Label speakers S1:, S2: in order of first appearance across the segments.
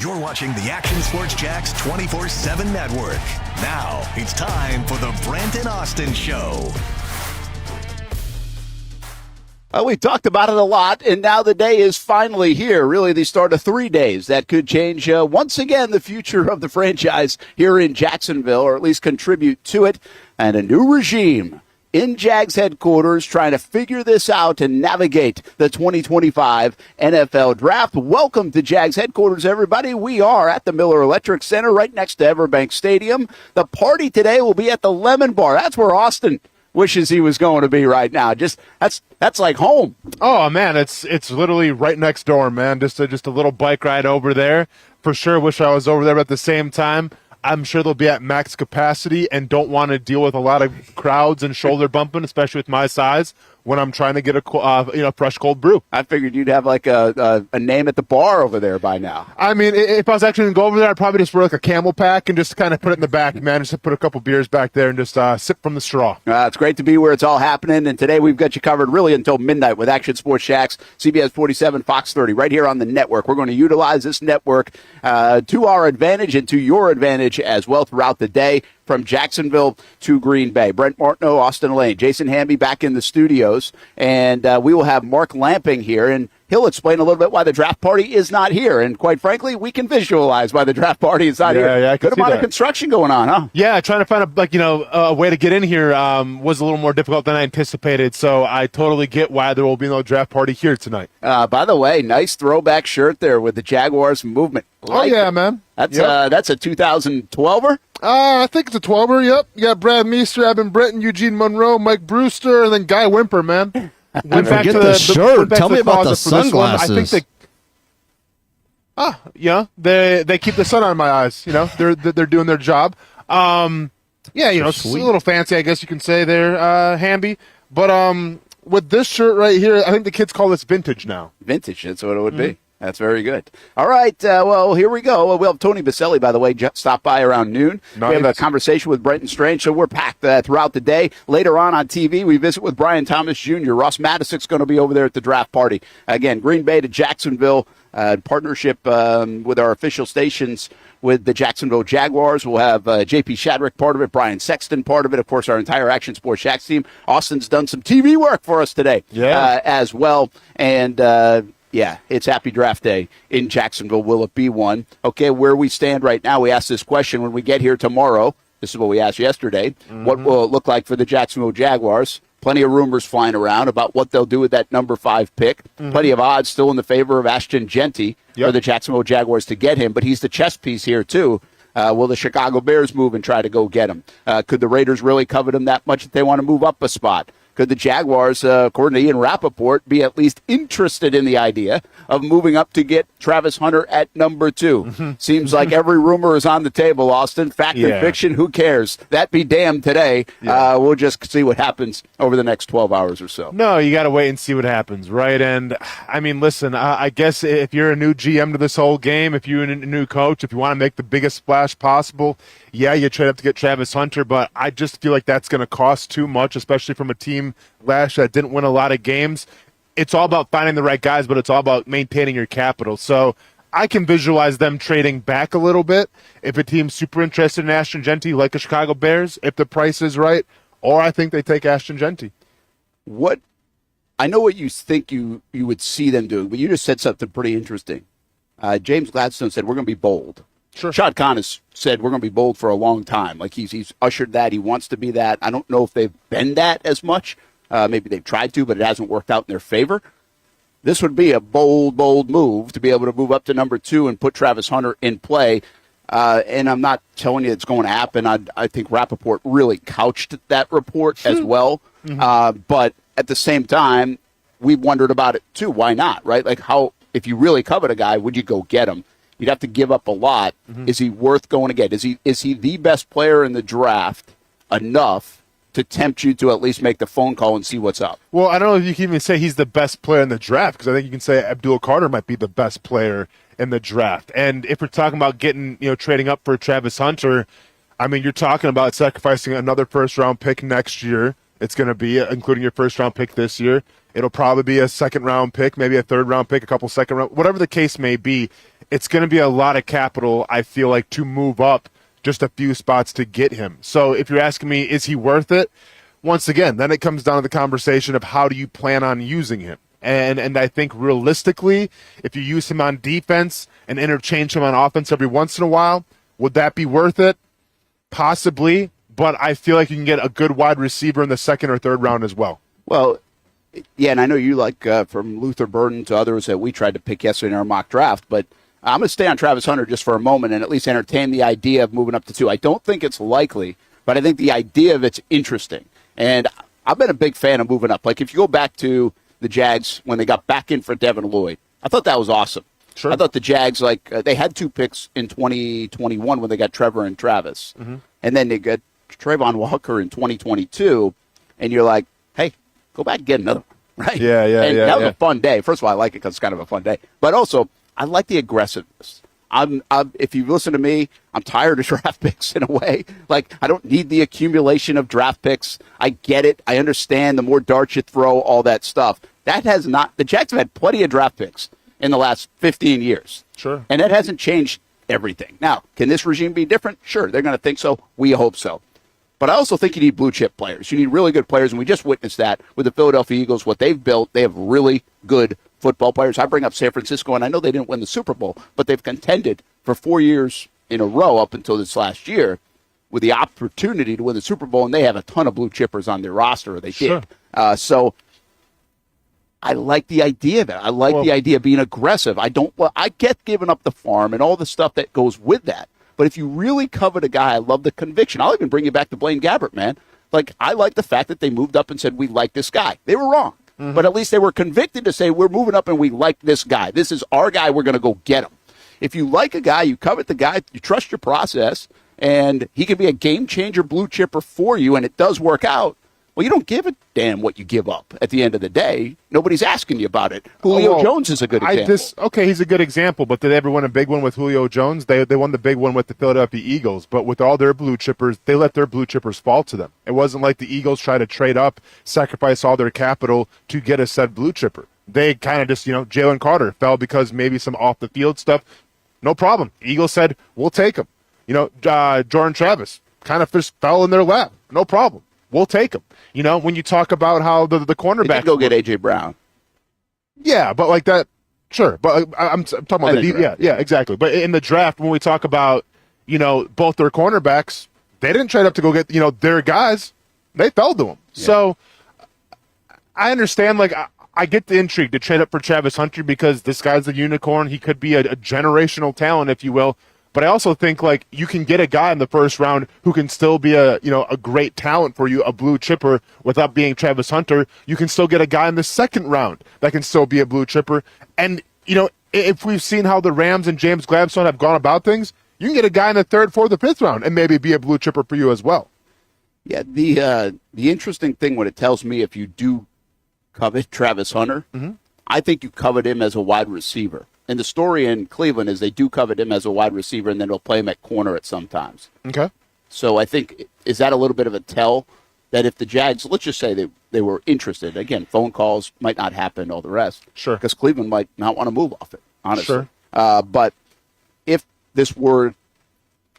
S1: You're watching the Action Sports Jacks 24/7 network. Now it's time for the Brent and Austen Show.
S2: We talked about it a lot, and now the day is finally here. Really, the start of 3 days that could change, once again, the future of the franchise here in Jacksonville, or at least contribute to it. And a new regime in Jags headquarters trying to figure this out and navigate the 2025 NFL Draft. Welcome to Jags headquarters, everybody. We are at the Miller Electric Center right next to Everbank Stadium. The party today will be at the Lemon Bar. That's where Austen wishes he was going to be right now. Just that's like home.
S3: Oh man, it's literally right next door, man. Just a little bike ride over there. For sure, wish I was over there, but at the same time, I'm sure they'll be at max capacity and don't want to deal with a lot of crowds and shoulder bumping, especially with my size, when I'm trying to get a fresh cold brew.
S2: I figured you'd have like a name at the bar over there by now.
S3: I mean, if I was actually going to go over there, I'd probably just wear like a camel pack and just kind of put it in the back, man. Just put a couple beers back there and just sip from the straw.
S2: It's great to be where it's all happening, and today we've got you covered really until midnight with Action Sports Jacks, CBS 47, Fox 30, right here on the network. We're going to utilize this network to our advantage and to your advantage as well throughout the day. From Jacksonville to Green Bay. Brent Martineau, Austen Lane, Jason Hamby back in the studios, and we will have Mark Lamping here, and he'll explain a little bit why the draft party is not here. And quite frankly, we can visualize why the draft party is not here.
S3: Yeah,
S2: good amount of construction going on, huh?
S3: Yeah, trying to find a way to get in here was a little more difficult than I anticipated. So I totally get why there will be no draft party here tonight.
S2: By the way, nice throwback shirt there with the Jaguars movement.
S3: Man.
S2: That's a 2012er.
S3: I think it's a 12er. Yep. You got Brad Meester, Evan Britton, Eugene Monroe, Mike Brewster, and then Guy Wimper, man.
S4: Went back to the shirt. Tell me about the sunglasses.
S3: I think they keep the sun on my eyes. You know, they're doing their job. It's a little fancy, I guess you can say there, Hamby. But with this shirt right here, I think the kids call this vintage now.
S2: Vintage, that's what it would be. That's very good. All right, well, here we go. We'll have Tony Boselli, by the way, stop by around noon. Nice. We have a conversation with Brenton Strange, so we're packed throughout the day. Later on TV, we visit with Brian Thomas Jr. Ross Madison's going to be over there at the draft party. Again, Green Bay to Jacksonville, partnership with our official stations with the Jacksonville Jaguars. We'll have J.P. Shadrick part of it, Brian Sexton part of it, of course, our entire Action Sports Jacks team. Austin's done some TV work for us today as well, and yeah, it's Happy Draft Day in Jacksonville. Will it be one? Okay, where we stand right now, we ask this question when we get here tomorrow. This is what we asked yesterday. Mm-hmm. What will it look like for the Jacksonville Jaguars? Plenty of rumors flying around about what they'll do with that number 5 pick. Mm-hmm. Plenty of odds still in the favor of Ashton Jeanty for the Jacksonville Jaguars to get him, but he's the chess piece here too. Will the Chicago Bears move and try to go get him? Could the Raiders really covet him that much that they want to move up a spot? Could the Jaguars, according to Ian Rappaport, be at least interested in the idea of moving up to get Travis Hunter at number 2? Mm-hmm. Seems like every rumor is on the table, Austin. Fact and fiction, who cares? That be damned today. Yeah. We'll just see what happens over the next 12 hours or so.
S3: No, you got to wait and see what happens, right? And, I mean, listen, I guess if you're a new GM to this whole game, if you're a new coach, if you want to make the biggest splash possible, you trade up to get Travis Hunter, but I just feel like that's going to cost too much, especially from a team last year that didn't win a lot of games. It's all about finding the right guys, but it's all about maintaining your capital. So I can visualize them trading back a little bit if a team's super interested in Ashton Jeanty, like the Chicago Bears, if the price is right, or I think they take Ashton Jeanty.
S2: I know what you think you would see them doing, but you just said something pretty interesting. James Gladstone said, we're going to be bold.
S3: Sure.
S2: Shad Khan has said we're going to be bold for a long time. Like he's ushered that. He wants to be that. I don't know if they've been that as much. Maybe they've tried to, but it hasn't worked out in their favor. This would be a bold move to be able to move up to number 2 and put Travis Hunter in play. And I'm not telling you it's going to happen. I think Rappaport really couched that report as well. Mm-hmm. But at the same time, we've wondered about it too. Why not, right? Like if you really covet a guy, would you go get him? You'd have to give up a lot. Mm-hmm. Is he worth going to get? Is he the best player in the draft enough to tempt you to at least make the phone call and see what's up?
S3: Well, I don't know if you can even say he's the best player in the draft, because I think you can say Abdul Carter might be the best player in the draft. And if we're talking about getting, trading up for Travis Hunter, I mean, you're talking about sacrificing another first-round pick next year. It's going to be, including your first-round pick this year. It'll probably be a second-round pick, maybe a third-round pick, a couple second-round, whatever the case may be. it's going to be a lot of capital, I feel like, to move up just a few spots to get him. So if you're asking me, is he worth it? Once again, then it comes down to the conversation of how do you plan on using him? And I think realistically, if you use him on defense and interchange him on offense every once in a while, would that be worth it? Possibly, but I feel like you can get a good wide receiver in the second or third round as well.
S2: Well, yeah, and I know you like from Luther Burden to others that we tried to pick yesterday in our mock draft, but I'm going to stay on Travis Hunter just for a moment and at least entertain the idea of moving up to 2. I don't think it's likely, but I think the idea of it's interesting. And I've been a big fan of moving up. Like if you go back to the Jags when they got back in for Devin Lloyd, I thought that was awesome. Sure. I thought the Jags, they had 2 picks in 2021 when they got Trevor and Travis. Mm-hmm. And then they got Trayvon Walker in 2022. And you're like, hey, go back and get another one, right?
S3: Yeah.
S2: That was a fun day. First of all, I like it because it's kind of a fun day. But also, I like the aggressiveness. If you listen to me, I'm tired of draft picks in a way. Like, I don't need the accumulation of draft picks. I get it. I understand the more darts you throw, all that stuff. That has not – the Jags have had plenty of draft picks in the last 15 years.
S3: Sure.
S2: And that hasn't changed everything. Now, can this regime be different? Sure, they're going to think so. We hope so. But I also think you need blue-chip players. You need really good players, and we just witnessed that with the Philadelphia Eagles. What they've built, they have really good football players. I bring up San Francisco, and I know they didn't win the Super Bowl, but they've contended for 4 years in a row up until this last year with the opportunity to win the Super Bowl, and they have a ton of blue-chippers on their roster, or they did. So I like the idea of it. I like the idea of being aggressive. I get giving up the farm and all the stuff that goes with that. But if you really covet a guy, I love the conviction. I'll even bring you back to Blaine Gabbert, man. Like, I like the fact that they moved up and said, we like this guy. They were wrong. Mm-hmm. But at least they were convicted to say, we're moving up and we like this guy. This is our guy. We're going to go get him. If you like a guy, you covet the guy, you trust your process, and he can be a game-changer blue chipper for you, and it does work out, well, you don't give a damn what you give up at the end of the day. Nobody's asking you about it. Julio Jones is a good example.
S3: He's a good example, but did they ever win a big one with Julio Jones? They won the big one with the Philadelphia Eagles, but with all their blue chippers, they let their blue chippers fall to them. It wasn't like the Eagles tried to trade up, sacrifice all their capital to get a said blue chipper. They kind of just, Jalen Carter fell because maybe some off-the-field stuff. No problem. Eagles said, we'll take him. Jordan Travis kind of just fell in their lap. No problem. We'll take him. When you talk about how the cornerback...
S2: They did go get A.J. Brown.
S3: Yeah, but like that, sure. But I'm talking about the draft. Yeah, exactly. But in the draft, when we talk about, both their cornerbacks, they didn't trade up to go get, their guys. They fell to them. Yeah. So I understand, I get the intrigue to trade up for Travis Hunter because this guy's a unicorn. He could be a generational talent, if you will. But I also think, you can get a guy in the first round who can still be a great talent for you, a blue chipper, without being Travis Hunter. You can still get a guy in the second round that can still be a blue chipper. And, if we've seen how the Rams and James Gladstone have gone about things, you can get a guy in the third, fourth, or fifth round and maybe be a blue chipper for you as well.
S2: Yeah, the interesting thing what it tells me, if you do covet Travis Hunter, mm-hmm. I think you covet him as a wide receiver. And the story in Cleveland is they do covet him as a wide receiver, and then they'll play him at corner at some times.
S3: Okay.
S2: So I think, is that a little bit of a tell that if the Jags, let's just say they were interested, again, phone calls might not happen, all the rest.
S3: Sure.
S2: Because Cleveland might not want to move off it, honestly.
S3: Sure.
S2: But if this were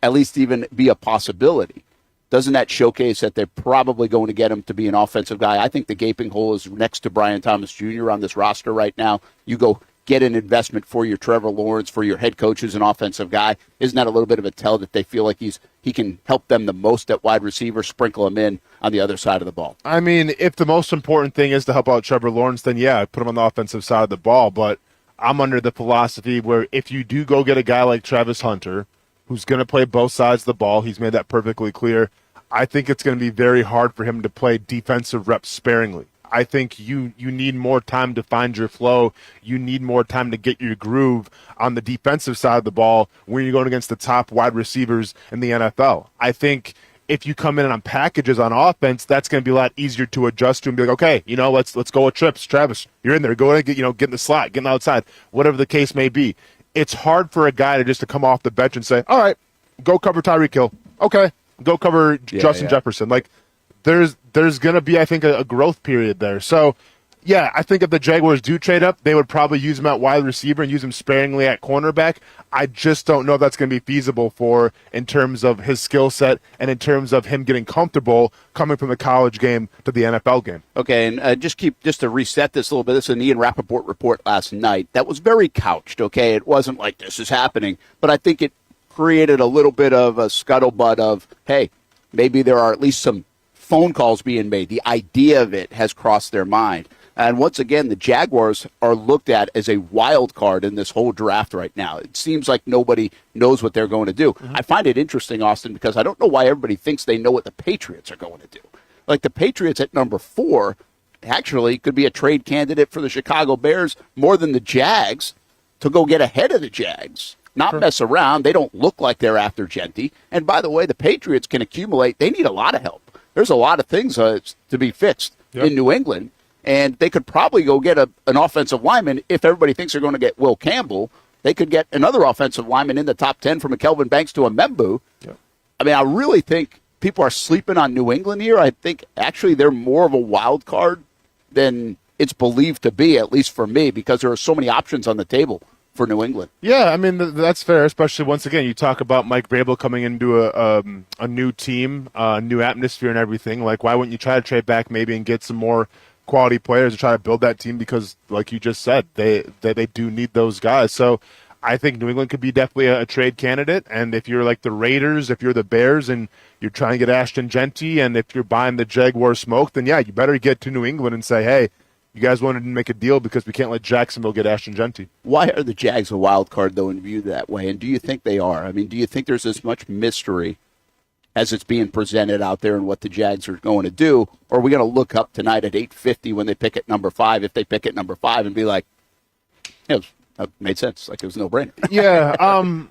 S2: at least even be a possibility, doesn't that showcase that they're probably going to get him to be an offensive guy? I think the gaping hole is next to Brian Thomas Jr. on this roster right now. You go get an investment for your Trevor Lawrence, for your head coach who's an offensive guy. Isn't that a little bit of a tell that they feel like he can help them the most at wide receiver, sprinkle him in on the other side of the ball?
S3: I mean, if the most important thing is to help out Trevor Lawrence, then yeah, put him on the offensive side of the ball. But I'm under the philosophy where if you do go get a guy like Travis Hunter, who's going to play both sides of the ball, he's made that perfectly clear, I think it's going to be very hard for him to play defensive reps sparingly. I think you need more time to find your flow. You need more time to get your groove on the defensive side of the ball when you're going against the top wide receivers in the NFL. I think if you come in on packages on offense, that's going to be a lot easier to adjust to and be like, okay, let's go with trips. Travis, you're in there. Go ahead and get in the slot, getting outside, whatever the case may be. It's hard for a guy to come off the bench and say, all right, go cover Tyreek Hill. Okay, go cover Justin Jefferson. There's going to be, I think, a growth period there. So yeah, I think if the Jaguars do trade up, they would probably use him at wide receiver and use him sparingly at cornerback. I just don't know if that's going to be feasible in terms of his skill set and in terms of him getting comfortable coming from the college game to the NFL game.
S2: Okay, and just to reset this a little bit, this is an Ian Rappaport report last night. That was very couched, okay? It wasn't like this is happening, but I think it created a little bit of a scuttlebutt of, hey, maybe there are at least some phone calls being made. The idea of it has crossed their mind. And once again, the Jaguars are looked at as a wild card in this whole draft right now. It seems like nobody knows what they're going to do. Mm-hmm. I find it interesting, Austin, because I don't know why everybody thinks they know what the Patriots are going to do. Like the Patriots at number 4 actually could be a trade candidate for the Chicago Bears more than the Jags to go get ahead of the Jags. Not mess around. They don't look like they're after Jeanty. And by the way, the Patriots can accumulate. They need a lot of help. There's a lot of things to be fixed in New England. And they could probably go get an offensive lineman. If everybody thinks they're going to get Will Campbell, they could get another offensive lineman in the top 10 from a Kelvin Banks to a Membu. Yep. I mean, I really think people are sleeping on New England here. I think actually they're more of a wild card than it's believed to be, at least for me, because there are so many options on the table for New England.
S3: Yeah, I mean, that's fair, especially once again, you talk about Mike Vrabel coming into a new team, a new atmosphere and everything. Like, why wouldn't you try to trade back maybe and get some more quality players to try to build that team, because like you just said, they do need those guys. So I think New England could be definitely a trade candidate. And if you're like the Raiders, if you're the Bears and you're trying to get Ashton Jeanty, and if you're buying the Jaguar smoke, then yeah, you better get to New England and say, hey, you guys wanted to make a deal because we can't let Jacksonville get Ashton Jeanty.
S2: Why are the Jags a wild card, though, and viewed that way? And do you think they are? I mean, do you think there's as much mystery as it's being presented out there and what the Jags are going to do? Or are we going to look up tonight at 8:50 when they pick at number 5, if they pick at number 5, and be like, that made sense, like it was no brainer?
S3: Yeah.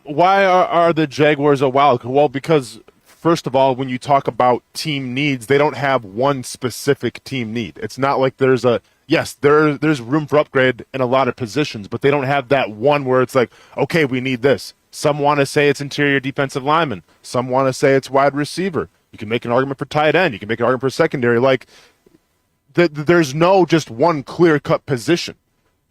S3: Why are the Jaguars a wild card? Well, because first of all, when you talk about team needs, they don't have one specific team need. It's not like there's room for upgrade in a lot of positions, but they don't have that one where it's like, okay, we need this. Some want to say it's interior defensive lineman. Some want to say it's wide receiver. You can make an argument for tight end. You can make an argument for secondary. Like, there's no just one clear-cut position.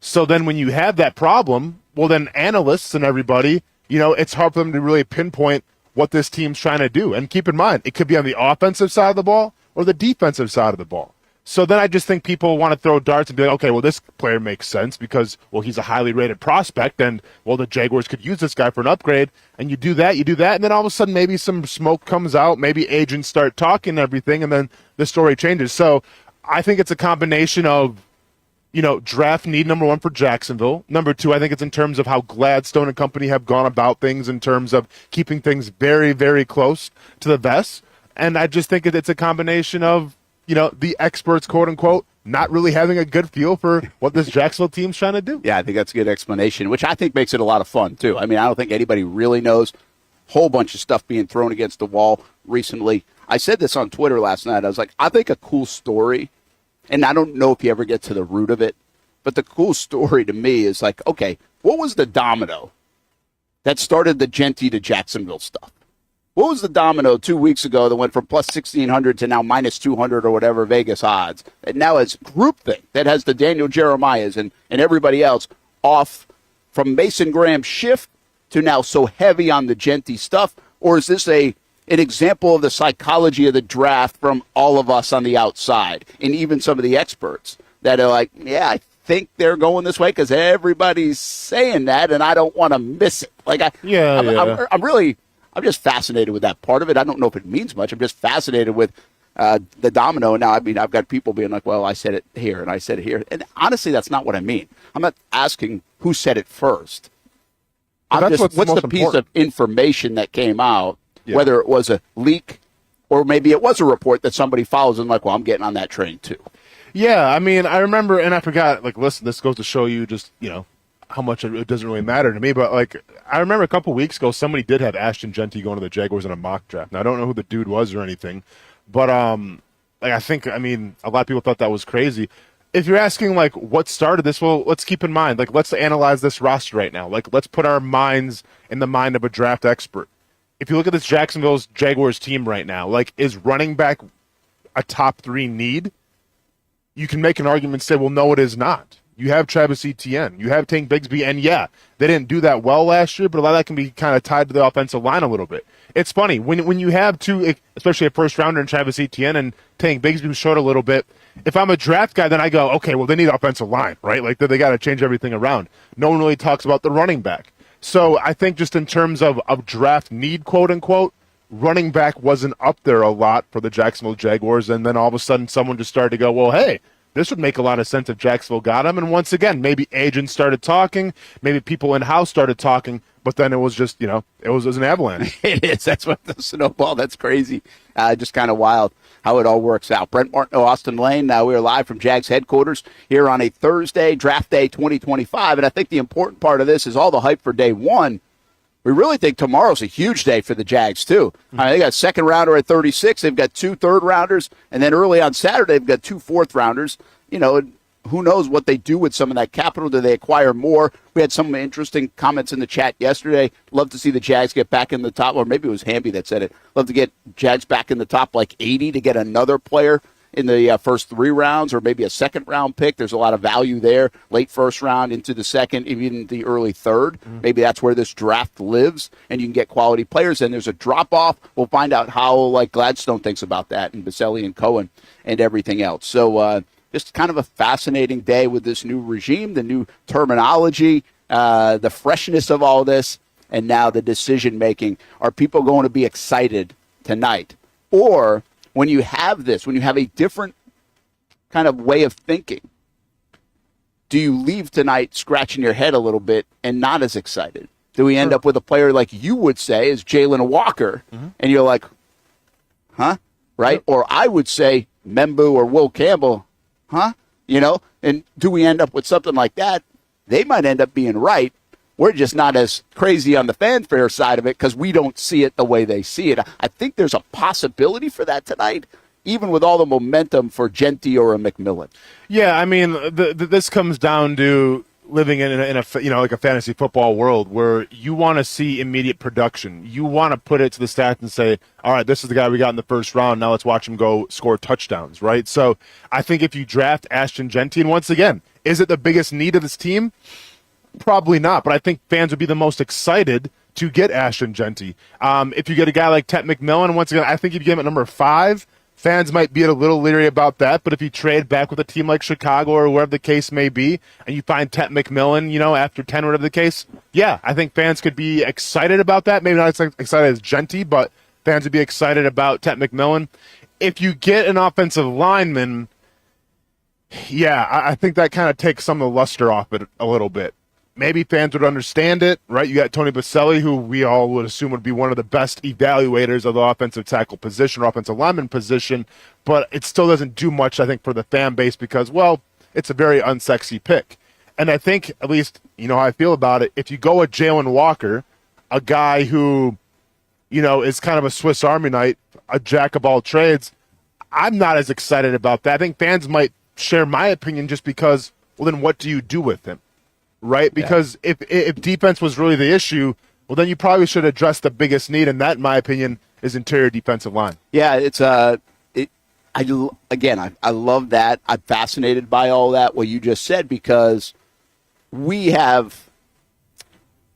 S3: So then when you have that problem, well, then analysts and everybody, it's hard for them to really pinpoint what this team's trying to do. And keep in mind, it could be on the offensive side of the ball or the defensive side of the ball. So then I just think people want to throw darts and be like, okay, well, this player makes sense because, well, he's a highly rated prospect, and, well, the Jaguars could use this guy for an upgrade. And you do that, and then all of a sudden maybe some smoke comes out, maybe agents start talking and everything, and then the story changes. So I think it's a combination of, draft need, number 1, for Jacksonville. Number 2, I think it's in terms of how Gladstone and company have gone about things in terms of keeping things very, very close to the vest. And I just think it's a combination of, the experts, quote unquote, not really having a good feel for what this Jacksonville team's trying to do.
S2: Yeah, I think that's a good explanation, which I think makes it a lot of fun, too. I mean, I don't think anybody really knows. Whole bunch of stuff being thrown against the wall recently. I said this on Twitter last night. I was like, I think a cool story, and I don't know if you ever get to the root of it, but the cool story to me is like, okay, what was the domino that started the Jeanty to Jacksonville stuff? What was the domino 2 weeks ago that went from plus 1,600 to now minus 200 or whatever Vegas odds? And now it's groupthink that has the Daniel Jeremiahs and everybody else off from Mason Graham's shift to now so heavy on the Jeanty stuff? Or is this an example of the psychology of the draft from all of us on the outside and even some of the experts that are like, yeah, I think they're going this way because everybody's saying that and I don't want to miss it. Like, I'm just fascinated with that part of it. I don't know if it means much. I'm just fascinated with the domino. Now, I mean, I've got people being like, well, I said it here and I said it here. And honestly, that's not what I mean. I'm not asking who said it first. What's the piece of information that came out, whether it was a leak or maybe it was a report that somebody follows and like, well, I'm getting on that train too.
S3: Yeah, I mean, I remember, and I forgot, like, listen, this goes to show you just, how much it doesn't really matter to me, but like I remember a couple weeks ago somebody did have Ashton Jeanty going to the Jaguars in a mock draft. Now I don't know who the dude was or anything, but I think a lot of people thought that was crazy. If you're asking like what started this, well, let's keep in mind, like, let's analyze this roster right now. Like, let's put our minds in the mind of a draft expert. If you look at this Jacksonville Jaguars team right now, like, is running back a top 3 need? you can make an argument and say, well, no, it is not. You have Travis Etienne. You have Tank Bigsby. And, yeah, they didn't do that well last year, but a lot of that can be kind of tied to the offensive line a little bit. It's funny. When you have two, especially a first-rounder in Travis Etienne and Tank Bigsby who's short a little bit, if I'm a draft guy, then I go, okay, well, they need offensive line, right? Like, they got to change everything around. No one really talks about the running back. So I think just in terms of draft need, quote-unquote, running back wasn't up there a lot for the Jacksonville Jaguars, and then all of a sudden someone just started to go, well, hey, this would make a lot of sense if Jacksonville got him. And once again, maybe agents started talking, maybe people in-house started talking, but then it was just, it was an avalanche.
S2: It is. That's what the snowball. That's crazy. Just kind of wild how it all works out. Brent Martineau, Austen Lane. We are live from Jags headquarters here on a Thursday, draft day 2025. And I think the important part of this is all the hype for day one. We really think tomorrow's a huge day for the Jags, too. They got a second rounder at 36. They've got 2 third-rounders. And then early on Saturday, they've got 2 fourth-rounders. Who knows what they do with some of that capital? Do they acquire more? We had some interesting comments in the chat yesterday. Love to see the Jags get back in the top, or maybe it was Hamby that said it. Love to get Jags back in the top like 80 to get another player in the first 3 rounds, or maybe a second-round pick. There's a lot of value there. Late first round into the second, even the early third. Maybe that's where this draft lives, and you can get quality players. And there's a drop-off. We'll find out how Gladstone thinks about that, and Boselli and Cohen and everything else. So just kind of a fascinating day with this new regime, the new terminology, the freshness of all this, and now the decision-making. Are people going to be excited tonight? Or when you have this, when you have a different kind of way of thinking, do you leave tonight scratching your head a little bit and not as excited? Do we end up with a player like you would say is Jalen Walker, and you're like, huh? Right? Yep. Or I would say Membu or Will Campbell, huh? And do we end up with something like that? They might end up being right. We're just not as crazy on the fanfare side of it because we don't see it the way they see it. I think there's a possibility for that tonight, even with all the momentum for Jeanty or a McMillan.
S3: Yeah, I mean, this comes down to living in a like a fantasy football world where you want to see immediate production. You want to put it to the stats and say, all right, this is the guy we got in the first round. Now let's watch him go score touchdowns, right? So I think if you draft Ashton Jeanty, and once again, is it the biggest need of this team? Probably not, but I think fans would be the most excited to get Ashton Jeanty. If you get a guy like Tet McMillan, once again, I think if you get him at number 5, fans might be a little leery about that, but if you trade back with a team like Chicago or wherever the case may be, and you find Tet McMillan, after 10, whatever the case, yeah, I think fans could be excited about that. Maybe not as excited as Jeanty, but fans would be excited about Tet McMillan. If you get an offensive lineman, yeah, I think that kind of takes some of the luster off it a little bit. Maybe fans would understand it, right? You got Tony Boselli, who we all would assume would be one of the best evaluators of the offensive tackle position or offensive lineman position, but it still doesn't do much, I think, for the fan base because, well, it's a very unsexy pick. And I think, at least, how I feel about it, if you go with Jalen Walker, a guy who, is kind of a Swiss Army knife, a jack of all trades, I'm not as excited about that. I think fans might share my opinion just because, well, then what do you do with him? Right? Because if defense was really the issue, well, then you probably should address the biggest need, and that, in my opinion, is interior defensive line.
S2: Yeah, it's I love that. I'm fascinated by all that, what you just said, because we have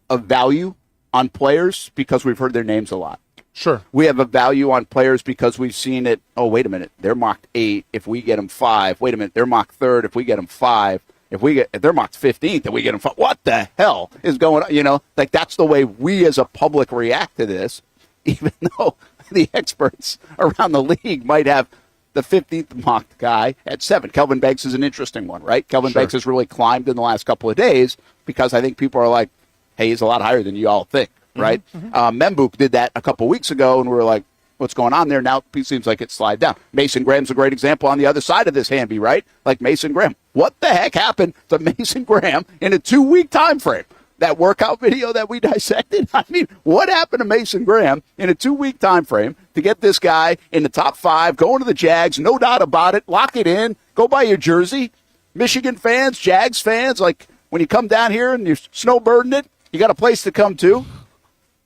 S2: a value on players because we've heard their names a lot.
S3: Sure.
S2: We have a value on players because we've seen it. Oh, wait a minute. They're mocked 8 if we get them 5. Wait a minute. They're mocked 3rd if we get them 5. If they're mocked 15th and we get them, what the hell is going on? That's the way we as a public react to this, even though the experts around the league might have the 15th mocked guy at 7. Kelvin Banks is an interesting one, right? Kelvin Banks has really climbed in the last couple of days because I think people are like, hey, he's a lot higher than you all think, right? Membuk did that a couple weeks ago, and we were like, what's going on there? Now it seems like it's slide down. Mason Graham's a great example on the other side of this, Hamby, right? Like Mason Graham. What the heck happened to Mason Graham in a 2-week time frame? That workout video that we dissected? I mean, what happened to Mason Graham in a 2-week time frame to get this guy in the top 5, going to the Jags, no doubt about it, lock it in, go buy your jersey? Michigan fans, Jags fans, like when you come down here and you're snowbirding it, you got a place to come to.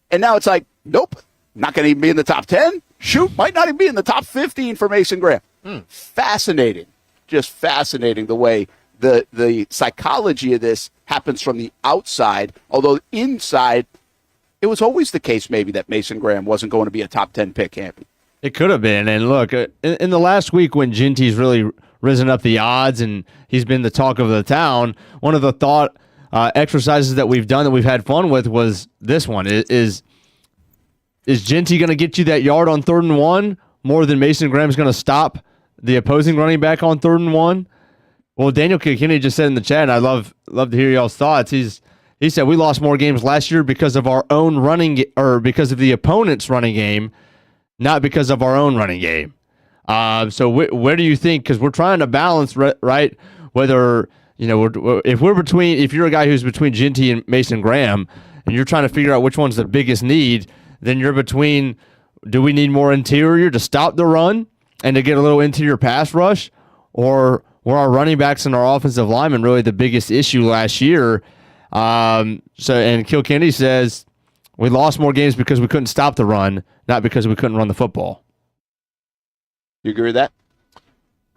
S2: And now it's like, nope. Not going to even be in the top 10. Shoot, might not even be in the top 15 for Mason Graham. Fascinating just fascinating the way the psychology of this happens from the outside, although inside, it was always the case maybe that Mason Graham wasn't going to be a top 10 pick, Hamby.
S4: It could have been. And look, in the last week when Jeanty's really risen up the odds and he's been the talk of the town, one of the thought exercises that we've done that we've had fun with was this one. Is Jeanty going to get you that yard on 3rd and 1 more than Mason Graham's going to stop the opposing running back on 3rd and 1? Well, Daniel Kilkenny just said in the chat, and I love to hear y'all's thoughts. He said we lost more games last year because of our own or because of the opponent's running game, not because of our own running game. So where do you think? Because we're trying to balance, right? Whether if you're a guy who's between Jeanty and Mason Graham, and you're trying to figure out which one's the biggest need, then you're between, do we need more interior to stop the run and to get a little interior pass rush, or were our running backs and our offensive linemen really the biggest issue last year? And Kilkenny says we lost more games because we couldn't stop the run, not because we couldn't run the football.
S2: You agree with that?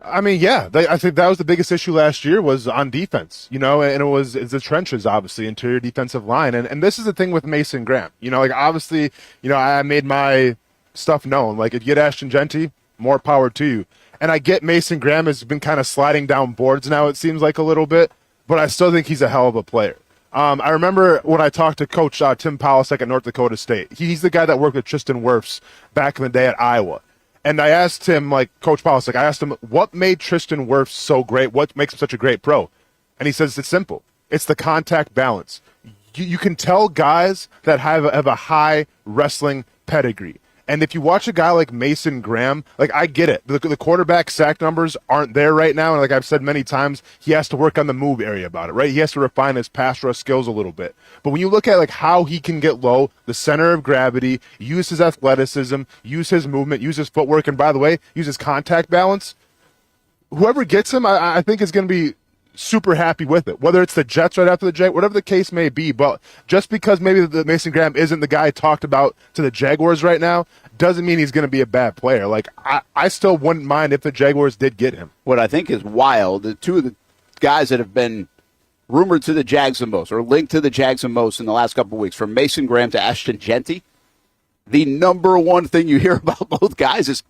S3: I mean, yeah. I think that was the biggest issue last year was on defense, and it's the trenches, obviously, interior defensive line. And this is the thing with Mason Graham. Obviously, I made my stuff known. Like, if you get Ashton Jeanty, more power to you. And I get Mason Graham has been kind of sliding down boards now, it seems like a little bit, but I still think he's a hell of a player. I remember when I talked to Coach Tim Polisek at North Dakota State. He's the guy that worked with Tristan Wirfs back in the day at Iowa. And I asked him, Coach Polisek, I asked him, what made Tristan Wirfs so great? What makes him such a great pro? And he says it's simple. It's the contact balance. You can tell guys that have a high wrestling pedigree. And if you watch a guy like Mason Graham, I get it. The quarterback sack numbers aren't there right now. And like I've said many times, he has to work on the move area about it, right? He has to refine his pass rush skills a little bit. But when you look at how he can get low, the center of gravity, use his athleticism, use his movement, use his footwork, and by the way, use his contact balance, whoever gets him, I think is going to be super happy with it, whether it's the Jets right after the Jag, whatever the case may be. But just because maybe the Mason Graham isn't the guy talked about to the Jaguars right now doesn't mean he's going to be a bad player. I still wouldn't mind if the Jaguars did get him.
S2: What I think is wild, the two of the guys that have been rumored to the Jags the most or linked to the Jags the most in the last couple of weeks, from Mason Graham to Ashton Jeanty, the number one thing you hear about both guys is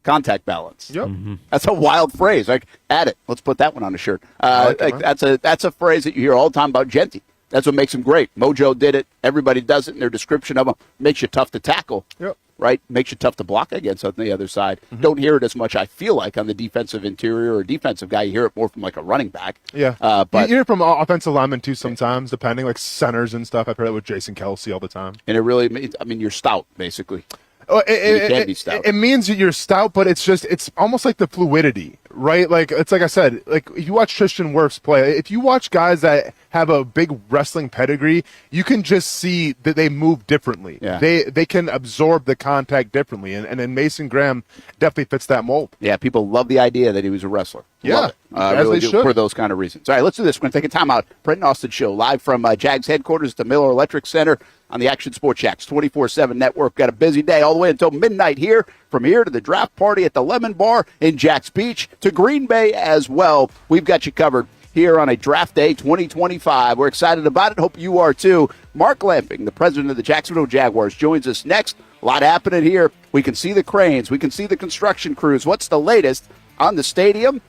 S2: contact balance.
S3: Yep.
S2: Mm-hmm. That's a wild phrase. Add it. Let's put that one on a shirt. That's a phrase that you hear all the time about Jeanty. That's what makes him great. Mojo did it. Everybody does it in their description of him. Makes you tough to tackle.
S3: Yep.
S2: Right? Makes you tough to block against on the other side. Mm-hmm. Don't hear it as much, I feel like, on the defensive interior or defensive guy. You hear it more from a running back.
S3: Yeah. But you hear it from offensive linemen too sometimes, depending, centers and stuff. I've heard it with Jason Kelsey all the time.
S2: And it really means, you're stout, basically.
S3: It means you're stout, but it's almost like the fluidity, right? It's like I said, if you watch Tristan Wirfs play, if you watch guys that have a big wrestling pedigree, you can just see that they move differently.
S2: Yeah.
S3: They can absorb the contact differently, and then Mason Graham definitely fits that mold.
S2: Yeah, people love the idea that he was a wrestler.
S3: Yeah,
S2: as really they should. For those kind of reasons. All right, let's do this. We're going to take a timeout. Brent Austin Show, live from Jags headquarters at the Miller Electric Center on the Action Sports Jacks 24/7 network. Got a busy day all the way until midnight here. From here to the draft party at the Lemon Bar in Jacks Beach to Green Bay as well. We've got you covered here on a draft day 2025. We're excited about it. Hope you are too. Mark Lamping, the president of the Jacksonville Jaguars, joins us next. A lot happening here. We can see the cranes. We can see the construction crews. What's the latest on the stadium?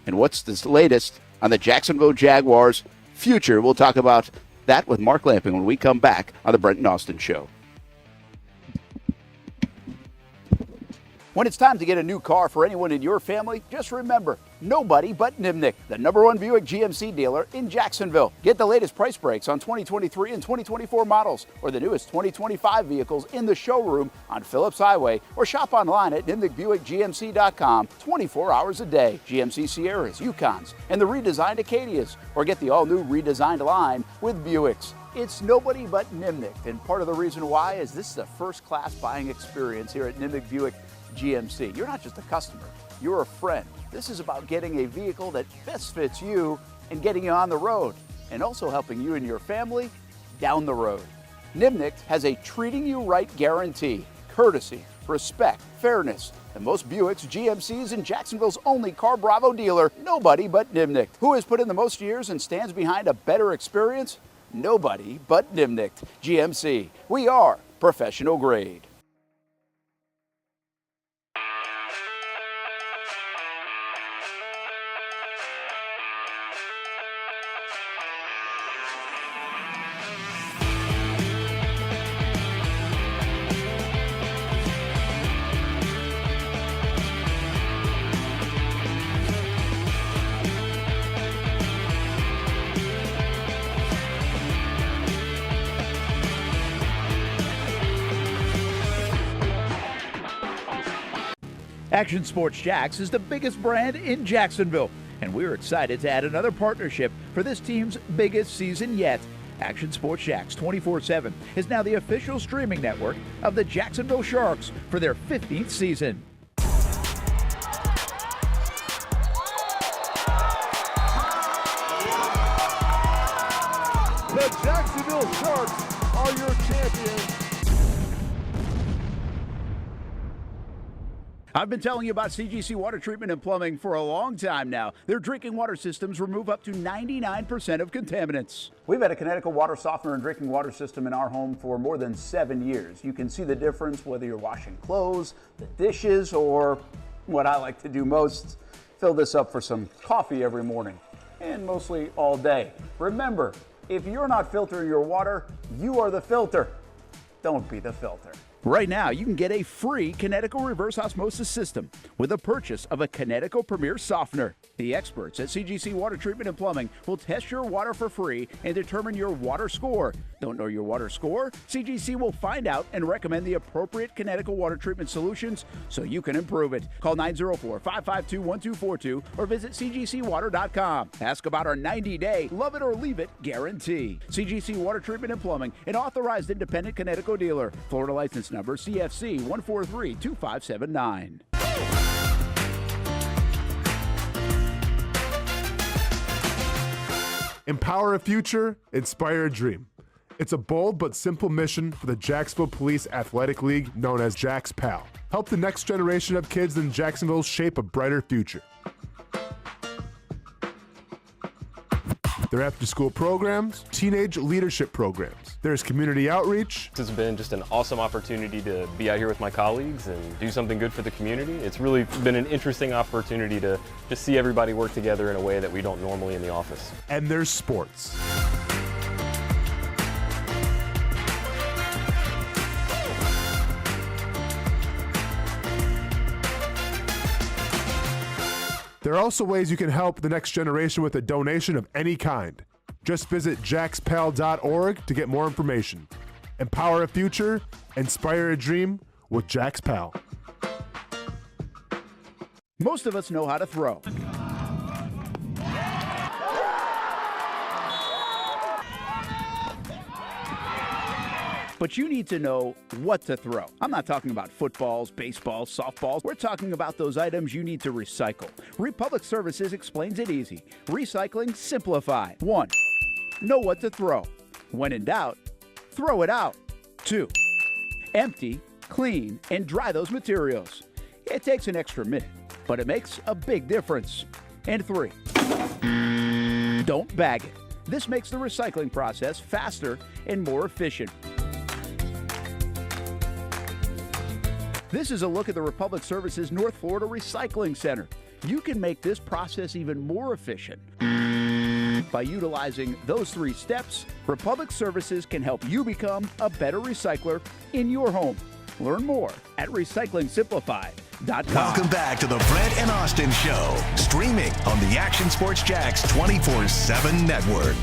S2: And what's the latest on the Jacksonville Jaguars' future? We'll talk about that with Mark Lamping when we come back on the Brenton Austin Show. When it's time to get a new car for anyone in your family, just remember, nobody but Nimnick, the #1 Buick GMC dealer in Jacksonville. Get the latest price breaks on 2023 and 2024 models or the newest 2025 vehicles in the showroom on Phillips Highway, or shop online at NimnickBuickGMC.com 24 hours a day. GMC Sierras, Yukons, and the redesigned Acadias, or get the all-new redesigned line with Buicks. It's nobody but Nimnick, and part of the reason why is this is a first-class buying experience here at Nimnick Buick GMC. You're not just a customer, you're a friend. This is about getting a vehicle that best fits you and getting you on the road, and also helping you and your family down the road. Nimnick has a treating you right guarantee, courtesy respect, fairness. And most Buicks, GMCs, and Jacksonville's only Car Bravo dealer, nobody but Nimnicht. Who has put in the most years and stands behind a better experience? Nobody but Nimnicht. GMC. We are professional grade.
S5: Action Sports Jacks is the biggest brand in Jacksonville, and we're excited to add another partnership for this team's biggest season yet. Action Sports Jacks 24/7 is now the official streaming network of the Jacksonville Sharks for their 15th season.
S3: The Jacksonville Sharks are your champions.
S5: I've been telling you about CGC Water Treatment and Plumbing for a long time now. Their drinking water systems remove up to 99% of contaminants.
S2: We've had a Connecticut water softener and drinking water system in our home for more than 7 years. You can see the difference whether you're washing clothes, the dishes, or what I like to do most, fill this up for some coffee every morning, and mostly all day. Remember, if you're not filtering your water, you are the filter. Don't be the filter.
S5: Right now, you can get a free Connecticut reverse osmosis system with the purchase of a Connecticut Premier Softener. The experts at CGC Water Treatment and Plumbing will test your water for free and determine your water score. Don't know your water score? CGC will find out and recommend the appropriate Connecticut water treatment solutions so you can improve it. Call 904-552-1242 or visit cgcwater.com. Ask about our 90-day love it or leave it guarantee. CGC Water Treatment and Plumbing, an authorized independent Connecticut dealer. Florida license number CFC 1432579.
S3: Empower a future, inspire a dream. It's a bold but simple mission for the Jacksonville Police Athletic League known as Jax PAL. Help the next generation of kids in Jacksonville shape a brighter future. Their after-school programs, teenage leadership programs. There's community outreach.
S6: This has been just an awesome opportunity to be out here with my colleagues and do something good for the community. It's really been an interesting opportunity to just see everybody work together in a way that we don't normally in the office.
S3: And there's sports. There are also ways you can help the next generation with a donation of any kind. Just visit jaxpal.org to get more information. Empower a future, inspire a dream with Jax PAL.
S5: Most of us know how to throw. But you need to know what to throw. I'm not talking about footballs, baseballs, softballs. We're talking about those items you need to recycle. Republic Services explains it easy. Recycling simplified. 1. Know what to throw. When in doubt, throw it out. 2. Empty, clean, and dry those materials. It takes an extra minute, but it makes a big difference. And 3. Don't bag it. This makes the recycling process faster and more efficient. This is a look at the Republic Services North Florida Recycling Center. You can make this process even more efficient. By utilizing those 3 steps, Republic Services can help you become a better recycler in your home. Learn more at recyclingsimplified.com.
S1: Welcome back to the Brent and Austen Show, streaming on the Action Sports Jacks 24/7 network.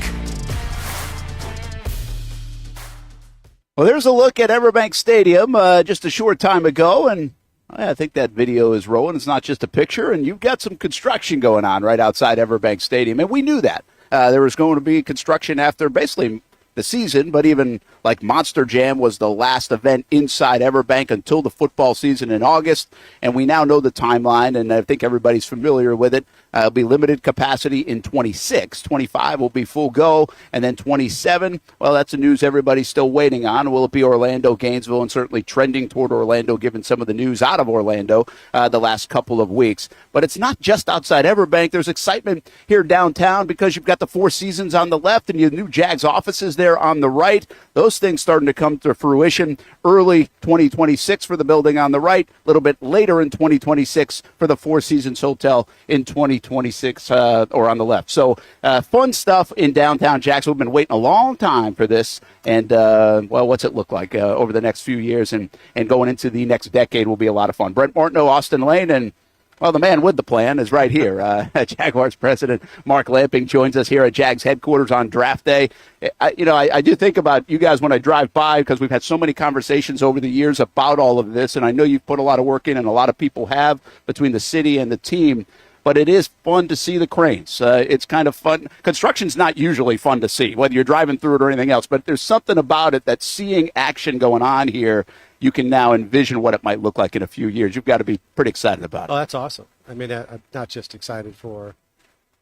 S2: Well, there's a look at Everbank Stadium just a short time ago, and I think that video is rolling. It's not just a picture, and you've got some construction going on right outside Everbank Stadium, and we knew that. There was going to be construction after basically the season, but even like Monster Jam was the last event inside Everbank until the football season in August, and we now know the timeline, and I think everybody's familiar with it. It'll be limited capacity in 26. 25 will be full go. And then 27, well, that's the news everybody's still waiting on. Will it be Orlando, Gainesville, and certainly trending toward Orlando given some of the news out of Orlando the last couple of weeks. But it's not just outside Everbank. There's excitement here downtown because you've got the Four Seasons on the left and your new Jags offices there on the right. Those things starting to come to fruition early 2026 for the building on the right, a little bit later in 2026 for the Four Seasons Hotel in 2026 or on the left. So fun stuff in downtown Jacksonville. We've been waiting a long time for this. And, well, what's it look like over the next few years and going into the next decade will be a lot of fun. Brent Martineau, Austen Lane, and well, the man with the plan is right here. Jaguars president Mark Lamping joins us here at Jags headquarters on draft day. I do think about you guys when I drive by because we've had so many conversations over the years about all of this, and I know you've put a lot of work in, and a lot of people have between the city and the team. But it is fun to see the cranes. It's kind of fun. Construction's not usually fun to see, whether you're driving through it or anything else. But there's something about it that seeing action going on here, you can now envision what it might look like in a few years. You've got to be pretty excited about it.
S7: Oh, that's awesome. I mean, I'm not just excited for,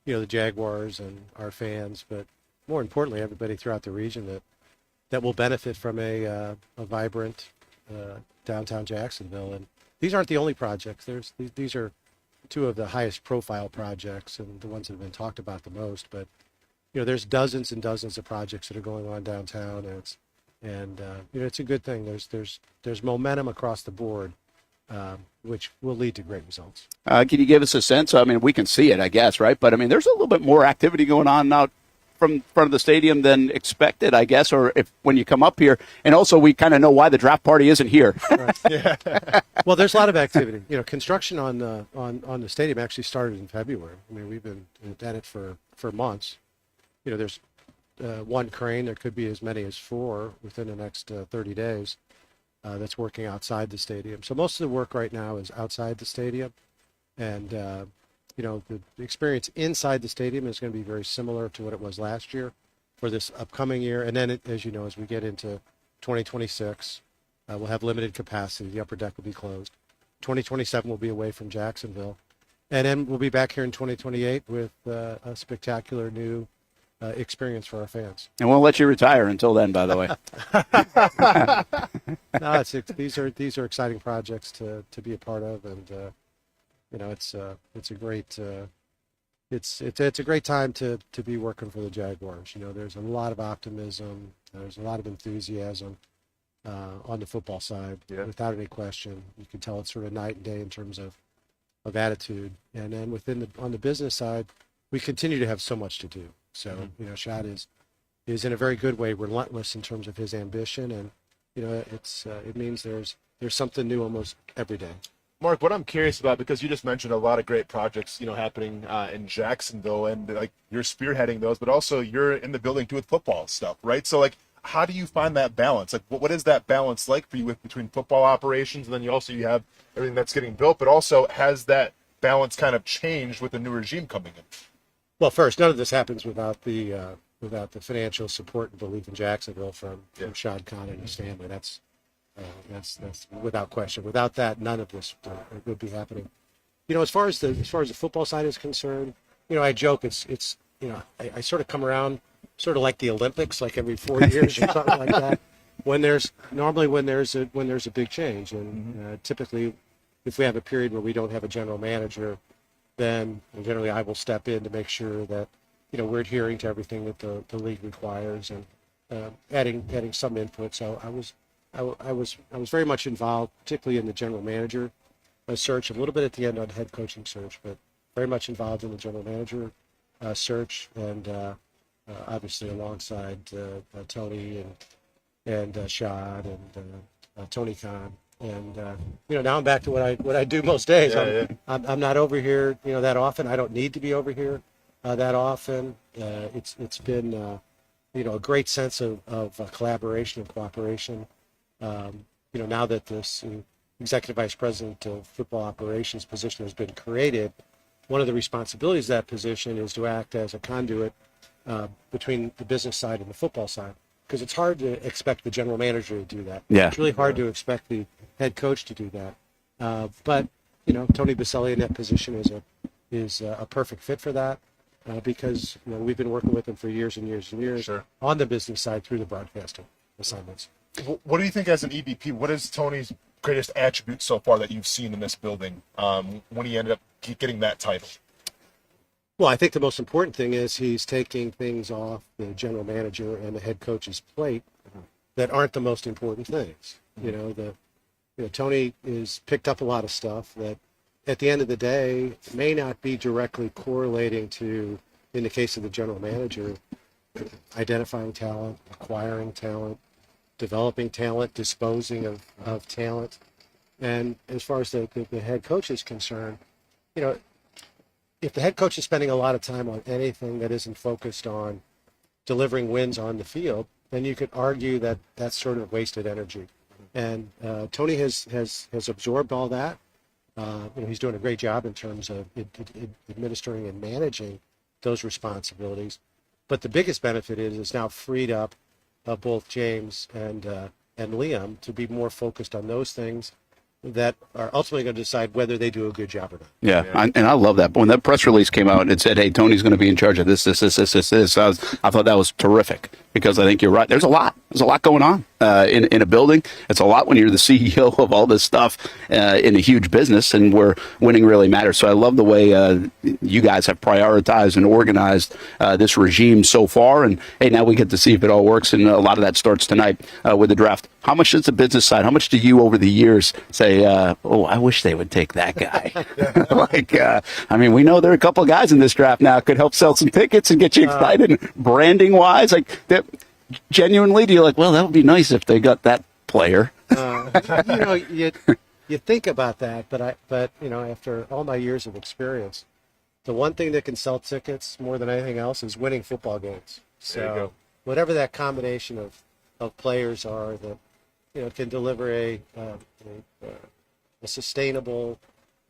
S7: the Jaguars and our fans, but more importantly, everybody throughout the region that will benefit from a vibrant downtown Jacksonville. And these aren't the only projects. These are two of the highest profile projects and the ones that have been talked about the most. But there's dozens and dozens of projects that are going on downtown, and it's a good thing. There's momentum across the board, which will lead to great results.
S2: Can you give us a sense? I mean, we can see it, I guess, right? But I mean, there's a little bit more activity going on now from front of the stadium than expected, I guess, or when you come up here. And also, we kind of know why the draft party isn't here.
S7: Right. Yeah. Well, there's a lot of activity. Construction on the stadium actually started in February. I mean, we've been at it for months. There's one crane. There could be as many as 4 within the next 30 days that's working outside the stadium. So most of the work right now is outside the stadium. And, the experience inside the stadium is going to be very similar to what it was last year for this upcoming year. And then, as you know, as we get into 2026, we'll have limited capacity. The upper deck will be closed. 2027 will be away from Jacksonville. And then we'll be back here in 2028 with a spectacular new experience for our fans. And
S2: we'll let you retire until then, by the way.
S7: No, these are exciting projects to be a part of, and it's a great time to be working for the Jaguars. There's a lot of optimism, there's a lot of enthusiasm on the football side, without any question. You can tell it's sort of night and day in terms of attitude, and then on the business side, we continue to have so much to do. So, Shad is in a very good way relentless in terms of his ambition, and it means there's something new almost every day.
S3: Mark, what I'm curious about, because you just mentioned a lot of great projects, happening in Jacksonville, and you're spearheading those, but also you're in the building too with football stuff, right? So how do you find that balance? What is that balance like for you between football operations, and then you have everything that's getting built, but also has that balance kind of changed with the new regime coming in?
S7: Well, first, none of this happens without the financial support and belief in Jacksonville from Shad Khan and his family. That's without question. Without that, none of this would be happening. As far as the football side is concerned, I joke it's I sort of come around sort of like the Olympics, like every 4 years or something like that. When there's a big change, and typically, if we have a period where we don't have a general manager, then generally I will step in to make sure that we're adhering to everything that the league requires and adding some input. So I was very much involved, particularly in the general manager search, a little bit at the end on head coaching search, but very much involved in the general manager search, and obviously alongside Tony and Shad and Tony Khan. And now I'm back to what I do most days. I'm not over here that often. I don't need to be over here that often. It's been a great sense of collaboration and cooperation. Now that this executive vice president of football operations position has been created, one of the responsibilities of that position is to act as a conduit between the business side and the football side. Because it's hard to expect the general manager to do that.
S2: Yeah.
S7: It's really hard to expect the head coach to do that. But Tony Boselli in that position a perfect fit for that because we've been working with him for years and years and years on the business side through the broadcasting assignments.
S3: What do you think as an EVP? What is Tony's greatest attribute so far that you've seen in this building when he ended up getting that title?
S7: Well, I think the most important thing is he's taking things off the general manager and the head coach's plate that aren't the most important things. Tony has picked up a lot of stuff that at the end of the day may not be directly correlating to, in the case of the general manager, identifying talent, acquiring talent, developing talent, disposing of talent. And as far as the head coach is concerned, if the head coach is spending a lot of time on anything that isn't focused on delivering wins on the field, then you could argue that that's sort of wasted energy. And Tony has absorbed all that. He's doing a great job in terms of administering and managing those responsibilities. But the biggest benefit is it's now freed up both James and Liam to be more focused on those things that are ultimately going to decide whether they do a good job or not.
S2: Yeah, and I love that. But when that press release came out, it said, hey, Tony's going to be in charge of this. I thought that was terrific because I think you're right. There's a lot going on in a building. It's a lot when you're the CEO of all this stuff in a huge business and where winning really matters. So I love the way you guys have prioritized and organized this regime so far. And, hey, now we get to see if it all works. And a lot of that starts tonight with the draft. How much is the business side? How much do you over the years say, I wish they would take that guy? We know there are a couple of guys in this draft now could help sell some tickets and get you excited branding wise. Genuinely, do you that would be nice if they got that player?
S7: You think about that, but after all my years of experience, the one thing that can sell tickets more than anything else is winning football games. So whatever that combination of players are that can deliver a sustainable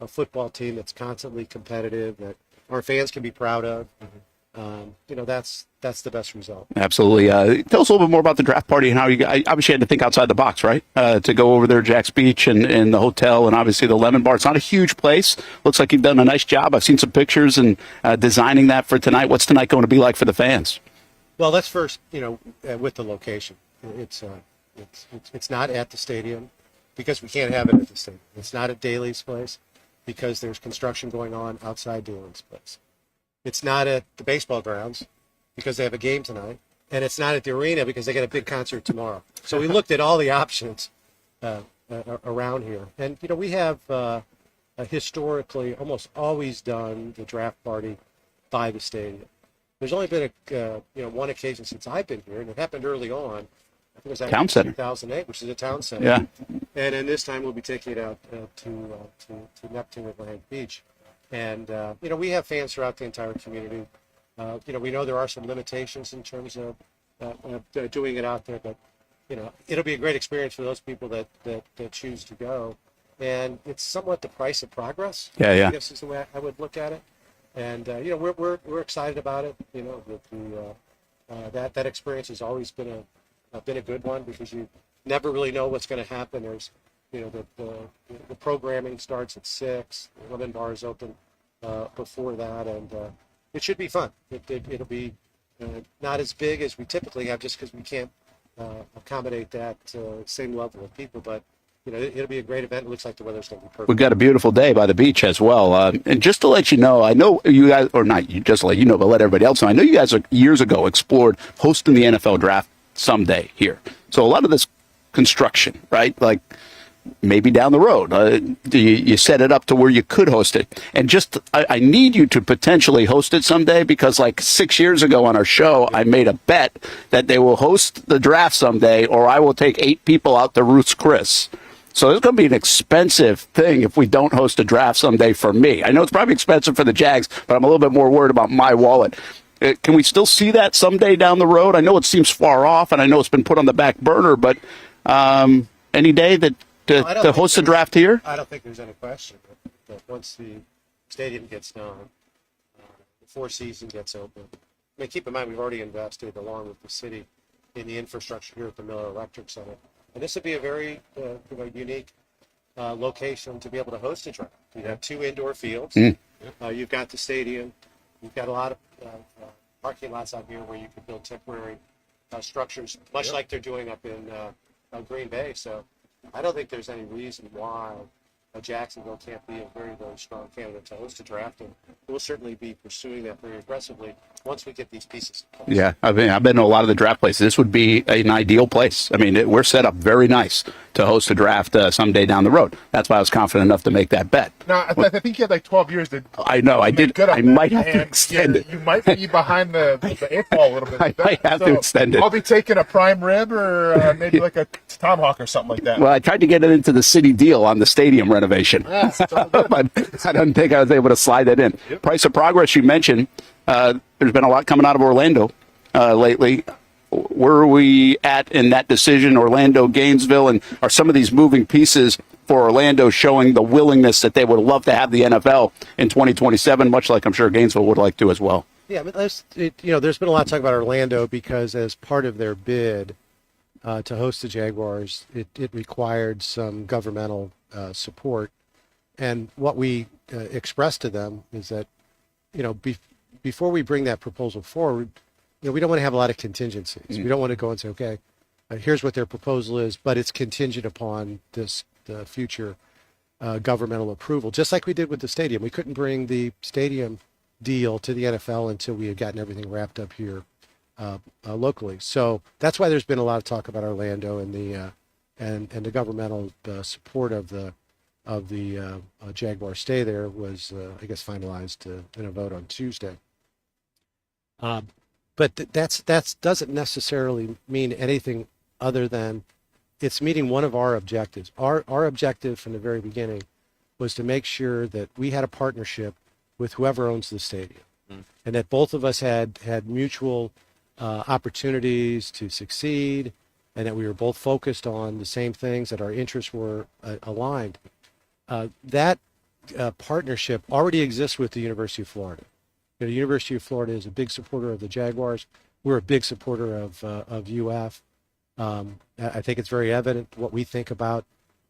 S7: football team that's constantly competitive, that our fans can be proud of. That's the best result.
S2: Absolutely. Tell us a little bit more about the draft party and how you obviously had to think outside the box, right? To go over there, Jack's Beach and the hotel and obviously the Lemon Bar. It's not a huge place. Looks like you've done a nice job. I've seen some pictures and designing that for tonight. What's tonight going to be like for the fans?
S7: Well, let's first, with the location. It's not at the stadium because we can't have it at the stadium. It's not at Daly's place because there's construction going on outside Daly's place. It's not at the baseball grounds because they have a game tonight. And it's not at the arena because they got a big concert tomorrow. So we looked at all the options around here. And, we have historically almost always done the draft party by the stadium. There's only been one occasion since I've been here, and it happened early on. I think it was
S2: Town Center.
S7: 2008, which is a town center.
S2: Yeah.
S7: And then this time we'll be taking it out to Neptune Atlantic Beach. And, we have fans throughout the entire community. We know there are some limitations in terms of doing it out there, but, it'll be a great experience for those people that choose to go. And it's somewhat the price of progress.
S2: Yeah.
S7: I guess is the way I would look at it. And, we're excited about it. That experience has always been a good one because you never really know what's going to happen. There's, the programming starts at 6. The Lemon Bar is open before that, and it should be fun. It'll be not as big as we typically have, just because we can't accommodate that same level of people, but. It'll be a great event. It looks like the weather's going to be perfect.
S2: We've got a beautiful day by the beach as well. And just to let you know, I know you guys, or not you, just to let you know, but let everybody else know, I know you guys years ago explored hosting the NFL draft someday here. So a lot of this construction, right? Like maybe down the road, you set it up to where you could host it. And just, I need you to potentially host it someday because like 6 years ago on our show, I made a bet that they will host the draft someday or I will take 8 people out to Ruth's Chris. So it's going to be an expensive thing if we don't host a draft someday for me. I know it's probably expensive for the Jags, but I'm a little bit more worried about my wallet. Can we still see that someday down the road? I know it seems far off, and I know it's been put on the back burner, but any day that to host a draft here?
S7: I don't think there's any question that once the stadium gets done, the Four Seasons gets open. Keep in mind, we've already invested, along with the city, in the infrastructure here at the Miller Electric Center. And this would be a very unique location to be able to host a draft. You have 2 indoor fields, and You've got the stadium. You've got a lot of parking lots out here where you can build temporary structures, much like they're doing up in Green Bay. So I don't think there's any reason why Jacksonville can't be a very, very strong candidate to host a draft, and we'll certainly be pursuing that very aggressively once we get these pieces in place.
S2: Yeah, I've been to a lot of the draft places. This would be an ideal place. I mean, we're set up very nice to host a draft someday down the road. That's why I was confident enough to make that bet.
S3: Now, I think you had like 12 years to.
S2: I know, I did. I might have to extend it.
S3: You might be behind the 8 ball a little bit.
S2: I might have to extend it.
S3: I'll be taking a prime rib or maybe like a tomahawk or something like that.
S2: Well, I tried to get it into the city deal on the stadium renovation. But I don't think I was able to slide that in. Yep. Price of progress you mentioned. There's been a lot coming out of Orlando lately. Where are we at in that decision, Orlando, Gainesville, and are some of these moving pieces for Orlando showing the willingness that they would love to have the NFL in 2027, much like I'm sure Gainesville would like to as well?
S7: Yeah, but there's been a lot of talk about Orlando because as part of their bid to host the Jaguars, it required some governmental support. And what we expressed to them is that, before we bring that proposal forward, we don't want to have a lot of contingencies. We don't want to go and say, okay, here's what their proposal is, but it's contingent upon the future governmental approval, just like we did with the stadium. We couldn't bring the stadium deal to the NFL until we had gotten everything wrapped up here locally. So that's why there's been a lot of talk about Orlando and the governmental support of the Jaguar stay there was, I guess, finalized in a vote on Tuesday. But that doesn't necessarily mean anything other than it's meeting one of our objectives. Our objective from the very beginning was to make sure that we had a partnership with whoever owns the stadium, and that both of us had mutual opportunities to succeed, and that we were both focused on the same things, that our interests were aligned. That partnership already exists with the University of Florida. The University of Florida is a big supporter of the Jaguars. We're a big supporter of UF. I think it's very evident what we think about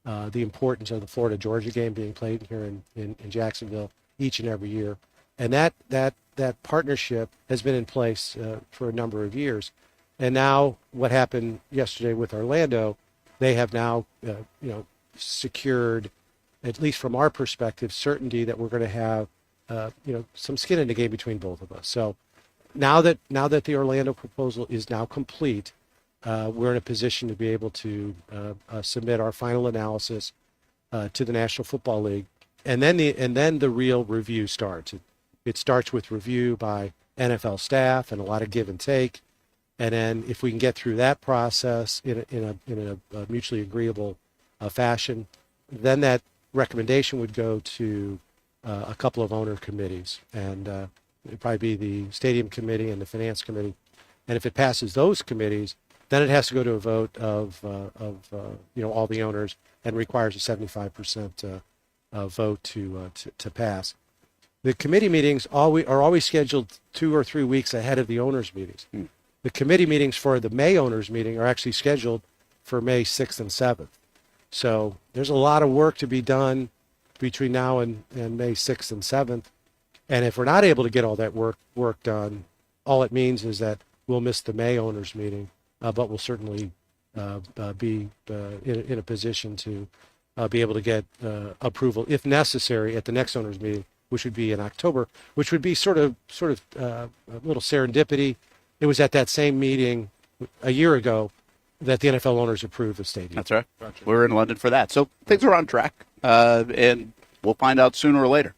S7: the importance of the Florida-Georgia game being played here in Jacksonville each and every year. And that partnership has been in place for a number of years. And now what happened yesterday with Orlando, they have now secured, at least from our perspective, certainty that we're going to have some skin in the game between both of us. So now that the Orlando proposal is now complete, we're in a position to be able to submit our final analysis to the National Football League, and then the real review starts. It starts with review by NFL staff and a lot of give and take, and then if we can get through that process in a mutually agreeable fashion, then that recommendation would go to a couple of owner committees, and it'd probably be the stadium committee and the finance committee. And if it passes those committees, then it has to go to a vote of all the owners and requires a 75% vote to pass. The committee meetings are always scheduled 2 or 3 weeks ahead of the owners' meetings. The committee meetings for the May owners' meeting are actually scheduled for May 6th and 7th. So there's a lot of work to be done between now and May 6th and 7th. And if we're not able to get all that work done, all it means is that we'll miss the May owners meeting, but we'll certainly be in a position to be able to get approval, if necessary, at the next owners meeting, which would be in October, which would be sort of a little serendipity. It was at that same meeting a year ago that the NFL owners approved the stadium.
S2: That's right. Gotcha. We're in London for that. So things are on track, and we'll find out sooner or later,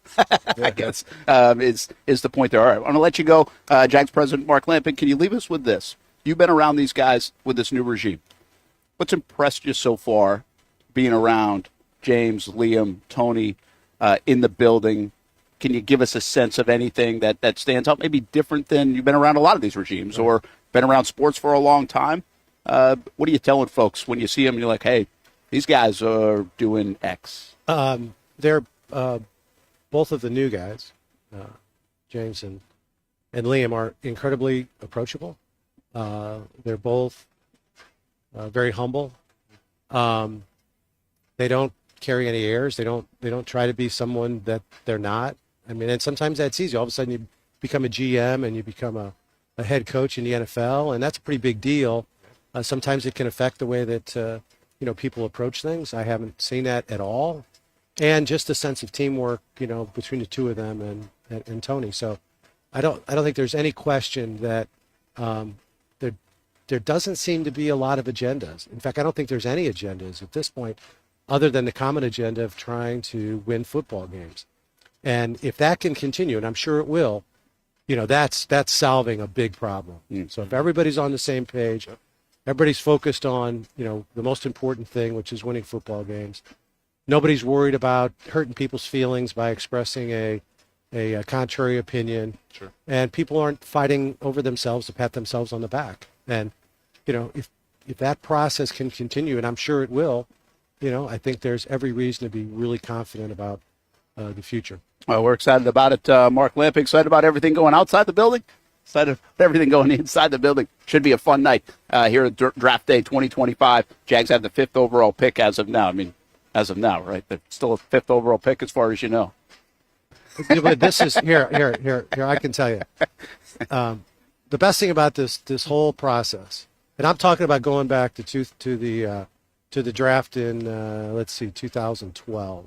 S2: I guess, is the point there. All right, I want to let you go. Jags President Mark Lampin, can you leave us with this? You've been around these guys with this new regime. What's impressed you so far being around James, Liam, Tony in the building? Can you give us a sense of anything that stands out, maybe different than you've been around a lot of these regimes or been around sports for a long time? What are you telling folks when you see them and you're like, hey, these guys are doing X?
S7: They're both of the new guys, James and Liam, are incredibly approachable. They're both very humble. They don't carry any airs. They don't try to be someone that they're not. I mean, and sometimes that's easy. All of a sudden you become a GM and you become a head coach in the NFL, and that's a pretty big deal. Sometimes it can affect the way that, people approach things. I haven't seen that at all. And just a sense of teamwork, between the two of them and Tony. So I don't think there's any question that there doesn't seem to be a lot of agendas. In fact, I don't think there's any agendas at this point other than the common agenda of trying to win football games. And if that can continue, and I'm sure it will, that's solving a big problem. So if everybody's on the same page, everybody's focused on, the most important thing, which is winning football games. Nobody's worried about hurting people's feelings by expressing a contrary opinion.
S3: Sure.
S7: And people aren't fighting over themselves to pat themselves on the back. And, if that process can continue, and I'm sure it will, I think there's every reason to be really confident about the future.
S2: Well, we're excited about it. Mark Lamp, excited about everything going outside the building? Excited about everything going inside the building. Should be a fun night here at Draft Day 2025. Jags have the 5th overall pick as of now. I mean, as of now, right? They're still a 5th overall pick as far as you know.
S7: But this is here. I can tell you, the best thing about this whole process, and I'm talking about going back to the draft in 2012,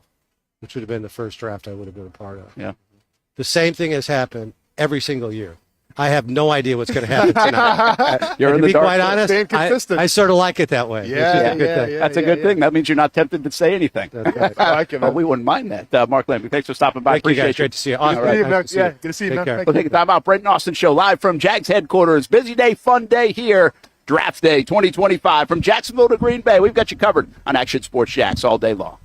S7: which would have been the first draft I would have been a part of.
S2: Yeah,
S7: the same thing has happened every single year. I have no idea what's going to happen tonight.
S2: You're in
S7: to
S2: the
S7: be
S2: dark.
S7: quite honest,
S3: Staying consistent.
S7: I sort of like it that way.
S2: That's a good thing. That means you're not tempted to say anything.
S7: That's right.
S3: I like it, man.
S2: We wouldn't mind that. Mark Lamp, thanks for stopping by.
S7: Thank you,
S2: Appreciate
S7: guys. Great to see you.
S3: Good to see you, man.
S7: Take care.
S3: Thank
S2: We'll
S3: you.
S2: take a time out. Brent and Austin Show live from Jags headquarters. Busy day, fun day here. Draft Day 2025 from Jacksonville to Green Bay. We've got you covered on Action Sports Jacks all day long.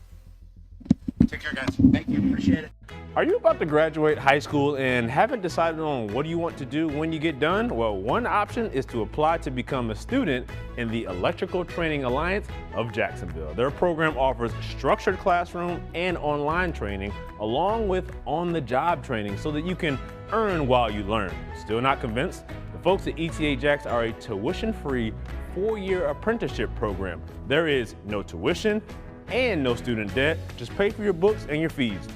S7: Take care, guys.
S2: Thank you. Appreciate it.
S8: Are you about to graduate high school and haven't decided on what you want to do when you get done? Well, one option is to apply to become a student in the Electrical Training Alliance of Jacksonville. Their program offers structured classroom and online training, along with on-the-job training so that you can earn while you learn. Still not convinced? The folks at ETA Jacks are a tuition-free 4-year apprenticeship program. There is no tuition and no student debt. Just pay for your books and your fees.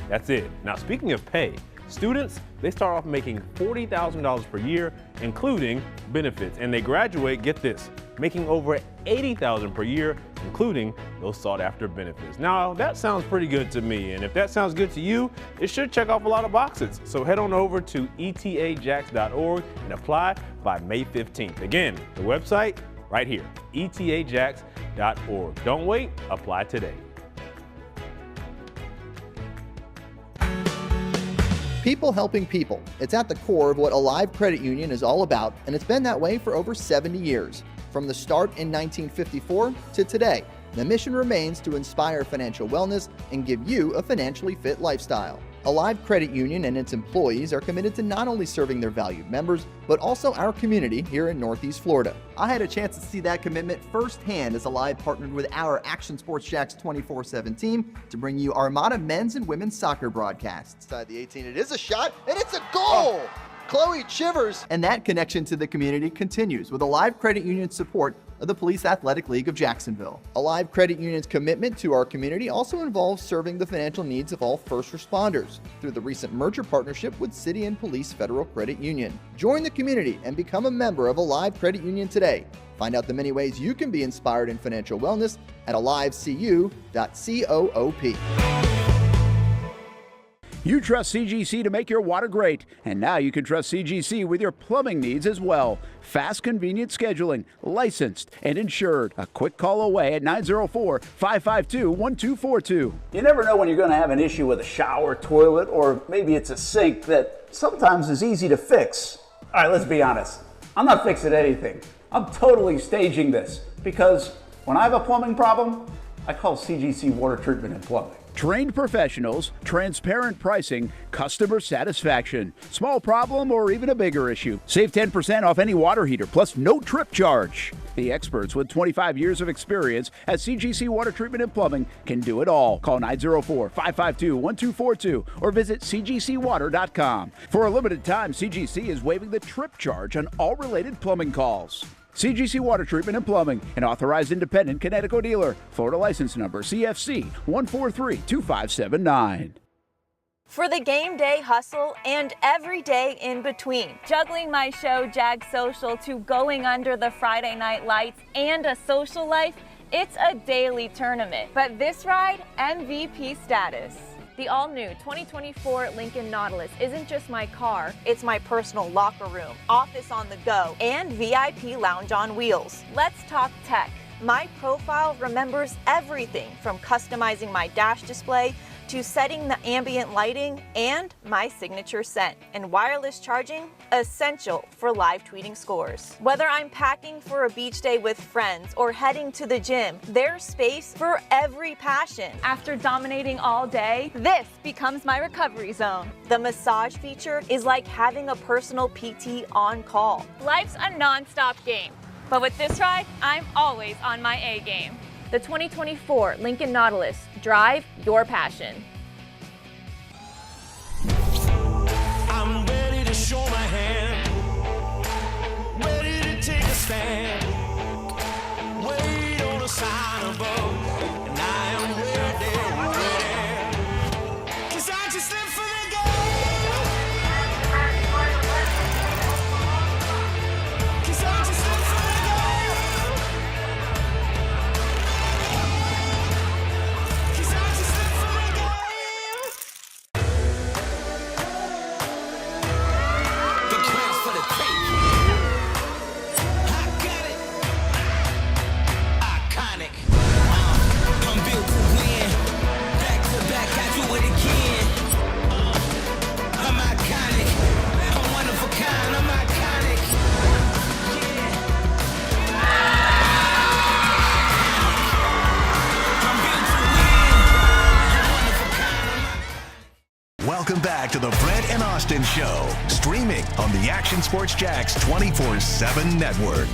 S8: That's it. Now, speaking of pay, students, they start off making $40,000 per year, including benefits, and they graduate, get this, making over $80,000 per year, including those sought-after benefits. Now, that sounds pretty good to me, and if that sounds good to you, it should check off a lot of boxes. So head on over to etajacks.org and apply by May 15th. Again, the website right here, etajacks.org. Don't wait, apply today.
S9: People helping people. It's at the core of what Alive Credit Union is all about, and it's been that way for over 70 years. From the start in 1954 to today, the mission remains to inspire financial wellness and give you a financially fit lifestyle. Alive Credit Union and its employees are committed to not only serving their valued members, but also our community here in Northeast Florida. I had a chance to see that commitment firsthand as Alive partnered with our Action Sports Jacks 24/7 team to bring you Armada men's and women's soccer broadcasts. Inside the 18, it is a shot, and it's a goal! Chloe Chivers! And that connection to the community continues with Alive Credit Union's support of the Police Athletic League of Jacksonville. Alive Credit Union's commitment to our community also involves serving the financial needs of all first responders through the recent merger partnership with City and Police Federal Credit Union. Join the community and become a member of Alive Credit Union today. Find out the many ways you can be inspired in financial wellness at alivecu.coop.
S5: You trust CGC to make your water great, and now you can trust CGC with your plumbing needs as well. Fast, convenient scheduling, licensed and insured. A quick call away at 904-552-1242.
S10: You never know when you're going to have an issue with a shower, toilet, or maybe it's a sink that sometimes is easy to fix. All right, let's be honest. I'm not fixing anything. I'm totally staging this because when I have a plumbing problem, I call CGC Water Treatment and Plumbing.
S5: Trained professionals, transparent pricing, customer satisfaction. Small problem or even a bigger issue. Save 10% off any water heater, plus no trip charge. The experts with 25 years of experience at CGC Water Treatment and Plumbing can do it all. Call 904-552-1242 or visit cgcwater.com. For a limited time, CGC is waiving the trip charge on all related plumbing calls. CGC Water Treatment and Plumbing, an authorized independent Connecticut dealer. Florida license number CFC 1432579.
S11: For the game day hustle and every day in between. Juggling my show, Jag Social, to going under the Friday night lights and a social life, it's a daily tournament. But this ride, MVP status. The all-new 2024 Lincoln Nautilus isn't just my car, it's my personal locker room, office on the go, and VIP lounge on wheels. Let's talk tech. My profile remembers everything from customizing my dash display to setting the ambient lighting and my signature scent. And wireless charging, essential for live tweeting scores. Whether I'm packing for a beach day with friends or heading to the gym, there's space for every passion. After dominating all day, this becomes my recovery zone. The massage feature is like having a personal PT on call. Life's a non-stop game, but with this ride, I'm always on my A game. The 2024 Lincoln Nautilus. Drive your passion.
S12: I'm ready to show my hand. Ready to take a stand. Wait on a sign above. And I am ready, ready. 'Cause I just live for the game. 'Cause I just live for the game. 'Cause I just live for the game. The crowds for the tape. I got it. Iconic. I'm built to win. Back to back, I do it again. I'm iconic. I'm one of a kind. I'm iconic. I'm built to win. I'm one of a kind.
S1: Welcome back to the Brent and Austin Show, streaming on the Action Sports Jax 24/7 network.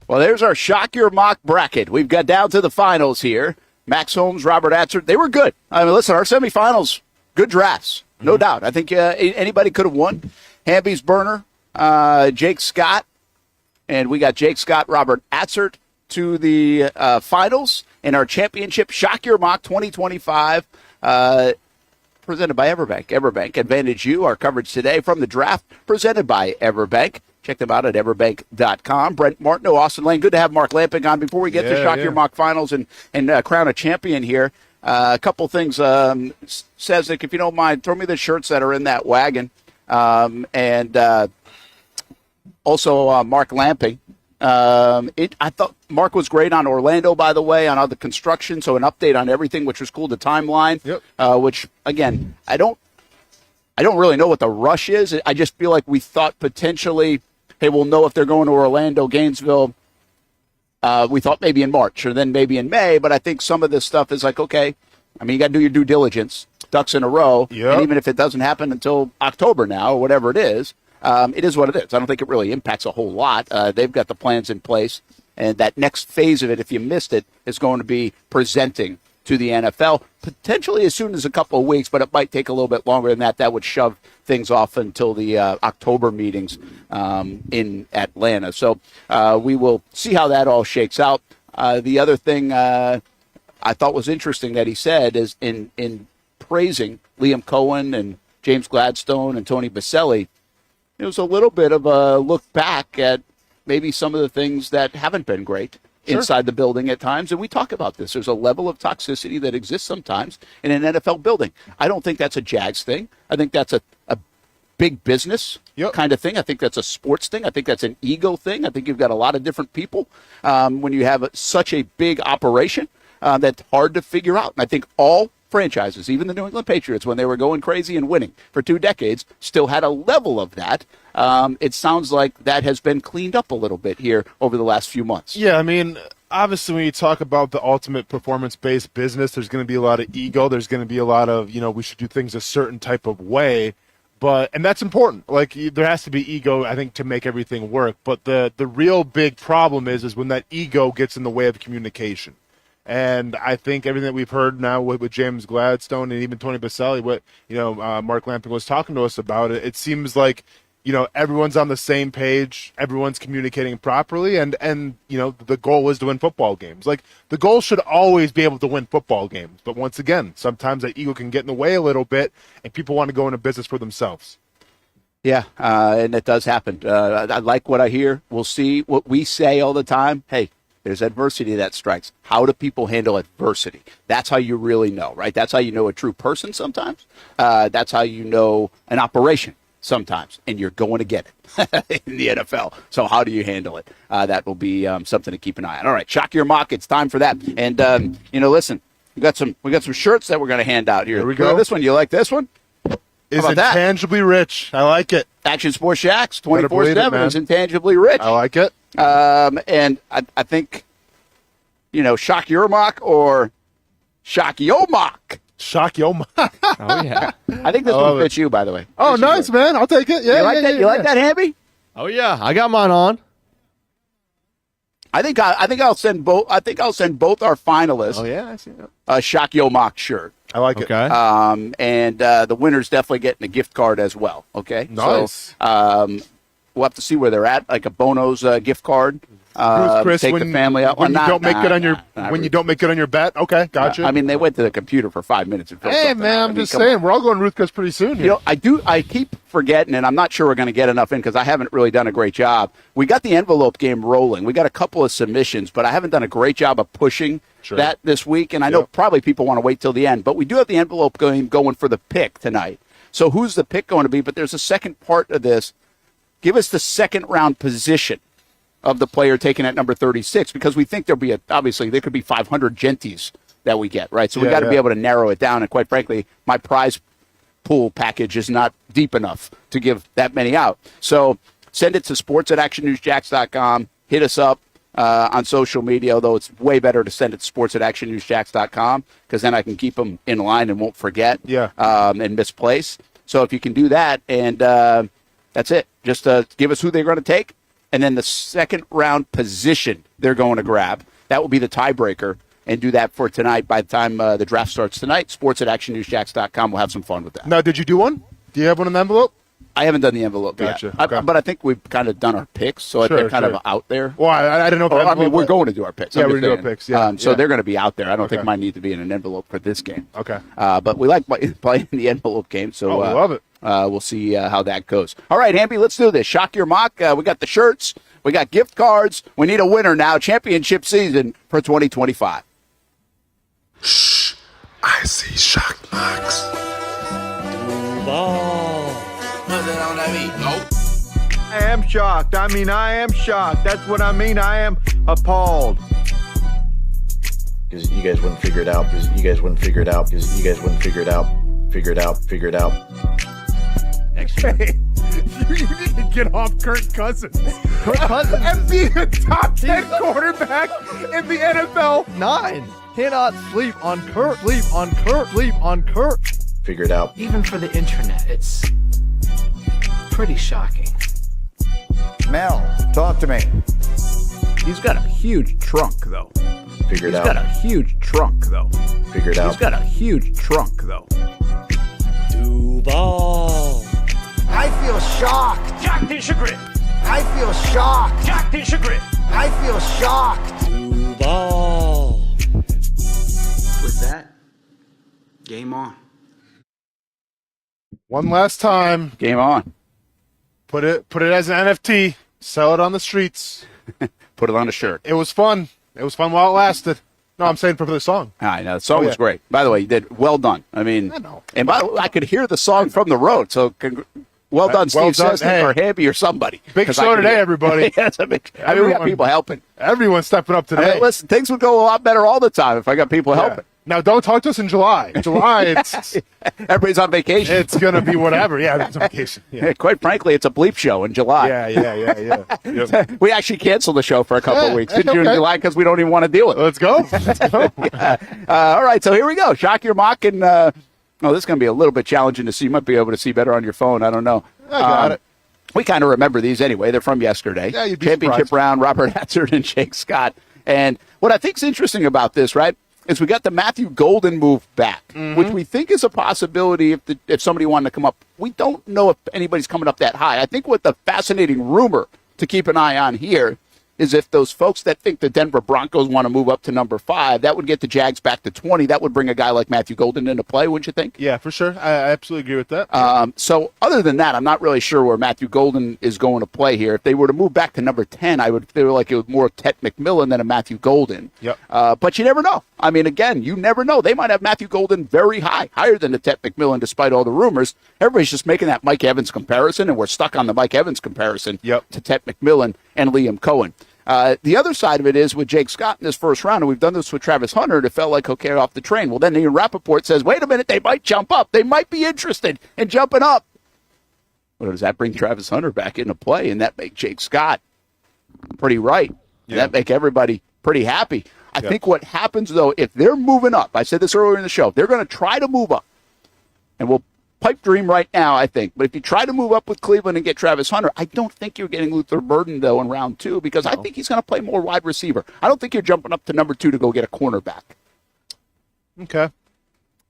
S2: Well, there's our Shock Your Mock bracket. We've got down to the finals here. Max Holmes, Robert Atzert, they were good. I mean, listen, our semifinals, good drafts, no doubt. I think anybody could have won. Hamby's burner, Jake Scott, and we got Jake Scott, Robert Atzert to the finals in our championship Shock Your Mock 2025, presented by Everbank. Everbank, Advantage You, our coverage today from the draft, presented by Everbank. Check them out at everbank.com. Brent Martineau, Austen Lane. Good to have Mark Lamping on before we get to Shock Your Mock finals and crown a champion here. A couple things. Says, if you don't mind, throw me the shirts that are in that wagon. Also, Mark Lamping. I thought Mark was great on Orlando, by the way, on all the construction. So an update on everything, which was cool. The timeline, which again, I don't really know what the rush is. I just feel like we thought potentially, hey, we'll know if they're going to Orlando, Gainesville. We thought maybe in March or then maybe in May. But I think some of this stuff is like, okay, I mean, you got to do your due diligence, ducks in a row. And even if it doesn't happen until October now or whatever it is what it is. I don't think it really impacts a whole lot. They've got the plans in place. And that next phase of it, if you missed it, is going to be presenting to the NFL, potentially as soon as a couple of weeks, but it might take a little bit longer than that. That would shove things off until the October meetings in Atlanta. So we will see how that all shakes out. The other thing I thought was interesting that he said is in praising Liam Cohen and James Gladstone and Tony Boselli, it was a little bit of a look back at maybe some of the things that haven't been great inside the building at times. And we talk about this. There's a level of toxicity that exists sometimes in an NFL building. I don't think that's a Jags thing. I think that's a big business kind of thing. I think that's a sports thing. I think that's an ego thing. I think you've got a lot of different people when you have such a big operation that's hard to figure out. And I think all franchises, even the New England Patriots, when they were going crazy and winning for 2 decades, still had a level of that. It sounds like that has been cleaned up a little bit here over the last few months.
S3: Yeah, I mean, obviously when you talk about the ultimate performance-based business, there's going to be a lot of ego. There's going to be a lot of, we should do things a certain type of way. And that's important. Like, there has to be ego, I think, to make everything work. But the real big problem is when that ego gets in the way of communication. And I think everything that we've heard now with James Gladstone and even Tony Boselli, what Mark Lamping was talking to us about, it seems like everyone's on the same page, everyone's communicating properly, and the goal is to win football games. Like, the goal should always be able to win football games. But once again, sometimes that ego can get in the way a little bit, and people want to go into business for themselves.
S2: Yeah, and it does happen. I like what I hear. We'll see what we say all the time. Hey, there's adversity that strikes. How do people handle adversity? That's how you really know, right? That's how you know a true person sometimes. That's how you know an operation sometimes, and you're going to get it in the NFL. So how do you handle it? That will be something to keep an eye on. All right, Shock Your Mock. It's time for that. And, listen, we got some shirts that we're going to hand out here.
S3: Here we go.
S2: This one, you like this one?
S3: Is intangibly rich. I like it.
S2: Action Sports Jacks, 24/7 is intangibly rich.
S3: I like it.
S2: And I think, Shock Your Mock or Shock Yo Mock.
S3: Shock Yo Mock.
S4: Oh, yeah.
S2: I think this one fits you, by the way.
S3: Oh, nice, man. I'll take it. Yeah,
S2: you like that? You like that, Hamby?
S4: Oh, yeah. I got mine on.
S2: I think I'll send both. I think I'll send both our finalists.
S3: Oh, yeah, I see that.
S2: A Shock Yo Mock shirt.
S3: I like it.
S4: Okay.
S2: And the winner's definitely getting a gift card as well. Okay.
S3: Nice.
S2: So we'll have to see where they're at, like a Bono's gift card.
S3: Chris,
S2: take the family out.
S3: When you don't make it on your bet. Okay, gotcha.
S2: I mean, they went to the computer for 5 minutes and filled
S3: hey,
S2: something
S3: man,
S2: out.
S3: I'm just saying, we're all going Ruth Chris pretty soon here.
S2: I keep forgetting, and I'm not sure we're going to get enough in because I haven't really done a great job. We got the envelope game rolling. We got a couple of submissions, but I haven't done a great job of pushing that this week. And I know probably people want to wait till the end, but we do have the envelope game going for the pick tonight. So who's the pick going to be? But there's a second part of this. Give us the second round position of the player taken at number 36, because we think there could be 500 Jeantys that we get, right? So we got to be able to narrow it down. And quite frankly, my prize pool package is not deep enough to give that many out. So send it to sports@actionnewsjacks.com. Hit us up on social media, although it's way better to send it to sports@actionnewsjacks.com, because then I can keep them in line and won't forget and misplace. So if you can do that, and that's it. Just give us who they're going to take, and then the second round position they're going to grab. That will be the tiebreaker, and do that for tonight. By the time the draft starts tonight, sports@actionnewsjacks.com. We'll have some fun with that.
S3: Now, did you do one? Do you have one in the envelope?
S2: I haven't done the envelope
S3: Gotcha.
S2: yet.
S3: Okay.
S2: But I think we've kind of done our picks, so they're kind of out there.
S3: Well, I didn't know.
S2: I mean, we're going to do our picks.
S3: Yeah, we're going to do our picks. Yeah.
S2: So they're going to be out there. I don't think mine need to be in an envelope for this game.
S3: Okay.
S2: But we like playing the envelope game, so
S3: we love it.
S2: We'll see how that goes. All right, Hamby, let's do this. Shock Your Mock. We got the shirts. We got gift cards. We need a winner now. Championship season for 2025.
S12: Shh. I see shock marks. Duval.
S13: I am shocked. I am shocked. That's what I mean. I am appalled.
S14: Because you guys wouldn't figure it out. Because you guys wouldn't figure it out. Because you guys wouldn't figure it out. Figure it out. Figure it out.
S3: Hey, you need to get off Kirk Cousins.
S4: Kirk Cousins
S3: and being a top 10 quarterback in the NFL.
S4: 9. Cannot sleep on Kirk. Sleep on Kirk. Sleep on Kirk.
S14: Figure it out.
S15: Even for the internet, it's pretty shocking.
S5: Mel, talk to me. He's got a huge trunk, though.
S14: Figure it out.
S5: He's got a huge trunk, though.
S14: Figure it out.
S5: He's got a huge trunk, though.
S12: Duval.
S13: I feel shocked.
S12: Jack Chagrin.
S13: I feel shocked.
S12: Jack Chagrin.
S13: I feel shocked.
S12: Duval.
S5: With that, game on.
S3: One last time.
S2: Game on.
S3: Put it as an NFT. Sell it on the streets.
S2: Put it on a shirt.
S3: It was fun. It was fun while it lasted. No, I'm saying for the song.
S2: I know. The song was great. By the way, you did well done. I mean, and by the way, I could hear the song from the road. So well done, Steve Sesnick or Hamby or somebody.
S3: Big show today, everybody.
S2: That's a big. I mean, we got people helping.
S3: Everyone's stepping up today.
S2: I mean, listen, things would go a lot better all the time if I got people helping.
S3: Now, don't talk to us in July. In July, it's
S2: everybody's on vacation.
S3: It's going to be whatever. Yeah, everybody's on vacation. Yeah.
S2: Quite frankly, it's a bleep show in July.
S3: Yeah. Yep.
S2: We actually canceled the show for a couple of weeks in June and July because we don't even want to deal with it.
S3: Let's go.
S2: All right, so here we go. Shock Your Mock. And this is going to be a little bit challenging to see. You might be able to see better on your phone. I don't know.
S3: I got it.
S2: We kind of remember these anyway. They're from yesterday.
S3: Yeah, you'd be
S2: Championship
S3: surprised.
S2: round, Robert Hatzard and Jake Scott. And what I think is interesting about this, right? is we got the Matthew Golden move back, which we think is a possibility if somebody wanted to come up. We don't know if anybody's coming up that high. I think what the fascinating rumor to keep an eye on here is if those folks that think the Denver Broncos want to move up to number 5, that would get the Jags back to 20. That would bring a guy like Matthew Golden into play, wouldn't you think?
S3: Yeah, for sure. I absolutely agree with that.
S2: So other than that, I'm not really sure where Matthew Golden is going to play here. If they were to move back to number 10, I would feel like it was more Tet McMillan than a Matthew Golden.
S3: Yep.
S2: But you never know. I mean, again, you never know. They might have Matthew Golden very high, higher than the Tet McMillan, despite all the rumors. Everybody's just making that Mike Evans comparison, and we're stuck on the Mike Evans comparison to Tet McMillan and Liam Cohen. The other side of it is with Jake Scott in this first round, and we've done this with Travis Hunter, and it felt like, okay, off the train. Well, then Ian Rappaport says, wait a minute, they might jump up. They might be interested in jumping up. Well, does that bring Travis Hunter back into play, and that make Jake Scott pretty right? Yeah. That make everybody pretty happy. I think what happens, though, if they're moving up, I said this earlier in the show, they're going to try to move up, and we'll pipe dream right now, I think. But if you try to move up with Cleveland and get Travis Hunter, I don't think you're getting Luther Burden, though, in round 2, because I think he's going to play more wide receiver. I don't think you're jumping up to number 2 to go get a cornerback.
S3: Okay.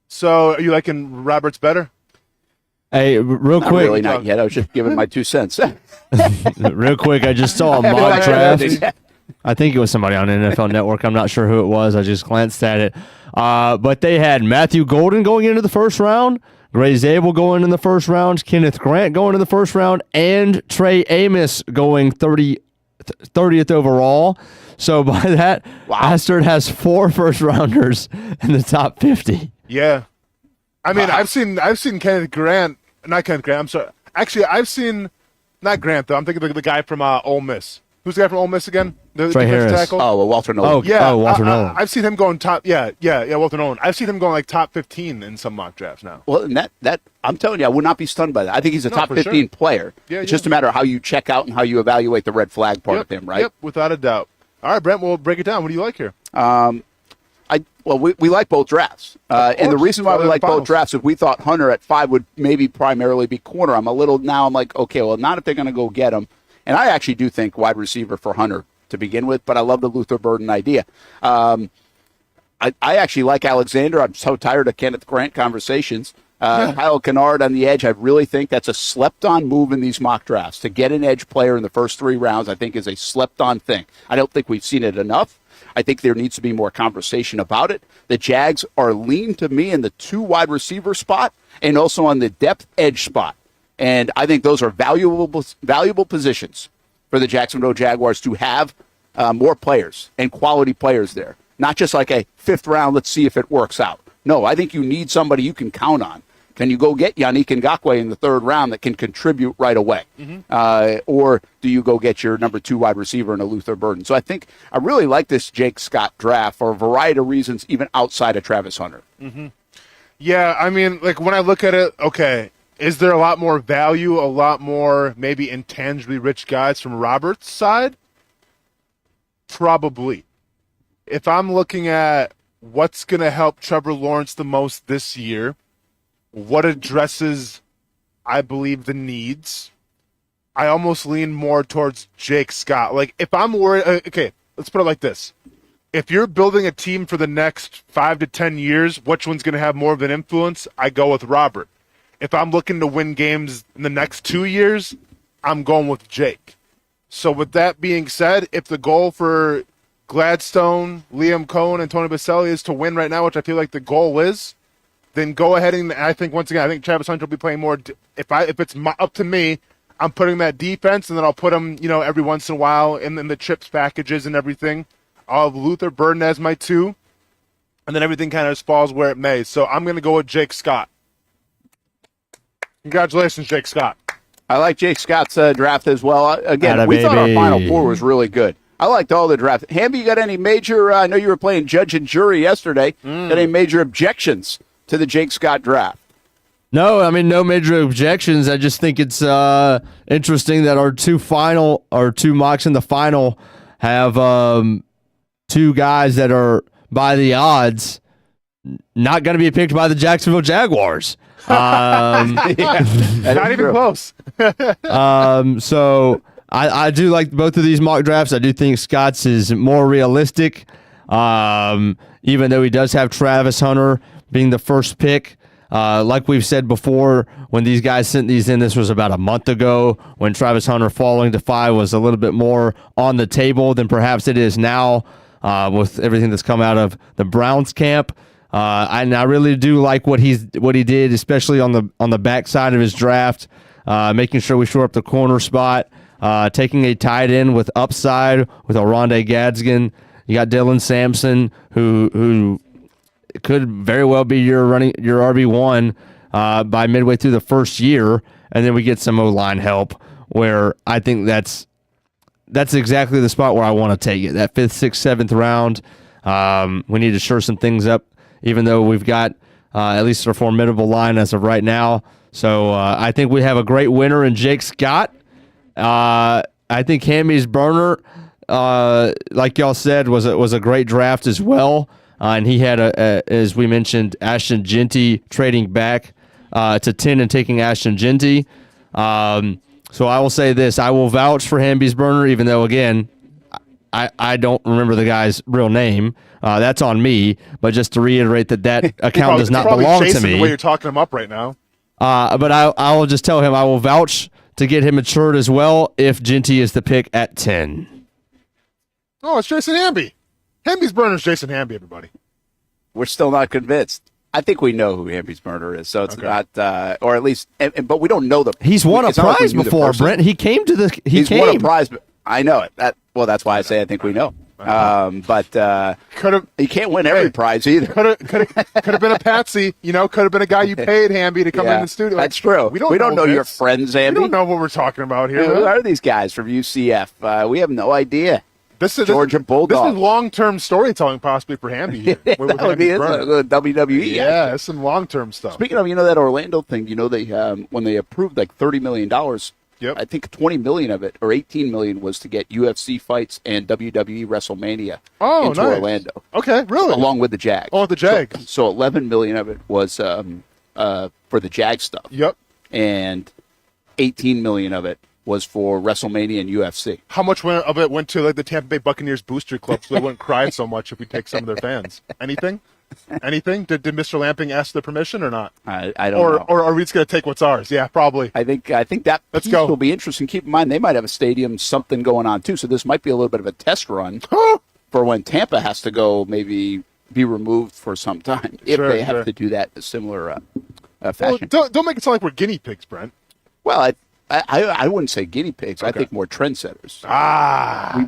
S3: So are you liking Roberts better?
S4: Hey, real
S2: Not
S4: quick.
S2: really, not yet. I was just giving my 2 cents.
S4: Real quick, I just saw a mock draft. I think it was somebody on NFL Network. I'm not sure who it was. I just glanced at it. But they had Matthew Golden going into the first round, Gray Zabel going in the first round, Kenneth Grant going in the first round, and Trey Amos going 30th overall. So by that, Astrid has 4 first-rounders in the top 50.
S3: Yeah. I mean, I've seen Kenneth Grant, not Kenneth Grant, I'm sorry. Actually, I've seen, not Grant, though. I'm thinking of the guy from Ole Miss. Who's the guy from Ole Miss again? The
S4: Trey Harris.
S3: Tackle?
S2: Oh, well, Walter Nolan.
S4: Walter Nolan.
S3: I've seen him going top. Yeah, Walter Nolan. I've seen him going like top 15 in some mock drafts now.
S2: Well, and that I'm telling you, I would not be stunned by that. I think he's a top 15 player.
S3: Yeah,
S2: it's just a matter of how you check out and how you evaluate the red flag part of him, right?
S3: Yep, without a doubt. All right, Brent, we'll break it down. What do you like here?
S2: We like both drafts. And the reason why we like both drafts is we thought Hunter at 5 would maybe primarily be corner. I'm like, okay, well, not if they're going to go get him. And I actually do think wide receiver for Hunter to begin with, but I love the Luther Burden idea. I actually like Alexander. I'm so tired of Kenneth Grant conversations. Kyle Kennard on the edge, I really think that's a slept-on move in these mock drafts. To get an edge player in the first 3 rounds, I think is a slept-on thing. I don't think we've seen it enough. I think there needs to be more conversation about it. The Jags are lean to me in the 2 wide receiver spot and also on the depth edge spot. And I think those are valuable positions for the Jacksonville Jaguars to have more players and quality players there. Not just like a 5th round, let's see if it works out. No, I think you need somebody you can count on. Can you go get Yannick Ngakoue in the 3rd round that can contribute right away? Or do you go get your number 2 wide receiver in a Luther Burden? So I think I really like this Jake Scott draft for a variety of reasons, even outside of Travis Hunter.
S3: Yeah, I mean, like when I look at it, okay, is there a lot more value, a lot more maybe intangibly rich guys from Roberts' side? Probably. If I'm looking at what's going to help Trevor Lawrence the most this year, what addresses, I believe, the needs, I almost lean more towards Jake Scott. Like, if I'm worried, okay, let's put it like this. If you're building a team for the next 5 to 10 years, which one's going to have more of an influence? I go with Robert. If I'm looking to win games in the next 2 years, I'm going with Jake. So with that being said, if the goal for Gladstone, Liam Cohen, and Tony Boselli is to win right now, which I feel like the goal is, then go ahead and I think, once again, I think Travis Hunter will be playing more. If it's up to me, I'm putting that defense, and then I'll put him, every once in a while in the chips packages and everything. I'll have Luther Burden as my 2, and then everything kind of falls where it may. So I'm going to go with Jake Scott. Congratulations, Jake Scott.
S2: I like Jake Scott's draft as well. Again, we thought our Final Four was really good. I liked all the draft. Hamby, you got any major, I know you were playing judge and jury yesterday, got any major objections to the Jake Scott draft?
S4: No, I mean, no major objections. I just think it's interesting that our 2 mocks in the final have 2 guys that are by the odds not going to be picked by the Jacksonville Jaguars.
S3: Not even close.
S4: So I do like both of these mock drafts. I do think Scott's is more realistic. even though he does have Travis Hunter being the first pick. Like we've said before, when these guys sent these in, this was about a month ago, when Travis Hunter falling to 5 was a little bit more on the table than perhaps it is now with everything that's come out of the Browns camp. And I really do like what he did, especially on the backside of his draft, making sure we shore up the corner spot, taking a tight end with upside with Oronde Gadsden. You got Dylan Sampson, who could very well be your RB1 by midway through the first year, and then we get some O-line help. Where I think that's exactly the spot where I want to take it. That 5th, 6th, 7th round. We need to shore some things up, even though we've got at least a formidable line as of right now. So I think we have a great winner in Jake Scott. I think Hammy's burner, like y'all said, was a great draft as well. And he had, as we mentioned, Ashton Jeanty trading back to 10 and taking Ashton Jeanty. So I will say this. I will vouch for Hamby's burner, even though, again, I don't remember the guy's real name. That's on me. But just to reiterate that account does not belong to me.
S3: The way you're talking him up right now.
S4: But I will just tell him I will vouch to get him matured as well if Jeanty is the pick at 10.
S3: Oh, it's Jason Hamby. Hamby's burner is Jason Hamby, everybody.
S2: We're still not convinced. I think we know who Hamby's burner is, so it's not, or at least, but we don't know the.
S4: He's won a prize before, Brent. He came to the. He's
S2: won a prize, but I know it. That's why I say I think we know. But he can't win every prize either.
S3: Could have been a patsy, could have been a guy you paid, Hamby, to come in the studio.
S2: That's true. We don't know your friends, Hamby.
S3: We don't know what we're talking about here.
S2: Who are these guys from UCF? We have no idea.
S3: This is
S2: Georgia Bulldogs.
S3: This is long-term storytelling possibly for Hamby here.
S2: That would be WWE.
S3: Yeah, it's some long-term stuff.
S2: Speaking of, that Orlando thing, they when they approved like $30 million, I think $20 million of it, or $18 million, was to get UFC fights and WWE WrestleMania into
S3: nice.
S2: Orlando.
S3: Okay, really?
S2: Along with the Jags.
S3: Oh, the Jags.
S2: So $11 million of it was for the Jag stuff.
S3: Yep.
S2: And $18 million of it was for WrestleMania and UFC.
S3: How much of it went to like the Tampa Bay Buccaneers booster club so they wouldn't cry so much if we take some of their fans? Anything? Did Mr. Lamping ask the permission or not?
S2: I don't know.
S3: Or are we just going to take what's ours? Yeah, probably.
S2: I think that piece will be interesting. Keep in mind, they might have a stadium something going on too, so this might be a little bit of a test run for when Tampa has to go maybe be removed for some time if they have to do that in a similar fashion.
S3: Well, don't make it sound like we're guinea pigs, Brent.
S2: Well, I wouldn't say guinea pigs. Okay. I think more trendsetters.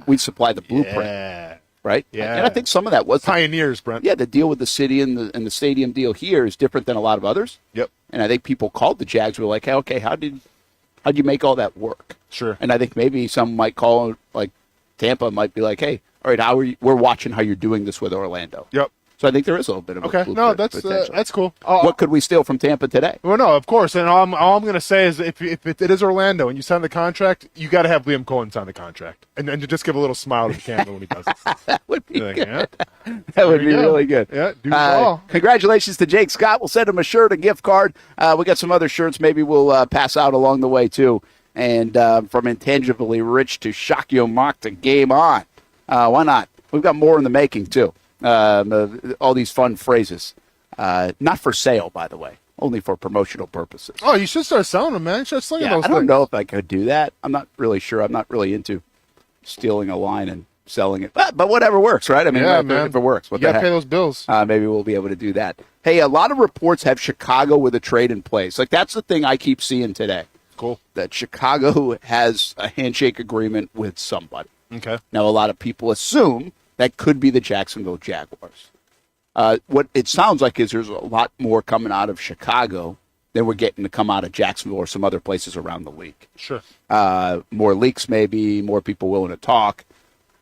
S2: We supply the blueprint, right?
S3: Yeah.
S2: And I think some of that was
S3: pioneers, Brent.
S2: Yeah, the deal with the city and the stadium deal here is different than a lot of others.
S3: Yep.
S2: And I think people called the Jags were like, hey, okay, how'd you make all that work?
S3: Sure.
S2: And I think maybe some might call, like Tampa might be like, hey, all right, we're watching how you're doing this with Orlando.
S3: Yep.
S2: So I think there is a little bit of
S3: okay. No, that's cool.
S2: What could we steal from Tampa today?
S3: Well, no, of course. And all I'm going to say is if it is Orlando and you sign the contract, you got to have Liam Cohen sign the contract and to just give a little smile to the camera when he does it.
S2: That would be
S3: good.
S2: Yeah. That would be really good.
S3: Yeah.
S2: Congratulations to Jake Scott. We'll send him a shirt, a gift card. We got some other shirts maybe we'll pass out along the way too. And from Intangibly Rich to Shakyo Mock to Game On. Why not? We've got more in the making too. All these fun phrases. Not for sale, by the way. Only for promotional purposes.
S3: Oh, you should start selling them, man. You should start slinging those
S2: I don't
S3: things.
S2: know if I could do that. I'm not really sure. I'm not really into stealing a line and selling it. But whatever works, right? I mean, if it works.
S3: You got to pay those bills.
S2: Maybe we'll be able to do that. Hey, a lot of reports have Chicago with a trade in place. Like, that's the thing I keep seeing today.
S3: Cool.
S2: That Chicago has a handshake agreement with somebody.
S3: Okay.
S2: Now, a lot of people assume that could be the Jacksonville Jaguars. What it sounds like is there's a lot more coming out of Chicago than we're getting to come out of Jacksonville or some other places around the league.
S3: Sure.
S2: More leaks maybe, more people willing to talk.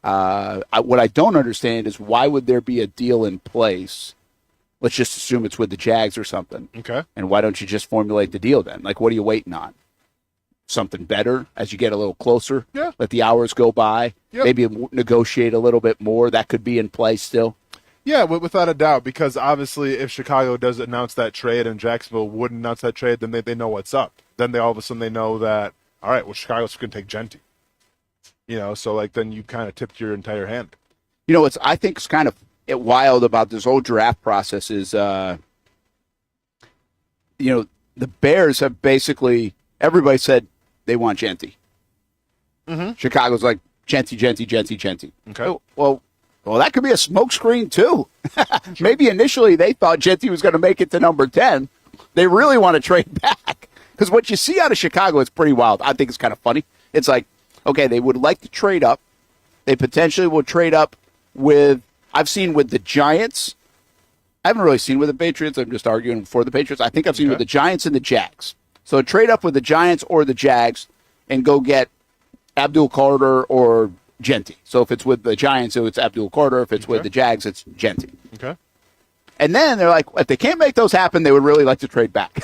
S2: What I don't understand is why would there be a deal in place? Let's just assume it's with the Jags or something.
S3: Okay.
S2: And why don't you just formulate the deal then? Like, what are you waiting on? Something better as you get a little closer?
S3: Yeah.
S2: Let the hours go by.
S3: Yep.
S2: Maybe negotiate a little bit more. That could be in place still.
S3: Yeah, without a doubt, because obviously if Chicago does announce that trade and Jacksonville wouldn't announce that trade, then they know what's up. Then all of a sudden they know that, all right, well, Chicago's going to take Jeanty. So like then you kind of tipped your entire hand.
S2: You know, I think it's kind of wild about this whole draft process is, the Bears have basically, everybody said they want Jeanty.
S3: Mm-hmm.
S2: Chicago's like, Jeanty.
S3: Okay.
S2: Well, that could be a smokescreen too. Maybe initially they thought Jeanty was going to make it to number 10. They really want to trade back. Because what you see out of Chicago, it's pretty wild. I think it's kind of funny. It's like, okay, they would like to trade up. They potentially will trade up I've seen with the Giants. I haven't really seen with the Patriots. I'm just arguing for the Patriots. I think I've seen with the Giants and the Jags. So trade up with the Giants or the Jags and go get Abdul Carter or Jeanty. So if it's with the Giants, it's Abdul Carter. If it's with the Jags, it's Jeanty.
S3: Okay.
S2: And then they're like, if they can't make those happen, they would really like to trade back.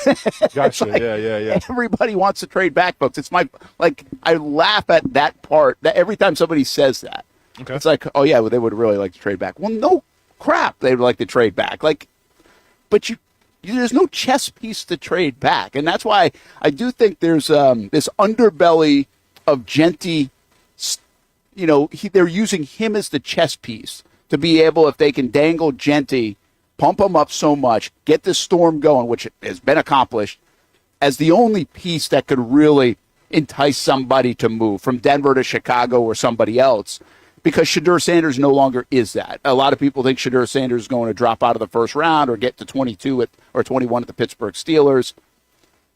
S3: Gotcha.
S2: Like,
S3: yeah.
S2: Everybody wants to trade back, folks. It's I laugh at that part. That every time somebody says that, it's like, oh yeah, well, they would really like to trade back. Well, no crap, they would like to trade back. But there's no chess piece to trade back, and that's why I do think there's this underbelly of Jeanty. They're using him as the chess piece to be able, if they can dangle Jeanty, pump him up so much, get this storm going, which has been accomplished, as the only piece that could really entice somebody to move from Denver to Chicago or somebody else, because Shedeur Sanders no longer is that. A lot of people think Shedeur Sanders is going to drop out of the first round or get to 22 or 21 at the Pittsburgh Steelers.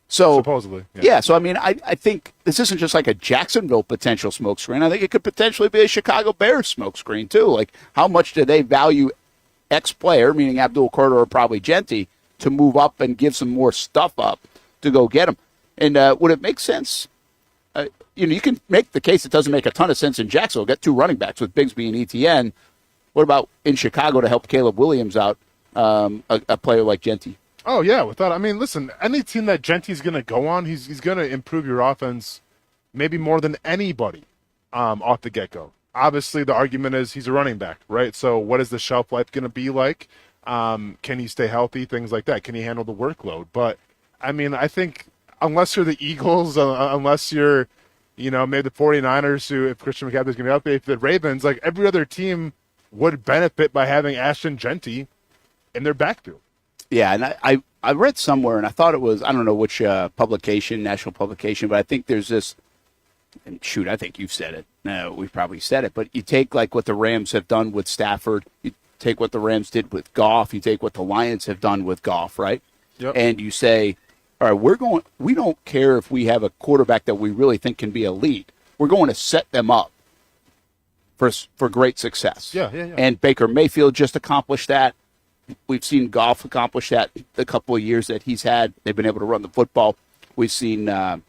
S2: So
S3: supposedly,
S2: So I mean, I think this isn't just like a Jacksonville potential smokescreen. I think it could potentially be a Chicago Bears smokescreen too. Like, how much do they value X player, meaning Abdul Carter or probably Jeanty, to move up and give some more stuff up to go get him? And would it make sense? You can make the case it doesn't make a ton of sense in Jacksonville. Get two running backs with Bigsby and ETN. What about in Chicago to help Caleb Williams out, a player like Jeanty?
S3: Oh, yeah. Listen, any team that Jeanty's going to go on, he's going to improve your offense maybe more than anybody off the get-go. Obviously, the argument is he's a running back, right? So what is the shelf life going to be like? Can he stay healthy? Things like that. Can he handle the workload? But, I think unless you're the Eagles, unless you're, maybe the 49ers, who, if Christian McCaffrey's going to be out there, if the Ravens, like every other team would benefit by having Ashton Jeanty in their backfield.
S2: Yeah, and I read somewhere, and I thought it was, I don't know which publication, national publication, but I think there's this, and shoot, I think you've said it. No, we've probably said it, but you take like what the Rams have done with Stafford, you take what the Rams did with Goff, you take what the Lions have done with Goff, right?
S3: Yep.
S2: And you say, all right, we don't care if we have a quarterback that we really think can be elite. We're going to set them up for great success.
S3: Yeah.
S2: And Baker Mayfield just accomplished that. We've seen Goff accomplish that the couple of years that he's had. They've been able to run the football. We've seen the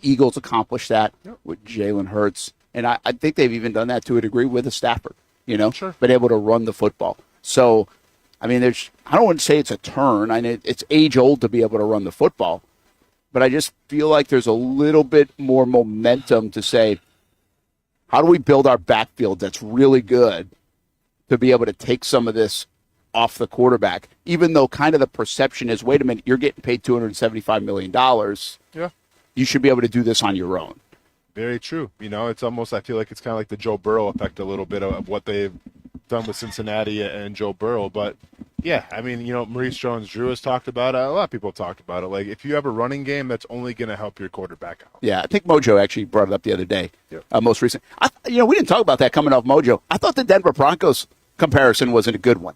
S2: Eagles accomplish that with Jalen Hurts. And I think they've even done that to a degree with a Stafford,
S3: Sure.
S2: Been able to run the football. So, I don't want to say it's a turn. It's age old to be able to run the football. But I just feel like there's a little bit more momentum to say, how do we build our backfield that's really good to be able to take some of this off the quarterback, even though kind of the perception is, wait a minute, you're getting paid $275 million.
S3: Yeah.
S2: You should be able to do this on your own.
S3: Very true. It's almost, I feel like it's kind of like the Joe Burrow effect a little bit of what they've done with Cincinnati and Joe Burrow. But, yeah, Maurice Jones-Drew has talked about it. A lot of people have talked about it. Like, if you have a running game, that's only going to help your quarterback out.
S2: Yeah, I think Mojo actually brought it up the other day, most recent. We didn't talk about that coming off Mojo. I thought the Denver Broncos comparison wasn't a good one.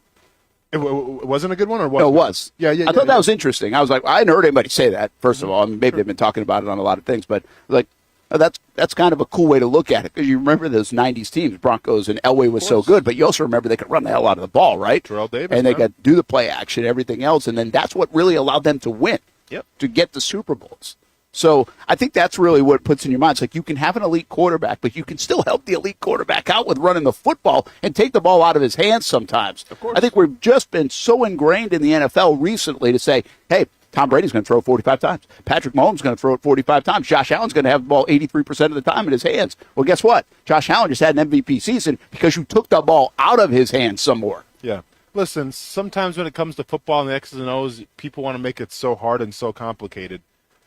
S3: It wasn't a good one, or what?
S2: No, it was.
S3: Yeah.
S2: I thought that was interesting. I was like, I hadn't heard anybody say that, first of all. Maybe they've been talking about it on a lot of things, but like, that's kind of a cool way to look at it, because you remember those 90s teams, Broncos, and Elway was so good, but you also remember they could run the hell out of the ball, right?
S3: Terrell Davis.
S2: And they could do the play action, everything else, and then that's what really allowed them to win,
S3: Yep.
S2: to get the Super Bowls. So I think that's really what it puts in your mind. It's like, you can have an elite quarterback, but you can still help the elite quarterback out with running the football and take the ball out of his hands sometimes.
S3: Of course.
S2: I think we've just been so ingrained in the NFL recently to say, hey, Tom Brady's going to throw it 45 times. Patrick Mahomes is going to throw it 45 times. Josh Allen's going to have the ball 83% of the time in his hands. Well, guess what? Josh Allen just had an MVP season because you took the ball out of his hands some more.
S3: Yeah. Listen, sometimes when it comes to football and the X's and O's, people want to make it so hard and so complicated.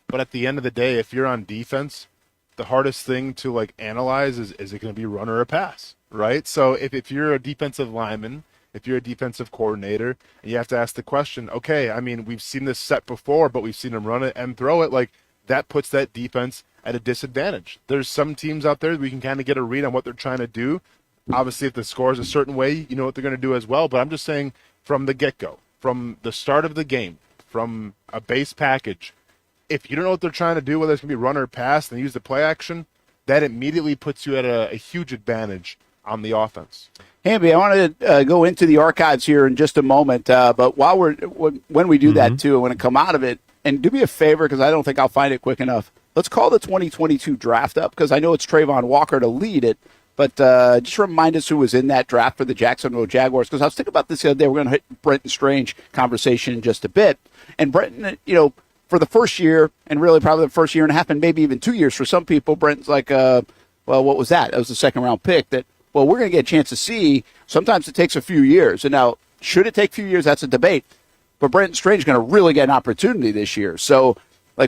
S3: But at the end of the day, if you're on defense, the hardest thing to analyze is it going to be run or a pass? right? So if you're a defensive lineman, if you're a defensive coordinator, and you have to ask the question, okay, I mean, we've seen this set before, but we've seen him run it and throw it, like that puts that defense at a disadvantage. There's some teams out there that we can kind of get a read on what they're trying to do. Obviously, if the score is a certain way, you know what they're going to do as well. But I'm just saying from the get-go, from the start of the game, from a base package, if you don't know what they're trying to do, whether it's going to be run or pass, and use the play action, that immediately puts you at a huge advantage on the offense.
S2: Hamby, I want to go into the archives here in just a moment, but when we do that too, when I come out of it, and do me a favor because I don't think I'll find it quick enough. Let's call the 2022 draft up because I know it's Trayvon Walker to lead it, but just remind us who was in that draft for the Jacksonville Jaguars because I was thinking about this the other day. We're going to hit Brenton Strange conversation in just a bit, and Brenton, for the first year and really probably the first year and a half and maybe even 2 years for some people, Brenton's like, well, what was that? That was the second round pick that. Well, we're going to get a chance to see. Sometimes it takes a few years. And now, should it take a few years? That's a debate. But Brenton Strange is going to really get an opportunity this year. So,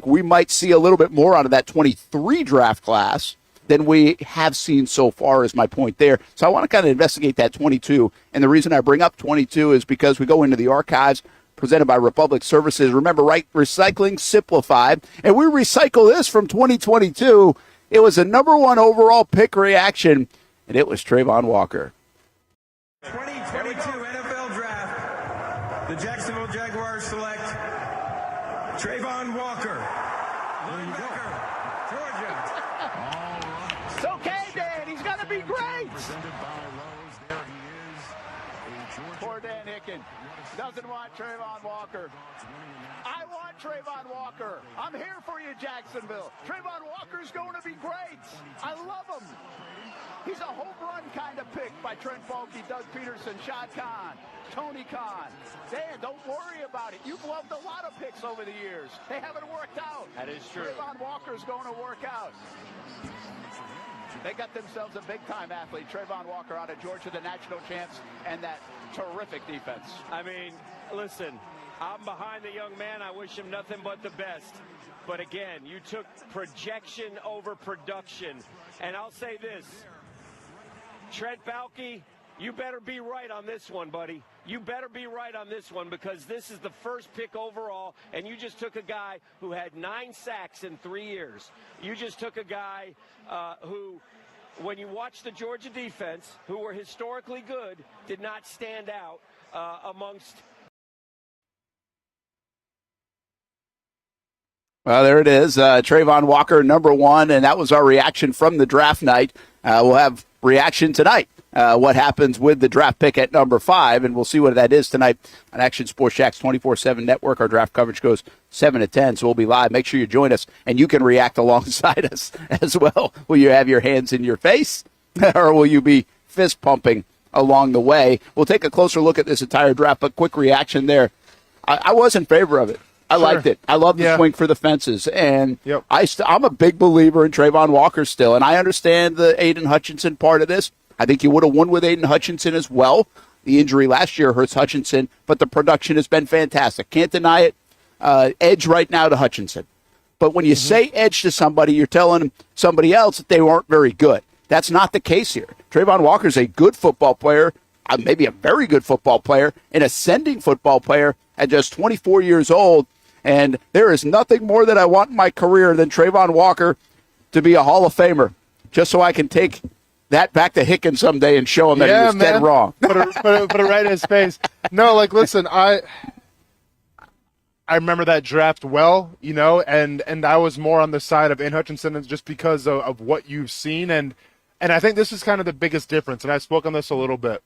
S2: we might see a little bit more out of that 23 draft class than we have seen so far is my point there. So I want to kind of investigate that 22. And the reason I bring up 22 is because we go into the archives presented by Republic Services. Remember, right? Recycling simplified. And we recycle this from 2022. It was a number 1 overall pick reaction. And it was Trayvon Walker.
S12: 2022 NFL Draft. The Jacksonville Jaguars select Trayvon Walker. Linebacker, Georgia.
S5: All right. It's okay, Dan. He's going to be great.
S1: Presented by Lowe's. There he is.
S5: Poor Dan Hicken doesn't want Trayvon Walker. I want Trayvon Walker. I'm here for you, Jacksonville. Trayvon Walker's going to be great. I love him. He's a home run kind of pick by Trent Baalke, Doug Peterson, Shad Khan, Tony Khan. Dan, don't worry about it. You've loved a lot of picks over the years. They haven't worked out.
S8: That is true.
S5: Trayvon Walker's going to work out. They got themselves a big-time athlete, Trayvon Walker out of Georgia, the national champs, and that terrific defense.
S16: I mean, listen, I'm behind the young man. I wish him nothing but the best. But again, you took projection over production. And I'll say this, Trent Baalke, you better be right on this one, buddy. You better be right on this one because this is the first pick overall, and you just took a guy who had 9 sacks in 3 years. You just took a guy who, when you watch the Georgia defense, who were historically good, did not stand out amongst.
S2: Well, there it is. Trayvon Walker, number 1, and that was our reaction from the draft night. We'll have reaction tonight. What happens with the draft pick at number 5, and we'll see what that is tonight on Action Sports Jack's 24/7 network. Our draft coverage goes 7 to 10, so we'll be live. Make sure you join us, and you can react alongside us as well. Will you have your hands in your face, or will you be fist pumping along the way? We'll take a closer look at this entire draft, but quick reaction there. I was in favor of it. I liked it. I love the swing for the fences, and I'm a big believer in Trayvon Walker still, and I understand the Aiden Hutchinson part of this. I think you would have won with Aiden Hutchinson as well. The injury last year hurts Hutchinson, but the production has been fantastic. Can't deny it. Edge right now to Hutchinson. But when you say edge to somebody, you're telling somebody else that they weren't very good. That's not the case here. Trayvon Walker's a good football player, maybe a very good football player, an ascending football player at just 24 years old. And there is nothing more that I want in my career than Trayvon Walker to be a Hall of Famer, just so I can take that back to Hicken someday and show him that he was dead wrong.
S3: Put it right in his face. No, listen, I remember that draft well, and I was more on the side of Aiden Hutchinson just because of what you've seen. And I think this is kind of the biggest difference, and I spoke on this a little bit.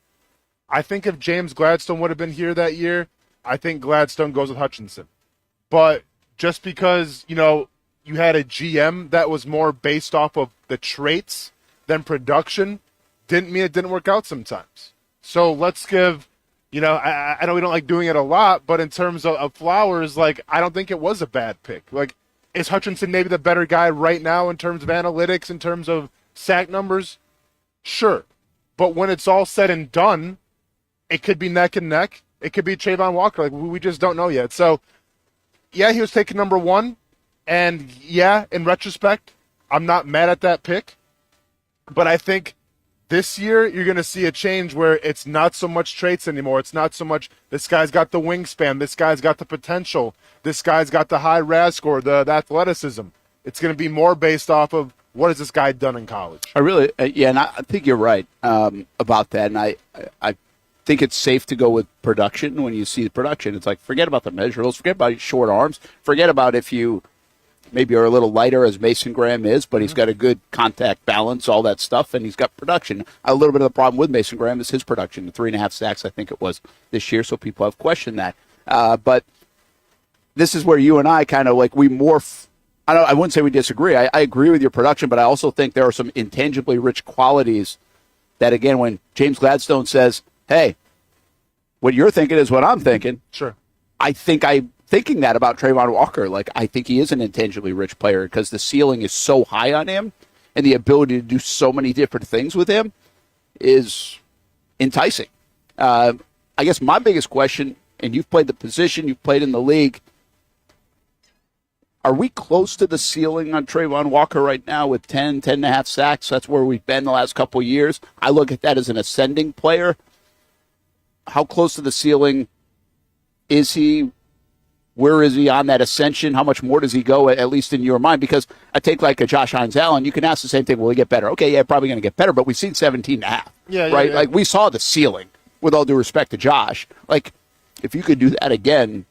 S3: I think if James Gladstone would have been here that year, I think Gladstone goes with Hutchinson. But just because, you had a GM that was more based off of the traits than production didn't mean it didn't work out sometimes. So let's give, I know we don't like doing it a lot, but in terms of Flowers, I don't think it was a bad pick. Is Hutchinson maybe the better guy right now in terms of analytics, in terms of sack numbers? Sure. But when it's all said and done, it could be neck and neck. It could be Trayvon Walker. We just don't know yet. So, yeah, he was taken number 1. And, yeah, in retrospect, I'm not mad at that pick. But I think This year, you're going to see a change where it's not so much traits anymore. It's not so much this guy's got the wingspan, this guy's got the potential, this guy's got the high RAS score, the athleticism. It's going to be more based off of what has this guy done in college.
S2: I really, and I think you're right about that. And I think it's safe to go with production when you see the production. It's like, forget about the measurables, forget about your short arms, forget about if you maybe are a little lighter as Mason Graham is, but he's got a good contact balance, all that stuff, and he's got production. A little bit of the problem with Mason Graham is his production, the 3.5 sacks, I think it was, this year, so people have questioned that. But this is where you and I kind of like, we morph. I wouldn't say we disagree. I agree with your production, but I also think there are some intangibly rich qualities that, again, when James Gladstone says, hey, what you're thinking is what I'm thinking.
S3: Sure.
S2: I think I'm thinking that about Trayvon Walker. Like, I think he is an intangibly rich player because the ceiling is so high on him and the ability to do so many different things with him is enticing. I guess my biggest question, and you've played the position, you've played in the league, are we close to the ceiling on Trayvon Walker right now with 10.5 sacks? That's where we've been the last couple of years. I look at that as an ascending player. How close to the ceiling is he? Where is he on that ascension? How much more does he go, at least in your mind? Because I take like a Josh Hines-Allen, you can ask the same thing, will he get better? Okay, yeah, probably going to get better, but we've seen 17.5.
S3: Yeah,
S2: right?
S3: Yeah.
S2: Like, we saw the ceiling, with all due respect to Josh. Like, if you could do that again,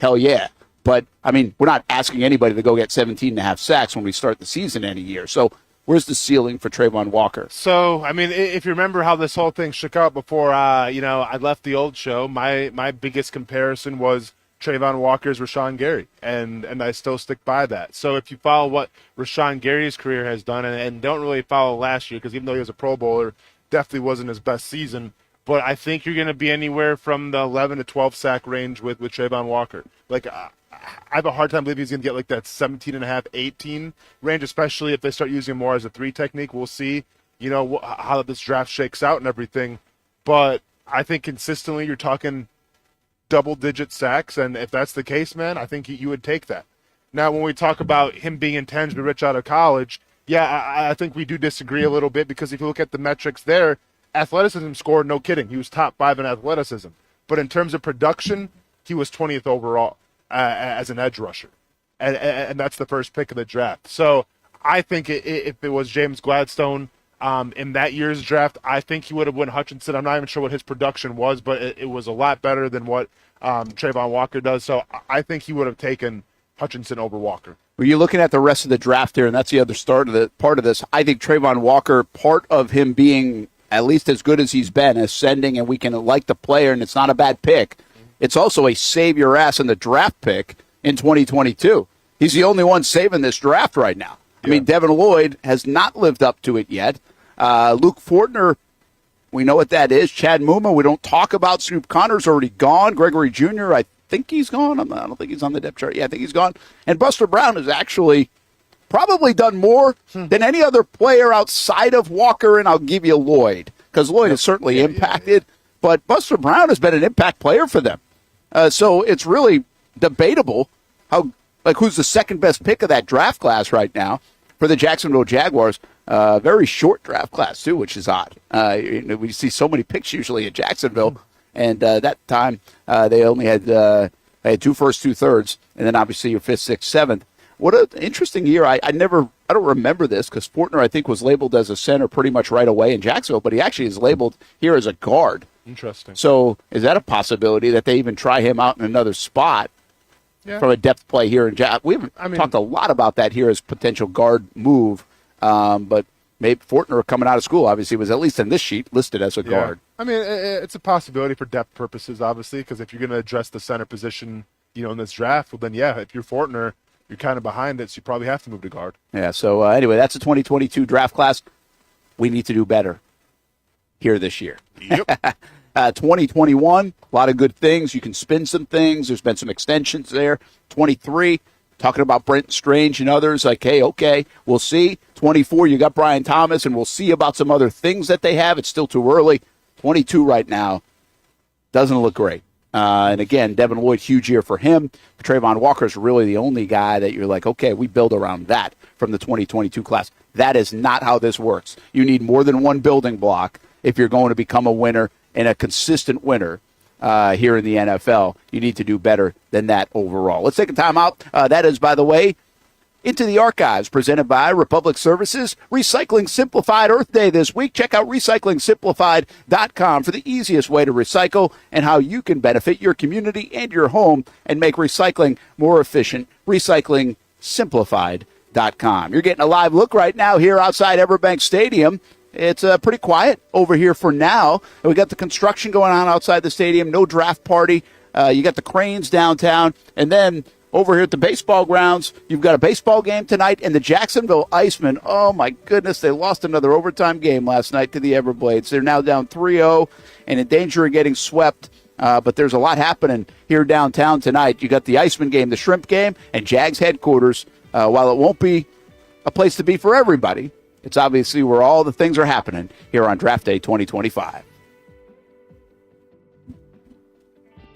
S2: hell yeah. But, I mean, we're not asking anybody to go get 17.5 sacks when we start the season any year. So where's the ceiling for Trayvon Walker?
S3: So, I mean, if you remember how this whole thing shook out before, I left the old show, my biggest comparison was Trayvon Walker's Rashawn Gary, and I still stick by that. So if you follow what Rashawn Gary's career has done, and don't really follow last year, because even though he was a Pro Bowler, definitely wasn't his best season, but I think you're going to be anywhere from the 11 to 12 sack range with Trayvon Walker. Like, I have a hard time believing he's going to get like that 17.5, 18 range, especially if they start using more as a 3 technique. We'll see, how this draft shakes out and everything. But I think consistently you're talking double-digit sacks, and if that's the case, man, I think you would take that. Now, when we talk about him being intangibly rich out of college, yeah, I think we do disagree a little bit, because if you look at the metrics there, athleticism scored, no kidding. He was top 5 in athleticism. But in terms of production, he was 20th overall as an edge rusher. And that's the first pick of the draft. So I think if it was James Gladstone in that year's draft, I think he would have went Hutchinson. I'm not even sure what his production was, but it was a lot better than what Trayvon Walker does. So I think he would have taken Hutchinson over Walker.
S2: Well, you're looking at the rest of the draft here, and that's the other part of this. I think Trayvon Walker, part of him being at least as good as he's been, ascending, and we can like the player, and it's not a bad pick. It's also a save your ass in the draft pick in 2022. He's the only one saving this draft right now. I mean, Devin Lloyd has not lived up to it yet. Luke Fortner, we know what that is. Chad Muma, we don't talk about. Snoop Connor's already gone. Gregory Jr., I think he's gone. I don't think he's on the depth chart. Yeah, I think he's gone. And Buster Brown has actually probably done more than any other player outside of Walker, and I'll give you Lloyd, because Lloyd has certainly impacted. But Buster Brown has been an impact player for them. So it's really debatable who's the second best pick of that draft class right now for the Jacksonville Jaguars. Very short draft class, too, which is odd. We see so many picks usually at Jacksonville, and that time they only had 2 firsts, 2 thirds, and then obviously your 5th, 6th, 7th. What an interesting year. I don't remember this, because Fortner, I think, was labeled as a center pretty much right away in Jacksonville, but he actually is labeled here as a guard.
S3: Interesting.
S2: So is that a possibility that they even try him out in another spot from a depth play here in Jacksonville? We've talked a lot about that here as potential guard move, but maybe Fortner coming out of school obviously was at least in this sheet listed as a guard.
S3: I mean, it's a possibility for depth purposes, obviously, because if you're going to address the center position, in this draft, well, then, yeah, if you're Fortner, you're kind of behind it, so you probably have to move to guard.
S2: Yeah, so anyway, that's a 2022 draft class. We need to do better here this year.
S3: Yep.
S2: 2021, a lot of good things. You can spin some things. There's been some extensions there. 23, talking about Brenton Strange and others, like, hey, okay, we'll see. 24, you got Brian Thomas, and we'll see about some other things that they have. It's still too early. 22 right now doesn't look great. And again, Devin Lloyd, huge year for him. Trayvon Walker's really the only guy that you're like, okay, we build around that from the 2022 class. That is not how this works. You need more than one building block if you're going to become a winner and a consistent winner here in the NFL. You need to do better than that overall. Let's take a time out. That is, by the way, Into the Archives, presented by Republic Services. Recycling Simplified Earth Day this week. Check out recyclingsimplified.com for the easiest way to recycle and how you can benefit your community and your home and make recycling more efficient. recyclingsimplified.com. You're getting a live look right now here outside Everbank Stadium. It's pretty quiet over here for now. We got the construction going on outside the stadium. No draft party. You got the cranes downtown. And then over here at the baseball grounds, you've got a baseball game tonight, and the Jacksonville Icemen, oh my goodness, they lost another overtime game last night to the Everblades. They're now down 3-0 and in danger of getting swept, but there's a lot happening here downtown tonight. You got the Iceman game, the Shrimp game, and Jags headquarters. While it won't be a place to be for everybody, it's obviously where all the things are happening here on Draft Day 2025.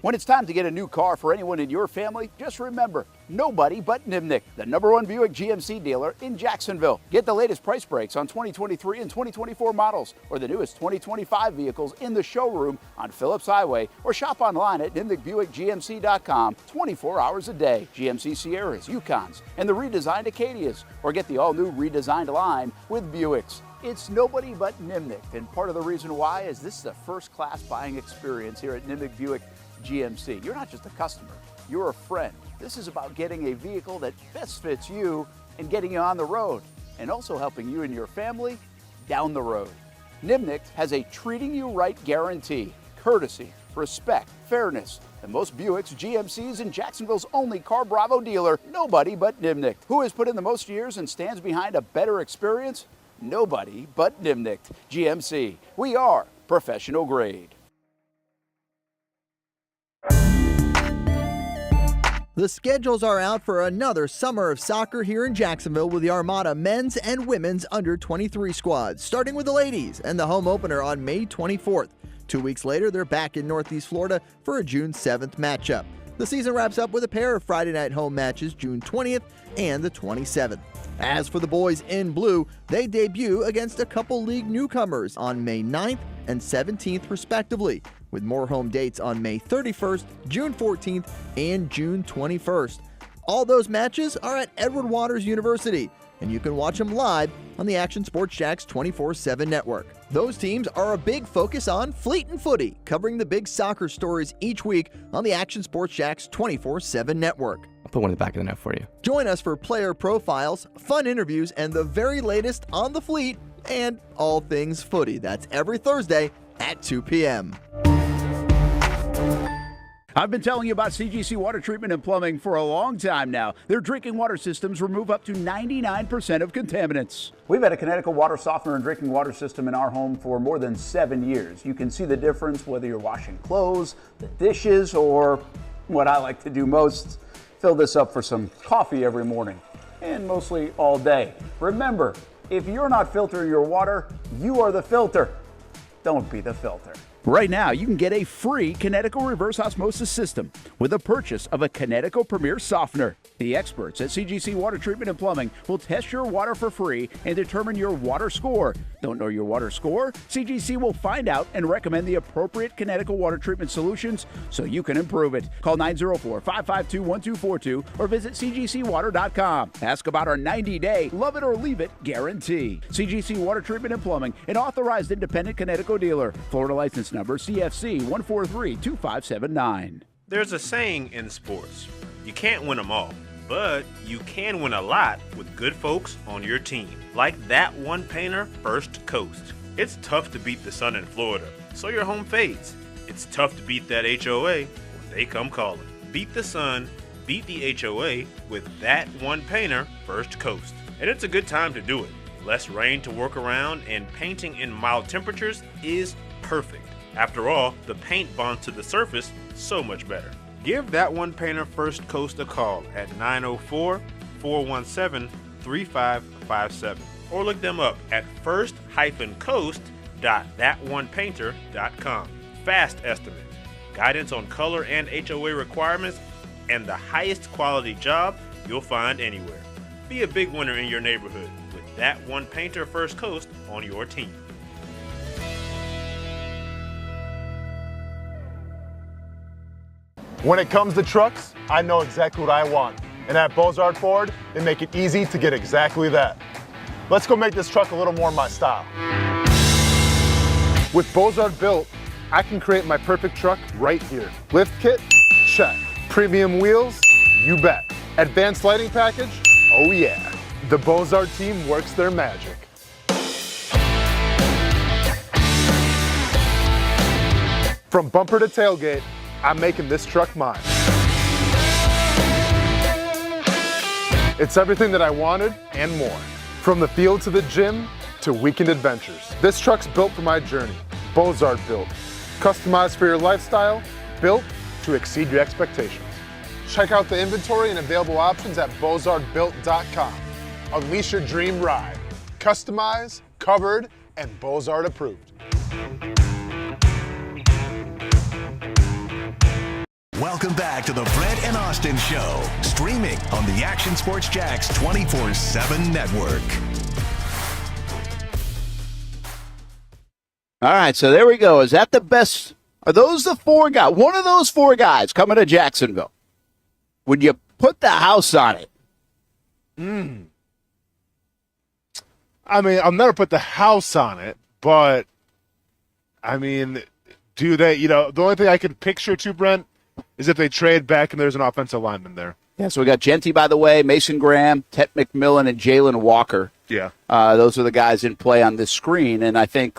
S2: When it's time to get a new car for anyone in your family, just remember, nobody but Nimnick, the #1 Buick GMC dealer in Jacksonville. Get the latest price breaks on 2023 and 2024 models or the newest 2025 vehicles in the showroom on Phillips Highway or shop online at nimnickbuickgmc.com 24 hours a day. GMC Sierras, Yukons, and the redesigned Acadias, or get the all-new redesigned line with Buicks. It's nobody but Nimnick, and part of the reason why is this is a first-class buying experience here at Nimnick Buick GMC. You're not just a customer, you're a friend. This is about getting a vehicle that best fits you and getting you on the road, and also helping you and your family down the road. Nimnick has a treating you right guarantee, courtesy, respect, fairness, and most Buicks, GMCs, and Jacksonville's only Car Bravo dealer, nobody but Nimnick. Who has put in the most years and stands behind a better experience? Nobody but Nimnick. GMC. We are professional grade.
S9: The schedules are out for another summer of soccer here in Jacksonville with the Armada men's and women's under-23 squads, starting with the ladies and the home opener on May 24th. 2 weeks later, they're back in Northeast Florida for a June 7th matchup. The season wraps up with a pair of Friday night home matches June 20th and the 27th. As for the boys in blue, they debut against a couple league newcomers on May 9th and 17th respectively, with more home dates on May 31st, June 14th, and June 21st. All those matches are at Edward Waters University, and you can watch them live on the Action Sports Jacks 24/7 network. Those teams are a big focus on Fleet and Footy, covering the big soccer stories each week on the Action Sports Jacks 24/7 network.
S17: I'll put one in the back of the net for you.
S9: Join us for player profiles, fun interviews, and the very latest on the Fleet and all things footy. That's every Thursday at 2 p.m.
S5: I've been telling you about CGC Water Treatment and Plumbing for a long time now. Their drinking water systems remove up to 99% of contaminants.
S10: We've had a Connecticut water softener and drinking water system in our home for more than 7 years. You can see the difference whether you're washing clothes, the dishes, or what I like to do most, fill this up for some coffee every morning, and mostly all day. Remember, if you're not filtering your water, you are the filter. Don't be the filter.
S5: Right now, you can get a free Connecticut reverse osmosis system with the purchase of a Connecticut Premier Softener. The experts at CGC Water Treatment and Plumbing will test your water for free and determine your water score. Don't know your water score? CGC will find out and recommend the appropriate Connecticut water treatment solutions so you can improve it. Call 904-552-1242 or visit cgcwater.com. Ask about our 90-day love it or leave it guarantee. CGC Water Treatment and Plumbing, an authorized independent Connecticut dealer. Florida license number CFC 1432579.
S8: There's a saying in sports, you can't win them all, but you can win a lot with good folks on your team. Like that one painter, First Coast. It's tough to beat the sun in Florida, so your home fades. It's tough to beat that HOA when they come calling. Beat the sun, beat the HOA with that one painter, First Coast. And it's a good time to do it. Less rain to work around, and painting in mild temperatures is perfect. After all, the paint bonds to the surface so much better. Give that one painter First Coast a call at 904-417-3557 or look them up at first-coast.thatonepainter.com. Fast estimate, guidance on color and HOA requirements, and the highest quality job you'll find anywhere. Be a big winner in your neighborhood with that one painter First Coast on your team.
S3: When it comes to trucks, I know exactly what I want. And at Bozard Ford, they make it easy to get exactly that. Let's go make this truck a little more my style. With Bozard Built, I can create my perfect truck right here. Lift kit? Check. Premium wheels? You bet. Advanced lighting package? Oh yeah. The Bozard team works their magic. From bumper to tailgate, I'm making this truck mine. It's everything that I wanted and more. From the field to the gym to weekend adventures. This truck's built for my journey. Bozard Built. Customized for your lifestyle, built to exceed your expectations. Check out the inventory and available options at bozardbuilt.com. Unleash your dream ride. Customized, covered, and Bozard approved.
S1: Welcome back to the Brent and Austin Show, streaming on the Action Sports Jax 24/7 network.
S2: All right, so there we go. Is that the best? Are those the four guys? One of those four guys coming to Jacksonville. Would you put the house on it?
S3: I mean, I'll never put the house on it, but I mean, do they, the only thing I can picture too, Brent, is if they trade back and there's an offensive lineman there.
S2: Yeah, so we got Jeanty, by the way, Mason Graham, Tet McMillan, and Jalen Walker.
S3: Yeah.
S2: Those are the guys in play on this screen, and I think,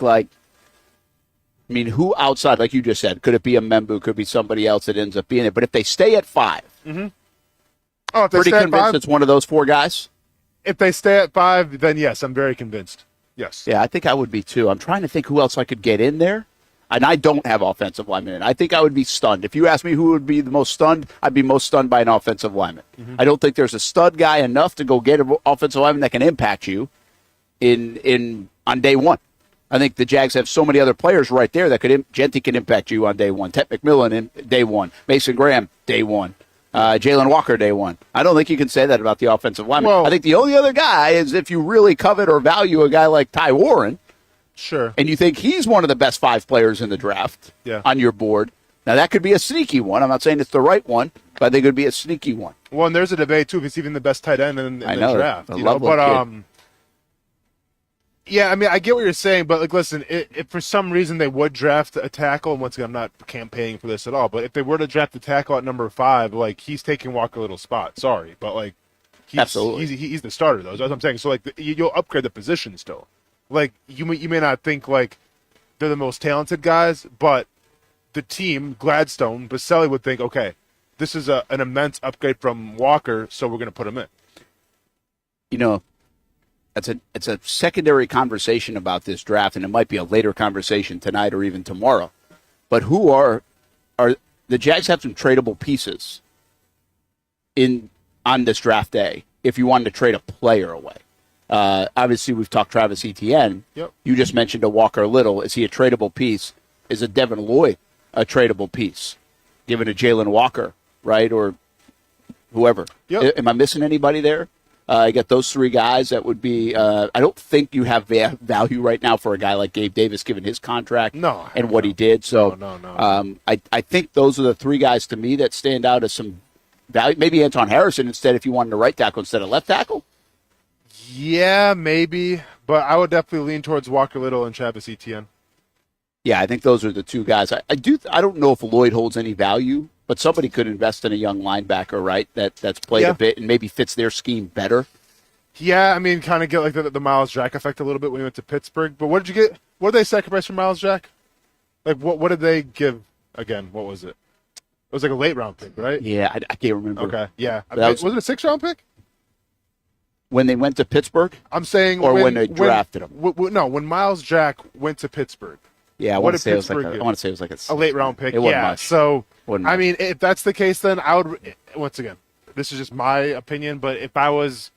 S2: who outside, like you just said, could it be a Membu, could be somebody else that ends up being it, but if they stay at 5,
S3: Oh, if they
S2: pretty
S3: stay
S2: convinced
S3: at 5?
S2: it's one of those four guys?
S3: If they stay at 5, then yes, I'm very convinced. Yes.
S2: Yeah, I think I would be too. I'm trying to think who else I could get in there. And I don't have offensive linemen in. I think I would be stunned. If you ask me who would be the most stunned, I'd be most stunned by an offensive lineman. I don't think there's a stud guy enough to go get an offensive lineman that can impact you on day one. I think the Jags have so many other players right there that Jeanty can impact you on day one. Tet McMillan in day one. Mason Graham, day one. Jalen Walker, day one. I don't think you can say that about the offensive lineman.
S3: Well,
S2: I think the only other guy is if you really covet or value a guy like Ty Warren.
S3: Sure.
S2: And you think he's one of the best 5 players in the draft on your board. Now, that could be a sneaky one. I'm not saying it's the right one, but I think it would be a sneaky one.
S3: Well, and there's a debate, too, if he's even the best tight end in the draft. Yeah, I mean, I get what you're saying, but, listen, if for some reason they would draft a tackle, and once again, I'm not campaigning for this at all, but if they were to draft a tackle at number 5, he's taking Walker Little's spot. Sorry, but,
S2: absolutely.
S3: He's the starter, though. That's what I'm saying. So, you'll upgrade the position still. You may not think, they're the most talented guys, but the team, Gladstone, Boselli would think, okay, this is an immense upgrade from Walker, so we're going to put him in.
S2: It's a secondary conversation about this draft, and it might be a later conversation tonight or even tomorrow. But who are the Jags have some tradable pieces on this draft day if you wanted to trade a player away? Obviously, we've talked Travis Etienne.
S3: Yep.
S2: You just mentioned a Walker Little. Is he a tradable piece? Is a Devin Lloyd a tradable piece? Given to Jalen Walker, right, or whoever.
S3: Yep.
S2: Am I missing anybody there? You got those 3 guys that would be I don't think you have value right now for a guy like Gabe Davis given his contract and what he did. So
S3: No.
S2: I think those are the 3 guys to me that stand out as some value. Maybe Anton Harrison instead if you wanted a right tackle instead of left tackle.
S3: Yeah, maybe, but I would definitely lean towards Walker Little and Travis Etienne.
S2: Yeah, I think those are the 2 guys. I don't know if Lloyd holds any value, but somebody could invest in a young linebacker, right? That's played a bit and maybe fits their scheme better.
S3: Yeah, I mean, kind of get the Miles Jack effect a little bit when he went to Pittsburgh. But what did you get? What did they sacrifice for Miles Jack? What did they give again? What was it? It was a late round pick, right?
S2: Yeah, I can't remember.
S3: Okay, yeah,
S2: was
S3: it a 6th round pick?
S2: When they went to Pittsburgh?
S3: I'm saying,
S2: or when they drafted him.
S3: No, when Miles Jack went to Pittsburgh.
S2: Yeah, I want to say it was like
S3: a late round pick.
S2: It wasn't
S3: yeah,
S2: much.
S3: So
S2: wasn't
S3: I
S2: much.
S3: mean, if that's the case, then I would. Once again, this is just my opinion, but if I was,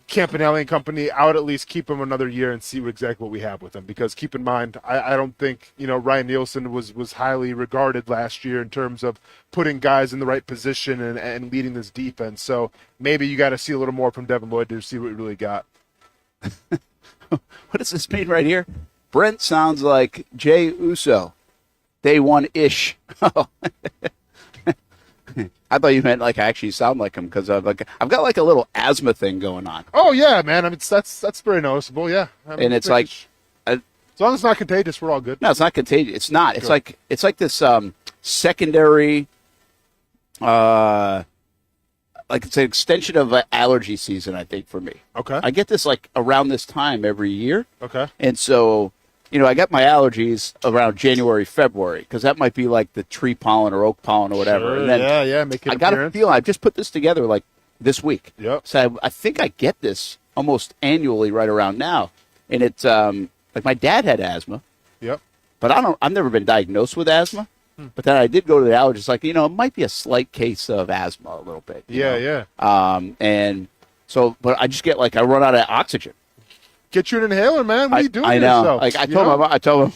S3: Campanelli and company, I would at least keep him another year and see exactly what we have with him. Because keep in mind, I don't think, Ryan Nielsen was highly regarded last year in terms of putting guys in the right position and leading this defense. So maybe you got to see a little more from Devin Lloyd to see what we really got.
S2: What does this mean right here? Brent sounds like Jay Uso. Day one-ish. I thought you meant like I actually sound like him because I've got like a little asthma thing going on.
S3: Oh yeah, man. I mean, that's very noticeable. Yeah,
S2: and it's like,
S3: as long as it's not contagious, we're all good.
S2: No, it's not contagious. It's not. It's like this secondary, like it's an extension of allergy season. I think for me.
S3: Okay.
S2: I get this like around this time every year.
S3: Okay.
S2: And so, I got my allergies around January, February, because that might be like the tree pollen or oak pollen or whatever.
S3: Sure,
S2: and then
S3: yeah, make it
S2: I got a feeling. I just put this together like this week.
S3: Yep.
S2: So I think I get this almost annually right around now. And it's like my dad had asthma.
S3: Yep.
S2: But I've never been diagnosed with asthma. But then I did go to the allergist, like, it might be a slight case of asthma a little bit.
S3: Yeah.
S2: And so, but I just get like, I run out of oxygen.
S3: Get you an inhaler, man. What are you doing
S2: I
S3: to
S2: know.
S3: yourself?
S2: Like I told him,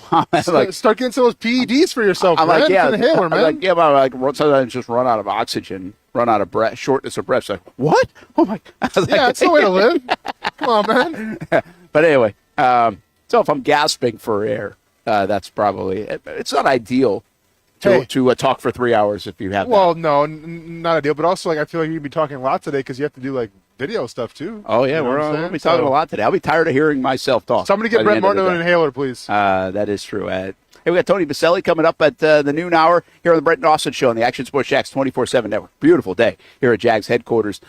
S2: like,
S3: start getting some of those PEDs for yourself.
S2: I'm
S3: man.
S2: like, yeah,
S3: Get an inhaler, man.
S2: I'm like, yeah, but I sometimes just run out of oxygen, run out of breath, shortness of breath. So, what? Oh my!
S3: Yeah, it's the way to live. Come on, man.
S2: But anyway, so if I'm gasping for air, that's probably it's not ideal to talk for 3 hours if you have.
S3: Well,
S2: that.
S3: no, not ideal. But also, like, I feel like you're gonna be talking a lot today because you have to do like video stuff too.
S2: Oh yeah, we're going to be talking a lot today. I'll be tired of hearing myself talk.
S3: Somebody get Brent Martineau an inhaler, please.
S2: That is true. Hey, we got Tony Boselli coming up at the noon hour here on the Brent and Austin Show on the Action Sports Jax 24/7 Network. Beautiful day here at Jags headquarters.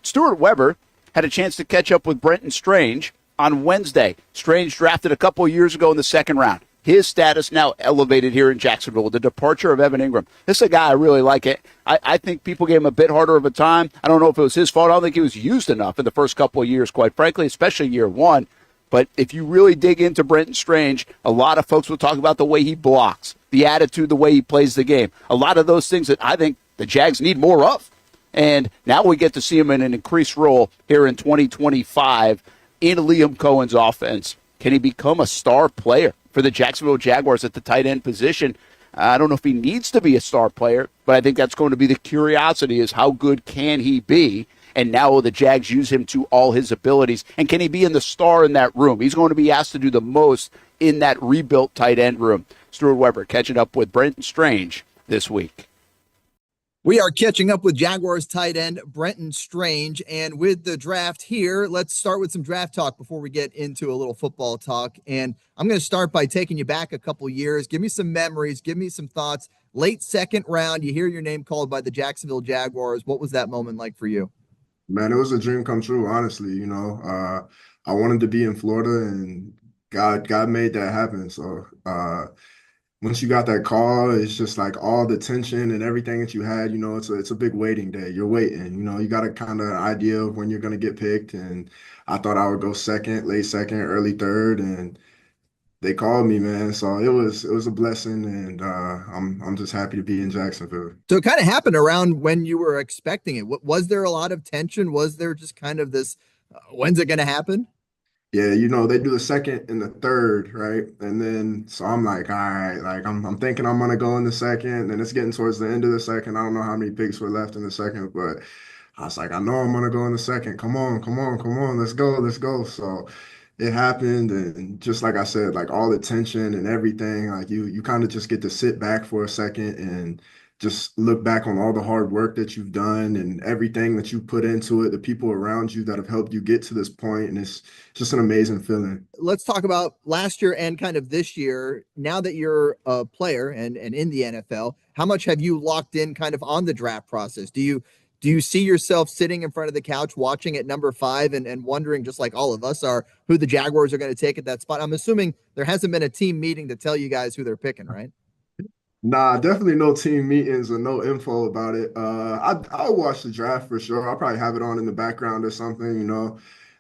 S2: Stuart Weber had a chance to catch up with Brenton Strange on Wednesday. Strange drafted a couple years ago in the second round. His status now elevated here in Jacksonville with the departure of Evan Ingram. This is a guy I really like. I think people gave him a bit harder of a time. I don't know if it was his fault. I don't think he was used enough in the first couple of years, quite frankly, especially year one. But if you really dig into Brenton Strange, a lot of folks will talk about the way he blocks, the attitude, the way he plays the game. A lot of those things that I think the Jags need more of. And now we get to see him in an increased role here in 2025 in Liam Cohen's offense. Can he become a star player for the Jacksonville Jaguars at the tight end position? I don't know if he needs to be a star player, but I think that's going to be the curiosity is how good can he be? And now will the Jags use him to all his abilities? And can he be in the star in that room? He's going to be asked to do the most in that rebuilt tight end room. Stuart Weber catching up with Brenton Strange this week.
S9: We are catching up with Jaguars tight end Brenton Strange, and with the draft here, let's start with some draft talk before we get into a little football talk. And I'm going to start by taking you back a couple years. Give me some memories. Give me some thoughts. Late second round, you hear your name called by the Jacksonville Jaguars. What was that moment like for you?
S17: Man, it was a dream come true, honestly. I wanted to be in Florida, and God made that happen. So once you got that call, it's just like all the tension and everything that you had, it's a big waiting day. You're waiting, you got a kind of idea of when you're going to get picked. And I thought I would go second, late second, early third. And they called me, man. So it was a blessing. And I'm just happy to be in Jacksonville.
S9: So it kind of happened around when you were expecting it. Was there a lot of tension? Was there just kind of this, when's it going to happen?
S17: Yeah, they do the second and the third, right? And then, so I'm like, all right, like I'm thinking I'm going to go in the second, and it's getting towards the end of the second. I don't know how many picks were left in the second, but I was like, I know I'm going to go in the second. Come on. Let's go. So it happened. And just like I said, like all the tension and everything, like you kind of just get to sit back for a second and just look back on all the hard work that you've done and everything that you put into it, the people around you that have helped you get to this point. And it's just an amazing feeling.
S9: Let's talk about last year and kind of this year. Now that you're a player and in the NFL, how much have you locked in kind of on the draft process? Do you see yourself sitting in front of the couch watching at number 5 and wondering, just like all of us are, who the Jaguars are going to take at that spot? I'm assuming there hasn't been a team meeting to tell you guys who they're picking, right?
S17: Nah, definitely no team meetings or no info about it. I'll watch the draft for sure. I'll probably have it on in the background or something,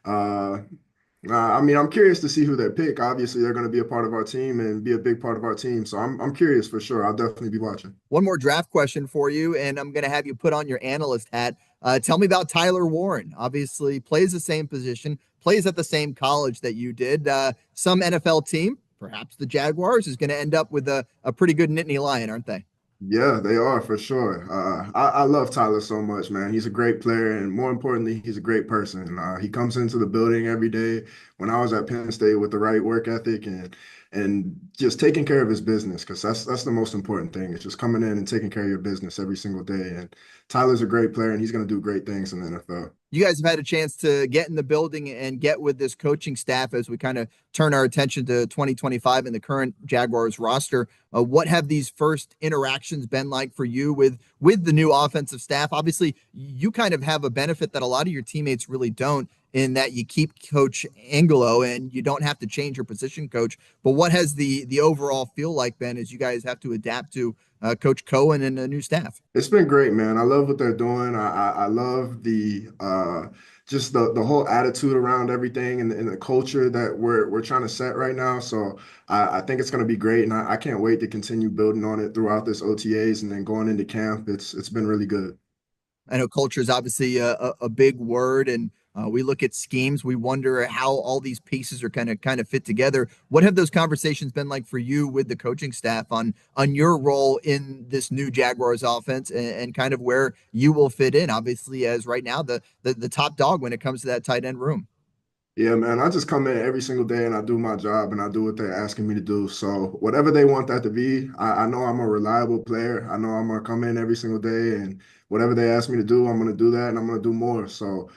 S17: I mean, I'm curious to see who they pick. Obviously, they're going to be a part of our team and be a big part of our team. So I'm curious for sure. I'll definitely be watching.
S9: One more draft question for you, and I'm going to have you put on your analyst hat. Tell me about Tyler Warren. Obviously plays the same position, plays at the same college that you did. Some NFL team, perhaps the Jaguars, is going to end up with a pretty good Nittany Lion, aren't they?
S17: Yeah, they are for sure. I love Tyler so much, man. He's a great player, and more importantly, he's a great person. He comes into the building every day. When I was at Penn State, with the right work ethic and just taking care of his business, because that's the most important thing. It's just coming in and taking care of your business every single day. And Tyler's a great player, and he's going to do great things in the NFL.
S9: You guys have had a chance to get in the building and get with this coaching staff as we kind of turn our attention to 2025 and the current Jaguars roster. What have these first interactions been like for you with the new offensive staff? Obviously, you kind of have a benefit that a lot of your teammates really don't, in that you keep Coach Angelo and you don't have to change your position coach. But what has the overall feel like been as you guys have to adapt to Coach Cohen and a new staff?
S17: It's been great, man. I love what they're doing. I love the just the whole attitude around everything and the culture that we're trying to set right now. So I think it's going to be great, and I can't wait to continue building on it throughout this OTAs and then going into camp. It's been really good.
S9: I know culture is obviously a big word, and we look at schemes. We wonder how all these pieces are kind of fit together. What have those conversations been like for you with the coaching staff on your role in this new Jaguars offense and kind of where you will fit in? Obviously, as right now the top dog when it comes to that tight end room.
S17: Yeah, man, I just come in every single day and I do my job and I do what they're asking me to do. So whatever they want that to be, I know I'm a reliable player. I know I'm going to come in every single day, and whatever they ask me to do, I'm going to do that, and I'm going to do more. So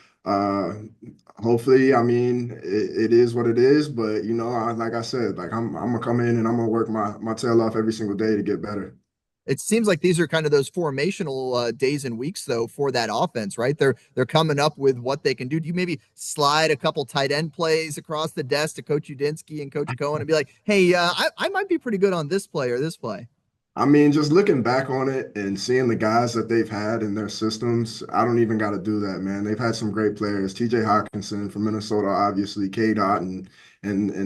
S17: hopefully, I mean, it is what it is. But, like I said, like I'm going to come in and I'm going to work my tail off every single day to get better.
S9: It seems like these are kind of those formational days and weeks, though, for that offense, right? They're coming up with what they can do. Do you maybe slide a couple tight end plays across the desk to Coach Udinsky and Coach Cohen and be like, hey, I might be pretty good on this play or this play?
S17: I mean, just looking back on it and seeing the guys that they've had in their systems, I don't even got to do that, man. They've had some great players. TJ Hawkinson from Minnesota, obviously, K. Dot, and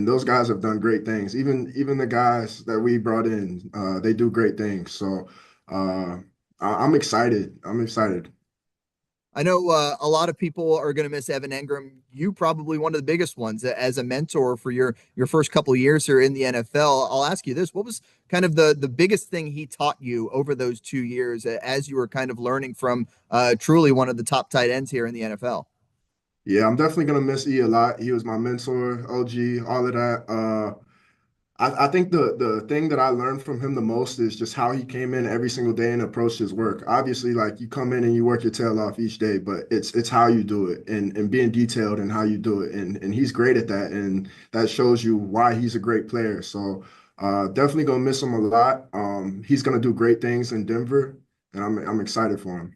S17: those guys have done great things. Even the guys that we brought in, they do great things. So I'm excited. I'm excited.
S9: I know a lot of people are going to miss Evan Engram. You probably one of the biggest ones as a mentor for your first couple of years here in the NFL. I'll ask you this. What was kind of the biggest thing he taught you over those 2 years as you were kind of learning from truly one of the top tight ends here in the NFL?
S17: Yeah, I'm definitely going to miss E a lot. He was my mentor, OG, all of that. I think the thing that I learned from him the most is just how he came in every single day and approached his work. Obviously, like, you come in and you work your tail off each day, but it's how you do it and being detailed in how you do it. And he's great at that. And that shows you why he's a great player. So definitely going to miss him a lot. He's going to do great things in Denver, and I'm excited for him.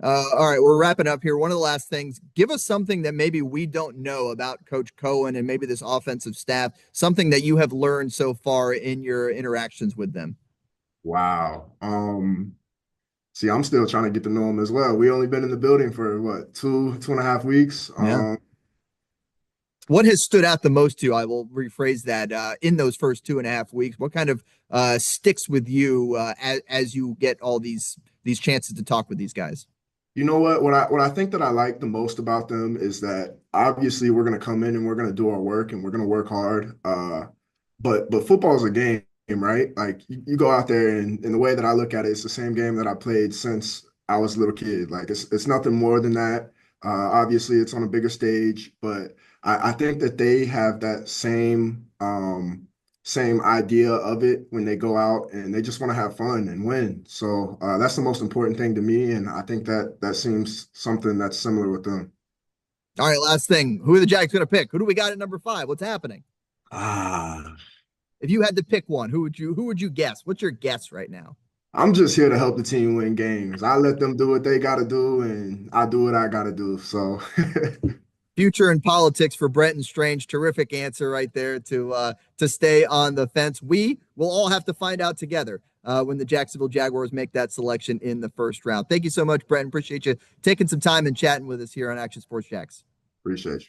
S9: All right, we're wrapping up here. One of the last things, give us something that maybe we don't know about Coach Cohen and maybe this offensive staff, something that you have learned so far in your interactions with them.
S17: Wow. See, I'm still trying to get to know him as well. We only been in the building for what, two and a half weeks.
S9: Yeah. What has stood out the most to you? I will rephrase that in those first 2.5 weeks. What kind of sticks with you as you get all these chances to talk with these guys?
S17: You know what I think that I like the most about them is that obviously we're going to come in and we're going to do our work and we're going to work hard. But football is a game, right? Like you go out there and the way that I look at it, it's the same game that I played since I was a little kid. Like it's nothing more than that. Obviously it's on a bigger stage, but I think that they have that same idea of it when they go out and they just want to have fun and win. So that's the most important thing to me. And I think that seems something that's similar with them.
S9: All right, last thing. Who are the Jags going to pick? Who do we got at number 5? What's happening? If you had to pick one, who would you guess? What's your guess right now?
S17: I'm just here to help the team win games. I let them do what they got to do, and I do what I got to do. So
S9: future in politics for Brenton Strange. Terrific answer right there to stay on the fence. We will all have to find out together when the Jacksonville Jaguars make that selection in the first round. Thank you so much, Brenton. Appreciate you taking some time and chatting with us here on Action Sports Jacks.
S17: Appreciate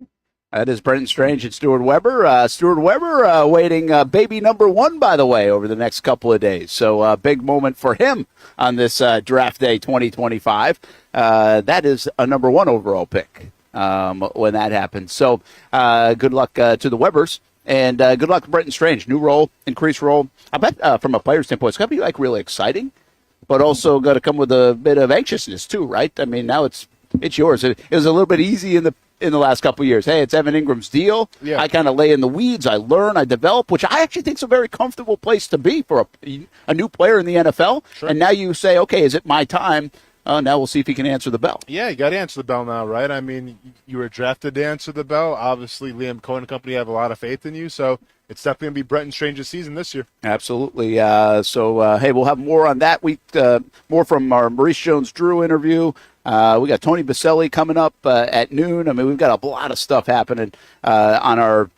S17: you.
S2: That is Brenton Strange and Stuart Weber. Stuart Weber waiting baby number 1, by the way, over the next couple of days. So big moment for him on this draft day 2025. That is a number 1 overall pick when that happens. So good luck to the Webers. And good luck to Brenton Strange. New role, increased role. I bet from a player standpoint, it's going to be like really exciting, but also going to come with a bit of anxiousness too, right? I mean, now it's yours. It was a little bit easy in the last couple of years. Hey, it's Evan Ingram's deal. Yeah. I kind of lay in the weeds. I learn. I develop, which I actually think is a very comfortable place to be for a new player in the NFL. Sure. And now you say, okay, is it my time? Now we'll see if he can answer the bell.
S3: Yeah, you got to answer the bell now, right? I mean, you were drafted to answer the bell. Obviously, Liam Cohen and company have a lot of faith in you, so it's definitely going to be Brenton Strange's season this year.
S2: Absolutely. Hey, we'll have more on that week, more from our Maurice Jones-Drew interview. We got Tony Boselli coming up at noon. I mean, we've got a lot of stuff happening on our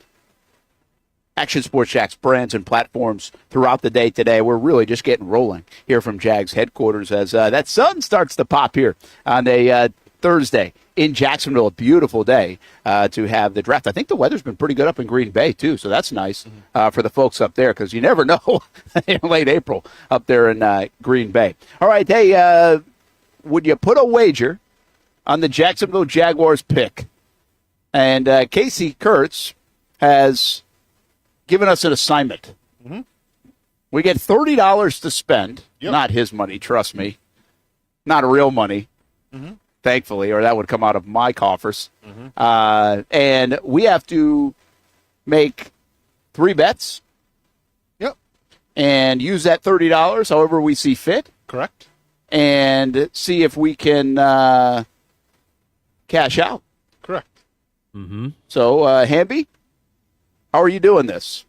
S2: Action Sports Jax brands and platforms throughout the day today. We're really just getting rolling here from Jags headquarters as that sun starts to pop here on a Thursday in Jacksonville. A beautiful day to have the draft. I think the weather's been pretty good up in Green Bay, too, so that's nice for the folks up there because you never know in late April up there in Green Bay. All right, hey, would you put a wager on the Jacksonville Jaguars pick? And Casey Kurtz has given us an assignment. Mm-hmm. We get $30 to spend. Yep. Not his money, trust me. Not real money, thankfully, or that would come out of my coffers. And we have to make 3 bets.
S3: Yep.
S2: And use that $30 however we see fit.
S3: Correct.
S2: And see if we can cash out.
S3: Correct.
S2: So, Hamby, how are you doing this?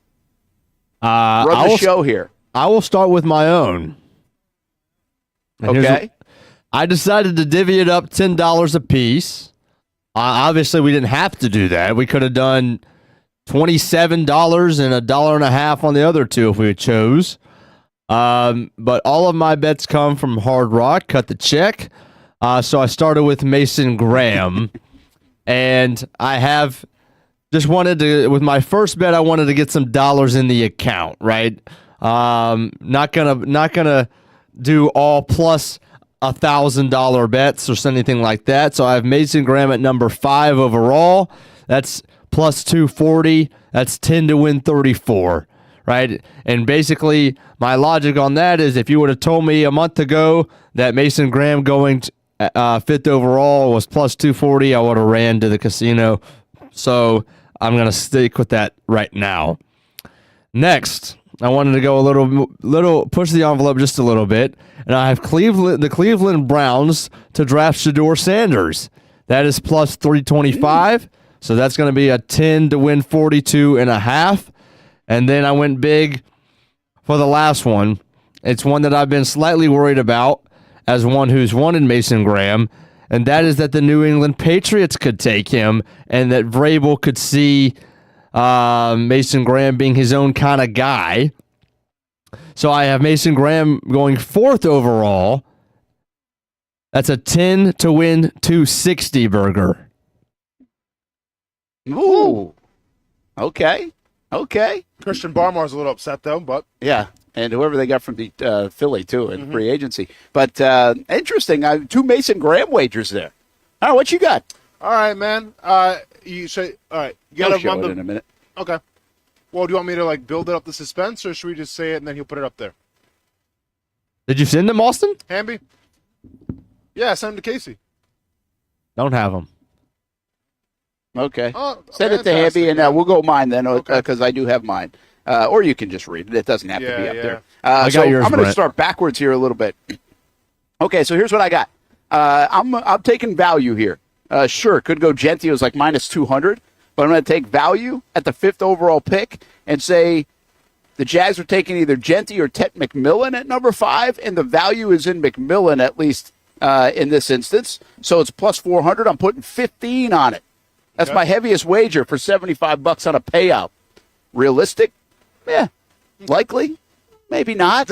S2: Run the show here.
S4: I will start with my own. And
S2: okay.
S4: I decided to divvy it up $10 a piece. Obviously, we didn't have to do that. We could have done $27 and $1.50 on the other 2 if we chose. But all of my bets come from Hard Rock. Cut the check. So I started with Mason Graham. And I have just wanted to, with my first bet, I wanted to get some dollars in the account, right? Not gonna do all plus $1,000 bets or anything like that. So I have Mason Graham at number 5 overall. That's plus 240. That's 10 to win 34, right? And basically, my logic on that is if you would have told me a month ago that Mason Graham going 5th overall was plus 240, I would have ran to the casino. So I'm going to stick with that right now. Next, I wanted to go a little push the envelope just a little bit, and I have the Cleveland Browns to draft Shedeur Sanders. That is plus 325, so that's going to be a 10 to win 42.5. And then I went big for the last one. It's one that I've been slightly worried about as one who's wanted Mason Graham, and that is that the New England Patriots could take him and that Vrabel could see Mason Graham being his own kind of guy. So I have Mason Graham going 4th overall. That's a 10 to win 260 burger.
S2: Ooh. Okay.
S3: Christian Barmore's a little upset, though, but...
S2: Yeah. And whoever they got from the Philly, too, in free agency. But interesting. 2 Mason Graham wagers there. All right, what you got?
S3: All right, man. You say, all right. You got to run
S2: in a minute.
S3: Okay. Well, do you want me to, build it up the suspense, or should we just say it and then he'll put it up there?
S4: Did you send him, Austin?
S3: Hamby? Yeah, send him to Casey.
S4: Don't have him.
S2: Okay. Send it to Hamby, and we'll go mine then, because I do have mine. Or you can just read it. It doesn't have to be up there.
S4: I got yours,
S2: I'm going to start backwards here a little bit. Okay, so here's what I got. I'm taking value here. Sure, could go Jeanty. It was like minus 200. But I'm going to take value at the 5th overall pick and say the Jags are taking either Jeanty or Tet McMillan at number 5, and the value is in McMillan, at least in this instance. So it's plus 400. I'm putting 15 on it. That's my heaviest wager for $75 on a payout. Realistic? Yeah. Likely? Maybe not.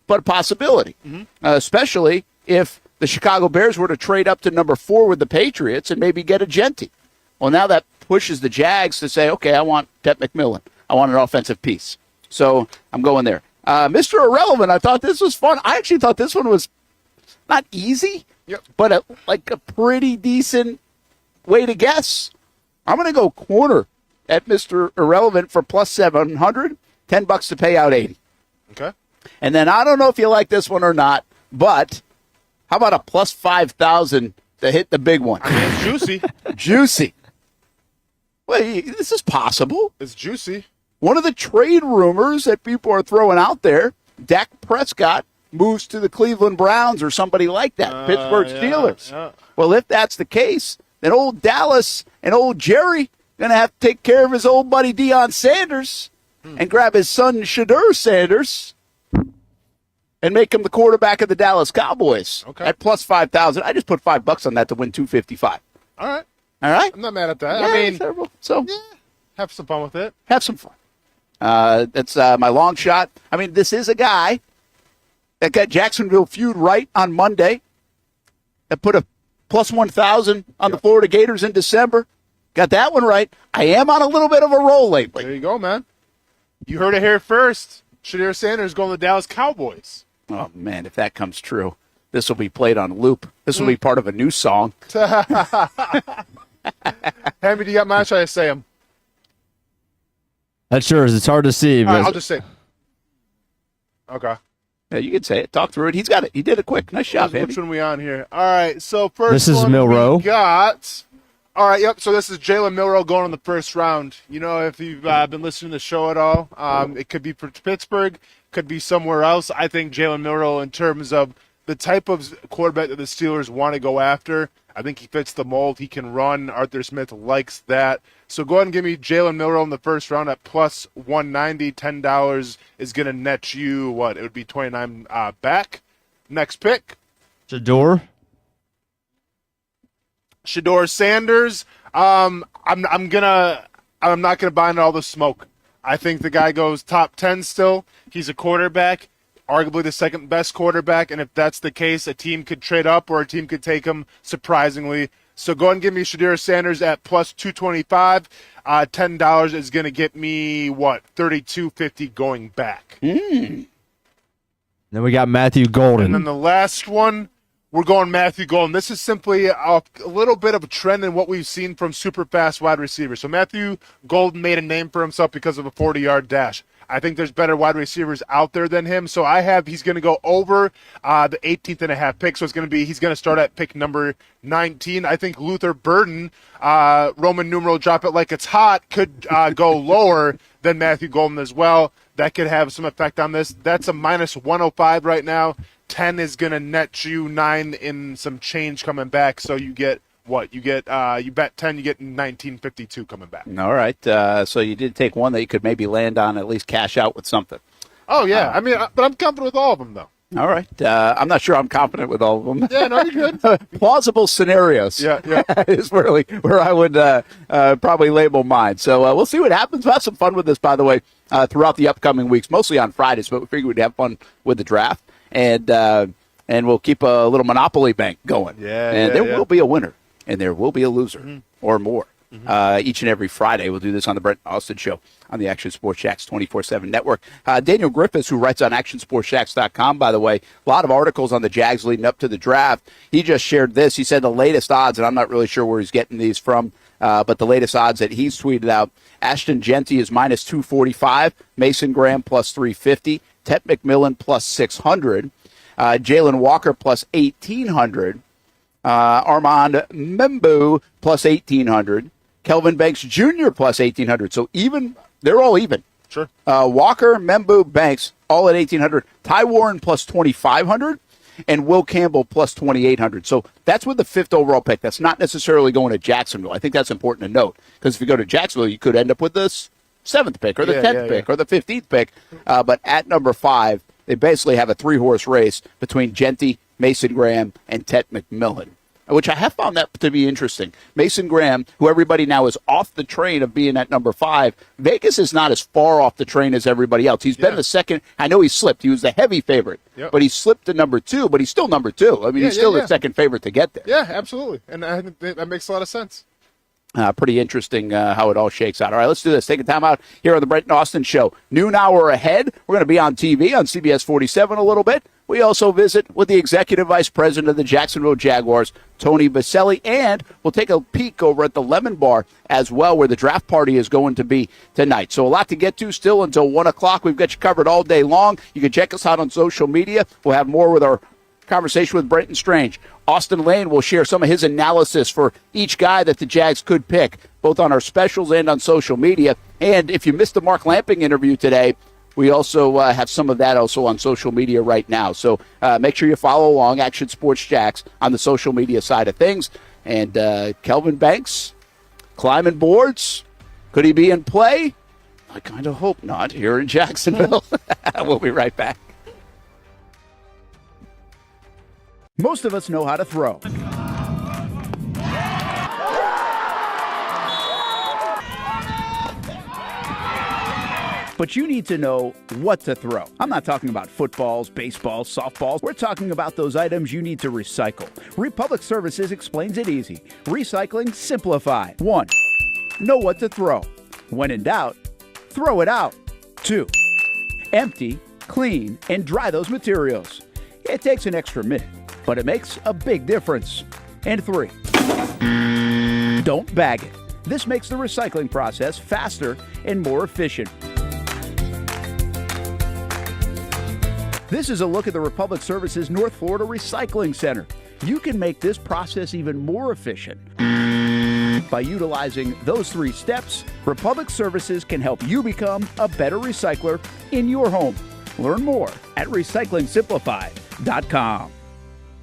S2: But a possibility. Especially if the Chicago Bears were to trade up to number 4 with the Patriots and maybe get a Jeanty. Well, now that pushes the Jags to say, okay, I want Tet McMillan. I want an offensive piece. So I'm going there. Mr. Irrelevant, I thought this was fun. I actually thought this one was not easy, but a pretty decent way to guess. I'm going to go corner at Mr. Irrelevant for plus 700, $10 to pay out 80.
S3: Okay.
S2: And then I don't know if you like this one or not, but how about a plus 5,000 to hit the big one?
S3: I mean, it's juicy.
S2: Juicy. Well, this is possible.
S3: It's juicy.
S2: One of the trade rumors that people are throwing out there, Dak Prescott moves to the Cleveland Browns or somebody like that, Pittsburgh Steelers.
S3: Yeah.
S2: Well, if that's the case, then old Dallas and old Jerry going to have to take care of his old buddy Deion Sanders and grab his son Shedeur Sanders and make him the quarterback of the Dallas Cowboys at plus 5,000. I just put $5 on that to win $255.
S3: All right.
S2: All right.
S3: I'm not mad at that.
S2: Yeah,
S3: I mean,
S2: terrible. So
S3: have some fun with it.
S2: Have some fun. That's my long shot. I mean, this is a guy that got Jacksonville feud right on Monday, that put a plus 1,000 on the Florida Gators in December. Got that one right. I am on a little bit of a roll lately.
S3: There you go, man. You heard it here first. Shedeur Sanders going to the Dallas Cowboys.
S2: Oh, man, if that comes true, this will be played on loop. This will be part of a new song.
S3: Hamby, do you got mine? Should I say them?
S4: That sure is. It's hard to see.
S3: All right, I'll just say. Okay.
S2: Yeah, you can say it. Talk through it. He's got it. He did it quick. Nice job,
S3: Which one are we on here? All right, so first
S4: this is
S3: one
S4: Milrow.
S3: we got. All right, yep, so this is Jalen Milrow going in the first round. You know, if you've been listening to the show at all, it could be for Pittsburgh, could be somewhere else. I think Jalen Milrow, in terms of the type of quarterback that the Steelers want to go after, I think he fits the mold. He can run. Arthur Smith likes that. So go ahead and give me Jalen Milrow in the first round at plus 190. $10 is going to net you, what? It would be 29 back. Next pick.
S4: Shedeur
S3: Sanders. I'm not gonna buy into all the smoke. I think the guy goes top 10 still. He's a quarterback, arguably the second best quarterback, and if that's the case, a team could trade up or a team could take him surprisingly. So go ahead and give me Shedeur Sanders at plus 225. $10 is gonna get me what? $32.50 going back.
S4: Then we got Matthew Golden.
S3: And then the last one, we're going Matthew Golden. This is simply a little bit of a trend in what we've seen from super fast wide receivers. So Matthew Golden made a name for himself because of a 40-yard dash. I think there's better wide receivers out there than him. So he's going to go over the 18th and a half pick. So he's going to start at pick number 19. I think Luther Burden, Roman numeral drop it like it's hot, could go lower than Matthew Golden as well. That could have some effect on this. That's a minus 105 right now. 10 is going to net you 9 in some change coming back. So you get what? You bet 10, you get 1952 coming back.
S2: All right. So you did take one that you could maybe land on, at least cash out with something.
S3: Oh, yeah. But I'm confident with all of them, though.
S2: All right. I'm not sure I'm confident with all of them.
S3: Yeah, no, you're good.
S2: Plausible scenarios.
S3: Yeah.
S2: is really where I would probably label mine. So we'll see what happens. We'll have some fun with this, by the way, throughout the upcoming weeks, mostly on Fridays, but we figured we'd have fun with the draft. And we'll keep a little Monopoly bank going. And there will be a winner, and there will be a loser or more. Each and every Friday. We'll do this on the Brent Austin Show on the Action Sports Jacks 24/7 network. Daniel Griffiths, who writes on ActionSportsJacks.com, by the way, a lot of articles on the Jags leading up to the draft. He just shared this. He said the latest odds, and I'm not really sure where he's getting these from, but the latest odds that he's tweeted out, Ashton Jeanty is minus 245, Mason Graham plus 350, Tet McMillan plus 600, Jalen Walker plus 1,800, Armand Membu plus 1,800, Kelvin Banks Jr. plus 1,800. So they're all even.
S3: Sure.
S2: Walker, Membu, Banks, all at 1,800. Ty Warren plus 2,500, and Will Campbell plus 2,800. So that's with the 5th overall pick. That's not necessarily going to Jacksonville. I think that's important to note, because if you go to Jacksonville, you could end up with the 7th pick or the 10th pick or the 15th pick. But at number 5, they basically have a 3-horse race between Jeanty, Mason Graham, and Tet McMillan, which I have found that to be interesting. Mason Graham, who everybody now is off the train of being at number 5, Vegas is not as far off the train as everybody else. He's been the second. I know he slipped. He was the heavy favorite, but he slipped to number 2, but he's still number 2. I mean, he's still the second favorite to get there.
S3: Yeah, absolutely. And I think that makes a lot of sense.
S2: Pretty interesting how it all shakes out. All right, let's do this. Take a time out here on the Brent and Austin Show. Noon hour ahead. We're going to be on TV on CBS 47 a little bit. We also visit with the Executive Vice President of the Jacksonville Jaguars, Tony Boselli, and we'll take a peek over at the Lemon Bar as well, where the draft party is going to be tonight. So a lot to get to still until 1 o'clock. We've got you covered all day long. You can check us out on social media. We'll have more with our conversation with Brenton Strange. Austen Lane will share some of his analysis for each guy that the Jags could pick, both on our specials and on social media. And if you missed the Mark Lamping interview today, we also have some of that also on social media right now. So make sure you follow along Action Sports Jacks on the social media side of things. And Kelvin Banks, climbing boards. Could he be in play? I kind of hope not here in Jacksonville. We'll be right back.
S5: Most of us know how to throw. But you need to know what to throw. I'm not talking about footballs, baseballs, softballs. We're talking about those items you need to recycle. Republic Services explains it easy. Recycling simplified. 1. Know what to throw. When in doubt, throw it out. 2. Empty, clean, and dry those materials. It takes an extra minute, but it makes a big difference. And 3. Don't bag it. This makes the recycling process faster and more efficient. This is a look at the Republic Services North Florida Recycling Center. You can make this process even more efficient. By utilizing those 3 steps, Republic Services can help you become a better recycler in your home. Learn more at recyclingsimplified.com.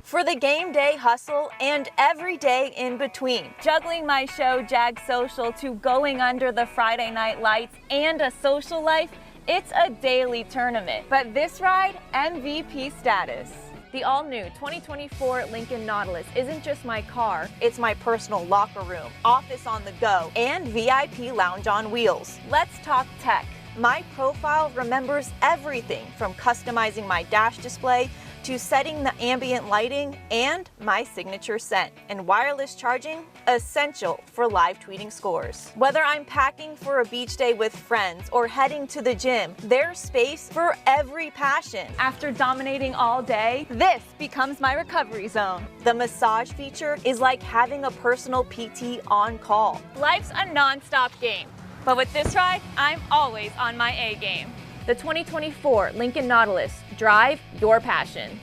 S11: For the game day hustle and every day in between, juggling my show Jag Social to going under the Friday night lights and a social life, it's a daily tournament. But this ride, MVP status. The all-new 2024 Lincoln Nautilus isn't just my car, it's my personal locker room, office on the go, and VIP lounge on wheels. Let's talk tech. My profile remembers everything from customizing my dash display to setting the ambient lighting and my signature scent. And wireless charging, essential for live tweeting scores. Whether I'm packing for a beach day with friends or heading to the gym, there's space for every passion. After dominating all day, this becomes my recovery zone. The massage feature is like having a personal PT on call. Life's a non-stop game, but with this ride, I'm always on my A game. The 2024 Lincoln Nautilus. Drive your passion.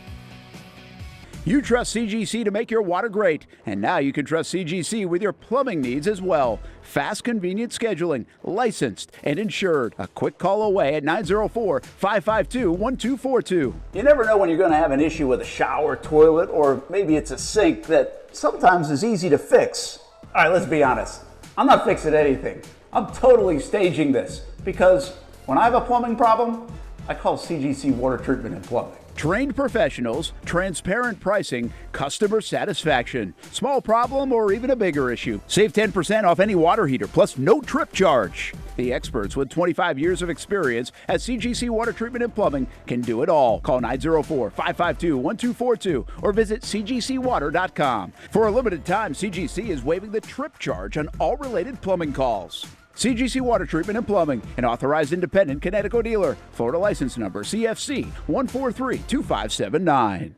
S5: You trust CGC to make your water great, and now you can trust CGC with your plumbing needs as well. Fast, convenient scheduling, licensed and insured. A quick call away at 904-552-1242.
S10: You never know when you're going to have an issue with a shower, toilet, or maybe it's a sink that sometimes is easy to fix. All right, let's be honest. I'm not fixing anything. I'm totally staging this because when I have a plumbing problem, I call CGC Water Treatment and Plumbing.
S5: Trained professionals, transparent pricing, customer satisfaction. Small problem or even a bigger issue. Save 10% off any water heater, plus no trip charge. The experts with 25 years of experience at CGC Water Treatment and Plumbing can do it all. Call 904-552-1242 or visit cgcwater.com. For a limited time, CGC is waiving the trip charge on all related plumbing calls. CGC Water Treatment and Plumbing, an authorized independent Connecticut dealer. Florida license number CFC 1432579.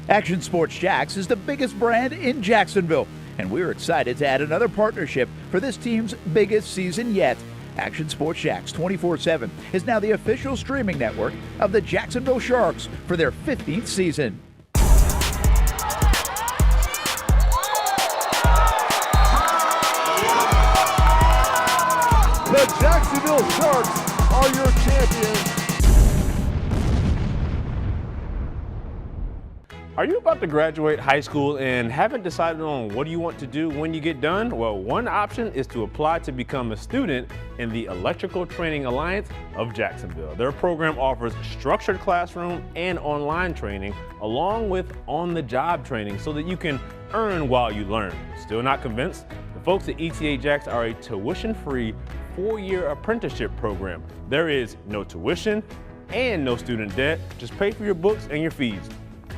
S5: Action Sports Jacks is the biggest brand in Jacksonville, and we're excited to add another partnership for this team's biggest season yet. Action Sports Jacks 24/7 is now the official streaming network of the Jacksonville Sharks for their 15th season.
S13: The Jacksonville Sharks are your champions.
S8: Are you about to graduate high school and haven't decided on what you want to do when you get done? Well, one option is to apply to become a student in the Electrical Training Alliance of Jacksonville. Their program offers structured classroom and online training along with on-the-job training so that you can earn while you learn. Still not convinced? The folks at ETA Jacks are a tuition-free 4-year apprenticeship program. There is no tuition and no student debt. Just pay for your books and your fees.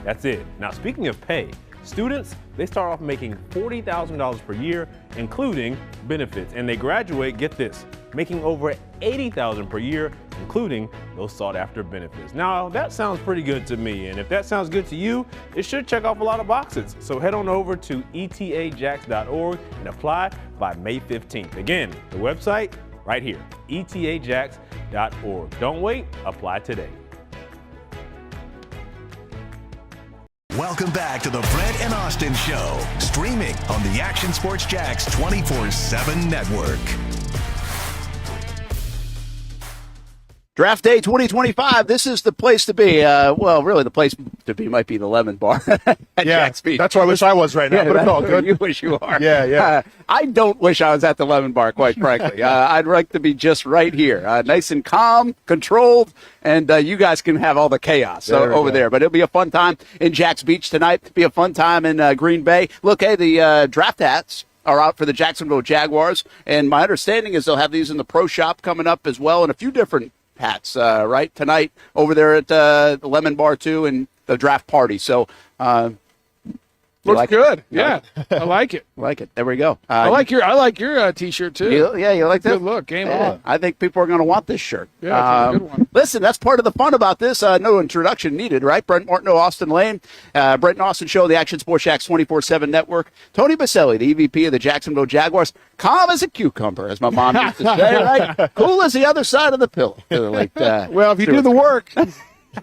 S8: That's it. Now, speaking of pay, students, they start off making $40,000 per year, including benefits, and they graduate, get this, making over $80,000 per year, including those sought-after benefits. Now, that sounds pretty good to me, and if that sounds good to you, it should check off a lot of boxes. So head on over to etajacks.org and apply by May 15th. Again, the website right here, etajacks.org. Don't wait, apply today.
S1: Welcome back to the Brent and Austin Show, streaming on the Action Sports Jacks 24/7 network.
S2: Draft Day 2025, this is the place to be. Well, really, the place to be might be the Lemon Bar at Jack's Beach.
S3: That's where I wish I was right now, but it's all good.
S2: You wish you are.
S3: Yeah.
S2: I don't wish I was at the Lemon Bar, quite frankly. I'd like to be just right here, nice and calm, controlled, and you guys can have all the chaos over there. But it'll be a fun time in Jack's Beach tonight. It'll be a fun time in Green Bay. Look, hey, the draft hats are out for the Jacksonville Jaguars, and my understanding is they'll have these in the pro shop coming up as well, and a few different hats, right, tonight over there at the Lemon Bar, too, and the draft party. So,
S18: looks
S2: like
S18: good.
S2: It?
S18: Yeah, I like it.
S2: Like it. There we go.
S18: I like your T-shirt too.
S2: You like that?
S18: Good look. Game on.
S2: I think people are going to want this shirt.
S18: Yeah, it's a good one.
S2: Listen, that's part of the fun about this. No introduction needed, right? Brent Martineau, Austen Lane, Brent and Austin Show, the Action Sports Jacks 24/7 network. Tony Boselli, the EVP of the Jacksonville Jaguars, calm as a cucumber, as my mom used to say, right? Cool as the other side of the pillow. Like,
S18: well, if you do the work.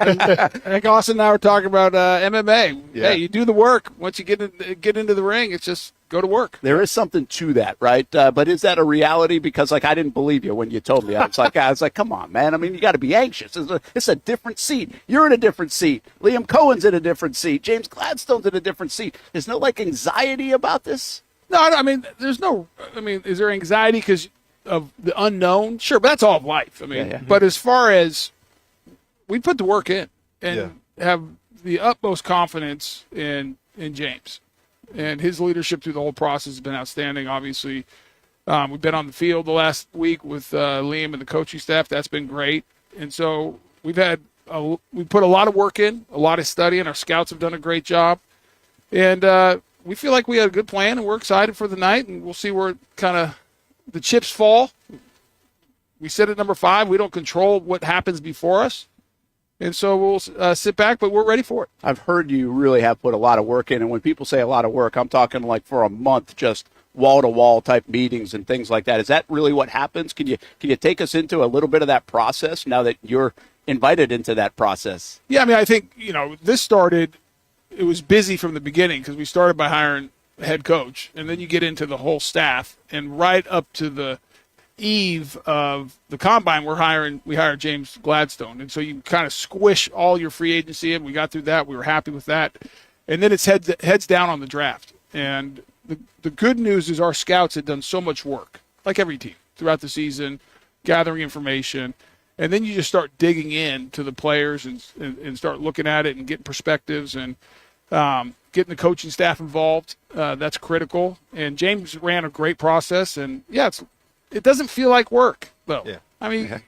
S18: I think Austin and I were talking about MMA.
S2: Yeah.
S18: Hey, you do the work. Once you get into the ring, it's just go to work.
S2: There is something to that, right? But is that a reality? Because I didn't believe you when you told me. I was like, come on, man. I mean, you got to be anxious. It's a different seat. You're in a different seat. Liam Cohen's in a different seat. James Gladstone's in a different seat. There's no anxiety about this.
S18: No, I mean, there's no. I mean, is there anxiety because of the unknown? Sure, but that's all of life. I mean, but as far as we put the work in and have the utmost confidence in James. And his leadership through the whole process has been outstanding. Obviously, we've been on the field the last week with Liam and the coaching staff. That's been great. And so we put a lot of work in, a lot of study, and our scouts have done a great job. And we feel like we had a good plan, and we're excited for the night, and we'll see where kind of the chips fall. We sit at number 5. We don't control what happens before us. And so we'll sit back, but we're ready for it.
S2: I've heard you really have put a lot of work in. And when people say a lot of work, I'm talking like for a month, just wall-to-wall type meetings and things like that. Is that really what happens? Can you take us into a little bit of that process now that you're invited into that process?
S18: Yeah, I mean, I think, this started, it was busy from the beginning because we started by hiring a head coach. And then you get into the whole staff. And right up to the eve of the combine, we hired James Gladstone, and so you kind of squish all your free agency in. We got through that. We were happy with that, and then it's heads down on the draft. And the good news is our scouts had done so much work, like every team, throughout the season, gathering information, and then you just start digging in to the players and start looking at it and getting perspectives and getting the coaching staff involved. That's critical. And James ran a great process, and it doesn't feel like work, though. Yeah. I mean,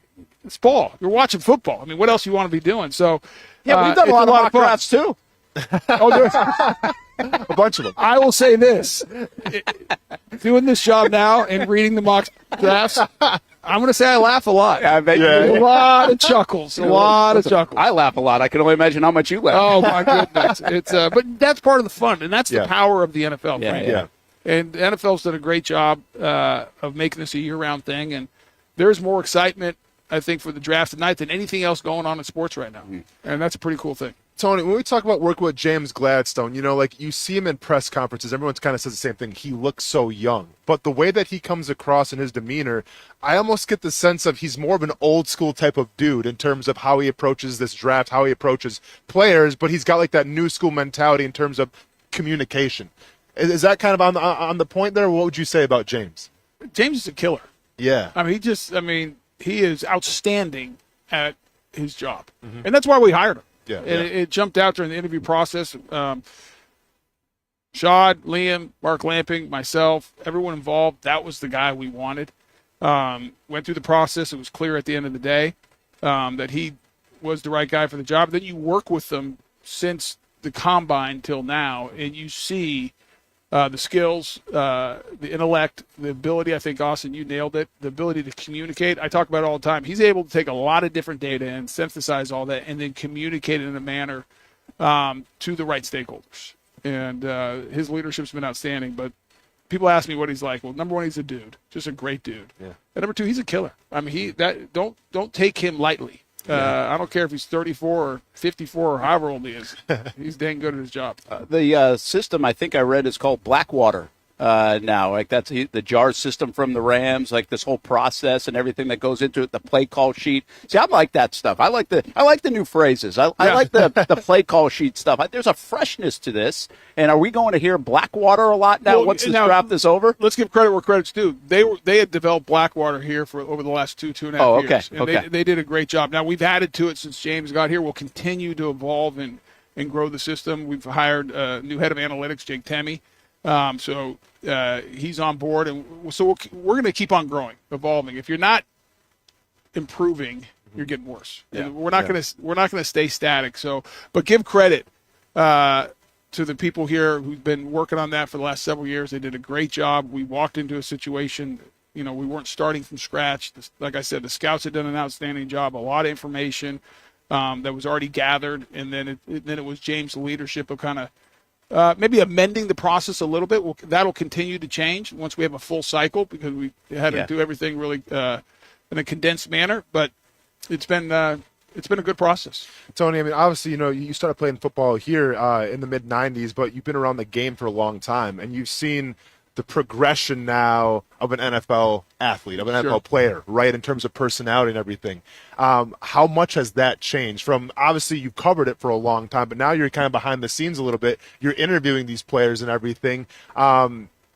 S18: it's ball. You're watching football. I mean, what else you want to be doing? So,
S2: yeah, we've done a lot of mock drafts, too.
S18: There's
S3: a bunch of them.
S18: I will say this. Doing this job now and reading the mock drafts, I'm going to say I laugh a lot.
S2: Yeah, I bet you
S18: do. A lot of chuckles. A lot of chuckles.
S2: I laugh a lot. I can only imagine how much you laugh.
S18: Oh, my goodness. It's but that's part of the fun, and that's the power of the NFL, frankly.
S2: Yeah.
S18: And the NFL's done a great job of making this a year-round thing. And there's more excitement, I think, for the draft tonight than anything else going on in sports right now. And that's a pretty cool thing.
S3: Tony, when we talk about working with James Gladstone, like you see him in press conferences, everyone kind of says the same thing. He looks so young. But the way that he comes across in his demeanor, I almost get the sense of he's more of an old school type of dude in terms of how he approaches this draft, how he approaches players, but he's got like that new school mentality in terms of communication. Is that kind of on the point there? What would you say about James?
S18: James is a killer.
S3: Yeah.
S18: He is outstanding at his job. Mm-hmm. And that's why we hired him.
S3: Yeah,
S18: and it jumped out during the interview process. Shad, Liam, Mark Lamping, myself, everyone involved, that was the guy we wanted. Went through the process. It was clear at the end of the day that he was the right guy for the job. Then you work with them since the combine till now, and you see the skills, the intellect, the ability. I think, Austen, you nailed it, the ability to communicate. I talk about it all the time. He's able to take a lot of different data and synthesize all that and then communicate it in a manner to the right stakeholders. And his leadership's been outstanding. But people ask me what he's like. Well, number one, he's a dude, just a great dude. Yeah. And number two, he's a killer. I mean, don't take him lightly. I don't care if he's 34 or 54 or however old he is. He's dang good at his job.
S2: The system I think I read is called Blackwater now. Like that's the jar system from the Rams. Like this whole process and everything that goes into it. The play call sheet. See, I like that stuff. I like the new phrases. I like the play call sheet stuff. There's a freshness to this. And are we going to hear Blackwater a lot now once this draft is over?
S18: Let's give credit where credit's due. They had developed Blackwater here for over the last two and a half years. And they did a great job. Now we've added to it since James got here. We'll continue to evolve and grow the system. We've hired a new head of analytics, Jake Temmie. So he's on board, and so we're going to keep on growing, evolving. If you're not improving, you're getting worse. Yeah. And we're not going to stay static. So, but give credit to the people here who've been working on that for the last several years. They did a great job. We walked into a situation, we weren't starting from scratch. Like I said, the scouts had done an outstanding job. A lot of information that was already gathered, and then it was James' leadership of kind of maybe amending the process a little bit. That'll continue to change once we have a full cycle because we had to do everything really in a condensed manner. But it's been a good process.
S3: Tony, I mean, obviously, you started playing football here in the mid-'90s, but you've been around the game for a long time, and you've seen the progression now of an NFL athlete, of an NFL player, right, in terms of personality and everything. How much has that changed? From obviously you've covered it for a long time, but now you're kind of behind the scenes a little bit. You're interviewing these players and everything.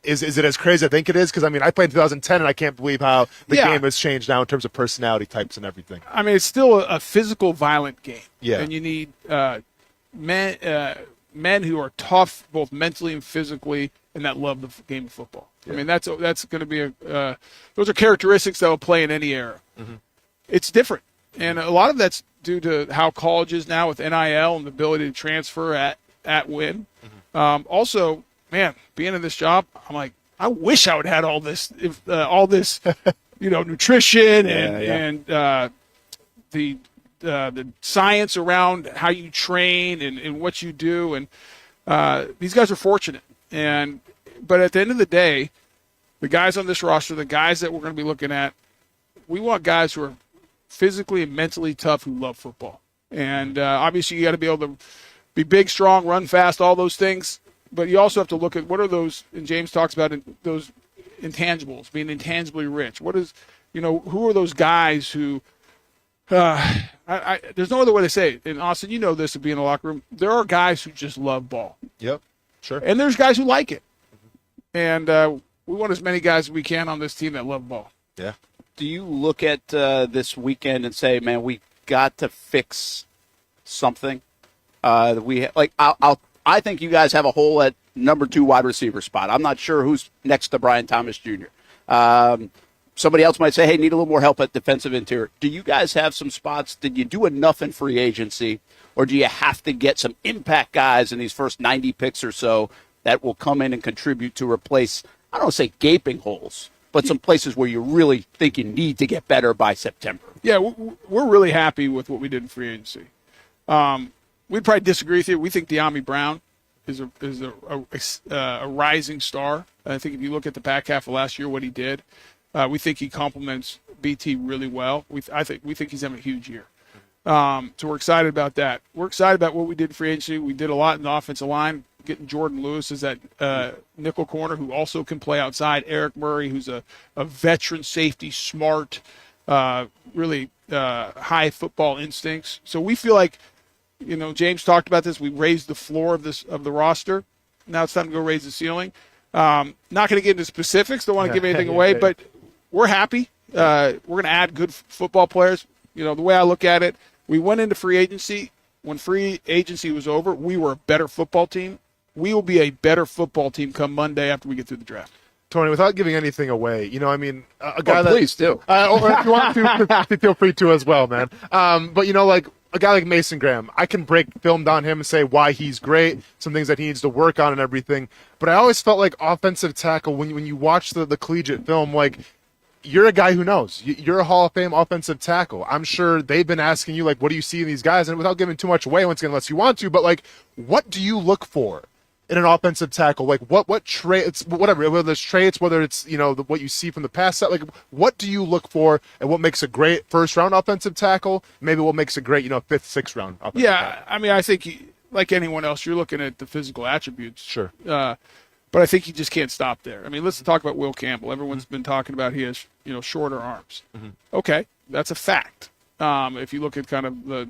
S3: Is it as crazy as I think it is? Because, I mean, I played in 2010, and I can't believe how the game has changed now in terms of personality types and everything.
S18: I mean, it's still a physical, violent game.
S3: Yeah.
S18: And you need men who are tough, both mentally and physically, and that love the game of football. Yeah. I mean, that's going to be those are characteristics that will play in any era. Mm-hmm. It's different. And a lot of that's due to how college is now with NIL and the ability to transfer at win. Mm-hmm. Also, man, being in this job, I'm like, I wish I would have had all this, nutrition and the science around how you train and what you do. And these guys are fortunate. But at the end of the day, the guys on this roster, the guys that we're going to be looking at, we want guys who are physically and mentally tough who love football. And obviously you got to be able to be big, strong, run fast, all those things. But you also have to look at what are those, and James talks about those intangibles, being intangibly rich. What is, who are those guys who, there's no other way to say it. And Austen, you know this of being in the locker room. There are guys who just love ball.
S3: Yep, sure.
S18: And there's guys who like it. And we want as many guys as we can on this team that love ball.
S3: Yeah.
S2: Do you look at this weekend and say, man, we got to fix something? I think you guys have a hole at number 2 wide receiver spot. I'm not sure who's next to Brian Thomas Jr. Somebody else might say, hey, need a little more help at defensive interior. Do you guys have some spots? Did you do enough in free agency, or do you have to get some impact guys in these first 90 picks or so that will come in and contribute to replace, I don't want to say gaping holes, but some places where you really think you need to get better by September?
S18: Yeah, we're really happy with what we did in free agency. We'd probably disagree with you. We think De'Ami Brown is a rising star. I think if you look at the back half of last year, what he did, we think he complements BT really well. We think he's having a huge year. So we're excited about that. We're excited about what we did in free agency. We did a lot in the offensive line, getting Jordan Lewis as that nickel corner who also can play outside. Eric Murray, who's a veteran safety, smart, really high football instincts. So we feel like, James talked about this. We raised the floor of the roster. Now it's time to go raise the ceiling. Not going to get into specifics. Don't want to give anything away, but we're happy. We're going to add good football players. The way I look at it, we went into free agency. When free agency was over, we were a better football team. We will be a better football team come Monday after we get through the draft.
S3: Tony, without giving anything away, a guy that...
S2: Please do.
S3: Or if you want to, feel free to as well, man. But, like a guy like Mason Graham, I can break film down him and say why he's great, some things that he needs to work on and everything. But I always felt like offensive tackle, when you watch the collegiate film, like, you're a guy who knows. You're a Hall of Fame offensive tackle. I'm sure they've been asking you, like, what do you see in these guys? And without giving too much away, once again, unless you want to, but, like, what do you look for in an offensive tackle? Like, what traits, whatever, whether it's traits, whether it's, what you see from the past set, like, what do you look for and what makes a great first-round offensive tackle? Maybe what makes a great, fifth, sixth-round offensive tackle?
S18: I mean, I think, like anyone else, you're looking at the physical attributes.
S3: Sure.
S18: But I think you just can't stop there. I mean, let's talk about Will Campbell. Everyone's been talking about he has, shorter arms.
S3: Mm-hmm.
S18: Okay, that's a fact. If you look at kind of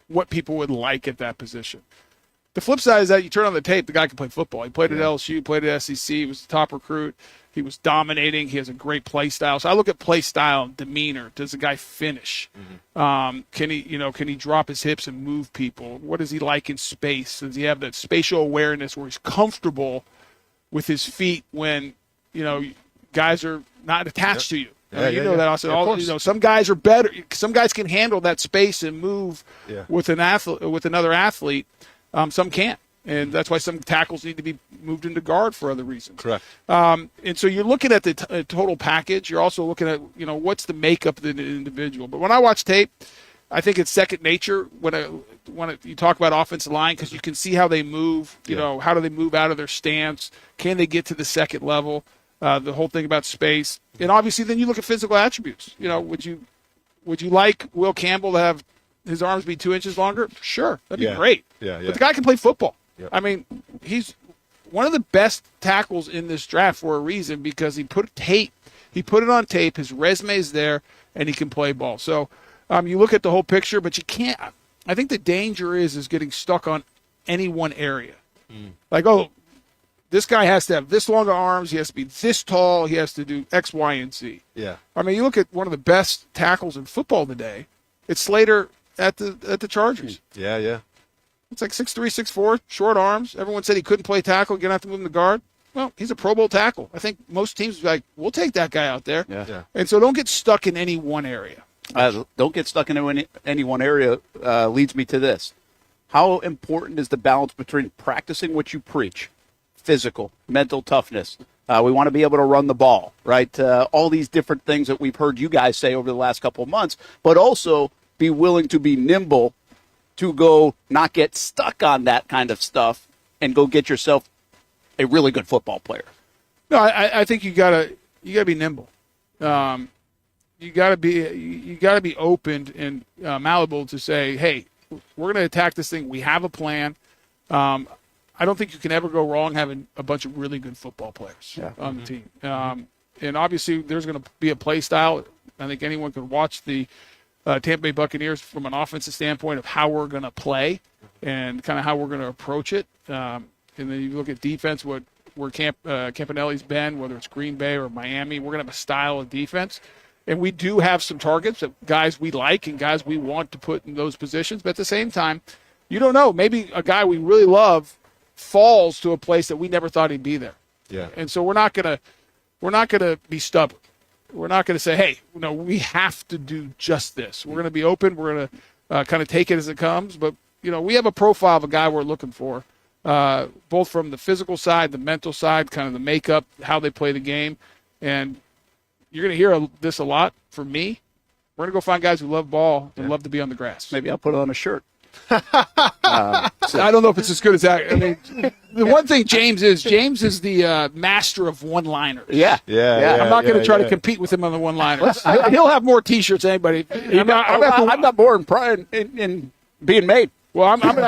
S18: what people would like at that position. The flip side is that you turn on the tape, the guy can play football. He played at LSU, played at SEC, he was the top recruit. He was dominating. He has a great play style. So I look at play style and demeanor. Does the guy finish?
S3: Mm-hmm.
S18: Can he drop his hips and move people? What is he like in space? Does he have that spatial awareness where he's comfortable with his feet when, guys are not attached to you? That also. Some guys are better. Some guys can handle that space and move with another athlete. Some can't, and that's why some tackles need to be moved into guard for other reasons.
S3: Correct.
S18: And so you're looking at the total package. You're also looking at what's the makeup of the individual. But when I watch tape, I think it's second nature when you talk about offensive line, because you can see how they move. How do they move out of their stance? Can they get to the second level? The whole thing about space, and obviously then you look at physical attributes. Would you like Will Campbell to have his arms be 2 inches longer? Sure, that'd be great. But the guy can play football.
S3: Yep.
S18: I mean, he's one of the best tackles in this draft for a reason, because he put it on tape. His resume is there, and he can play ball. So you look at the whole picture, but you can't. I think the danger is getting stuck on any one area. Like, this guy has to have this long of arms. He has to be this tall. He has to do X, Y, and Z.
S3: Yeah.
S18: I mean, you look at one of the best tackles in football today. It's Slater at the Chargers.
S3: Yeah.
S18: It's like 6'3", 6'4", short arms. Everyone said he couldn't play tackle, going to have to move him to guard. Well, he's a Pro Bowl tackle. I think most teams are like, we'll take that guy out there.
S2: Yeah.
S18: And so don't get stuck in any one area.
S2: Don't get stuck in any one area leads me to this. How important is the balance between practicing what you preach, physical, mental toughness? We want to be able to run the ball, right? All these different things that we've heard you guys say over the last couple of months, but also be willing to be nimble to go not get stuck on that kind of stuff and go get yourself a really good football player.
S18: No, I think you gotta be nimble. You gotta be open and malleable to say, hey, we're gonna attack this thing. We have a plan. I don't think you can ever go wrong having a bunch of really good football players on the team. And obviously, there's going to be a play style. I think anyone could watch the Tampa Bay Buccaneers from an offensive standpoint of how we're going to play and kind of how we're going to approach it. And then you look at defense, where Campanelli's been, whether it's Green Bay or Miami, we're going to have a style of defense. And we do have some targets of guys we like and guys we want to put in those positions. But at the same time, you don't know. Maybe a guy we really love falls to a place that we never thought he'd be there.
S3: Yeah.
S18: And so we're not gonna be stubborn. We're not gonna say, hey, we have to do just this. We're gonna be open. We're gonna kind of take it as it comes. But we have a profile of a guy we're looking for, both from the physical side, the mental side, kind of the makeup, how they play the game. And you're gonna hear this a lot from me. We're gonna go find guys who love ball and love to be on the grass.
S2: Maybe I'll put it on a shirt.
S18: I don't know if it's as good as that. I mean, the one thing James is the master of one-liners.
S2: Yeah.
S18: I'm not going to try to compete with him on the one-liners. He'll have more T-shirts than anybody.
S2: I'm not more in pride in being made.
S18: Well, I'm gonna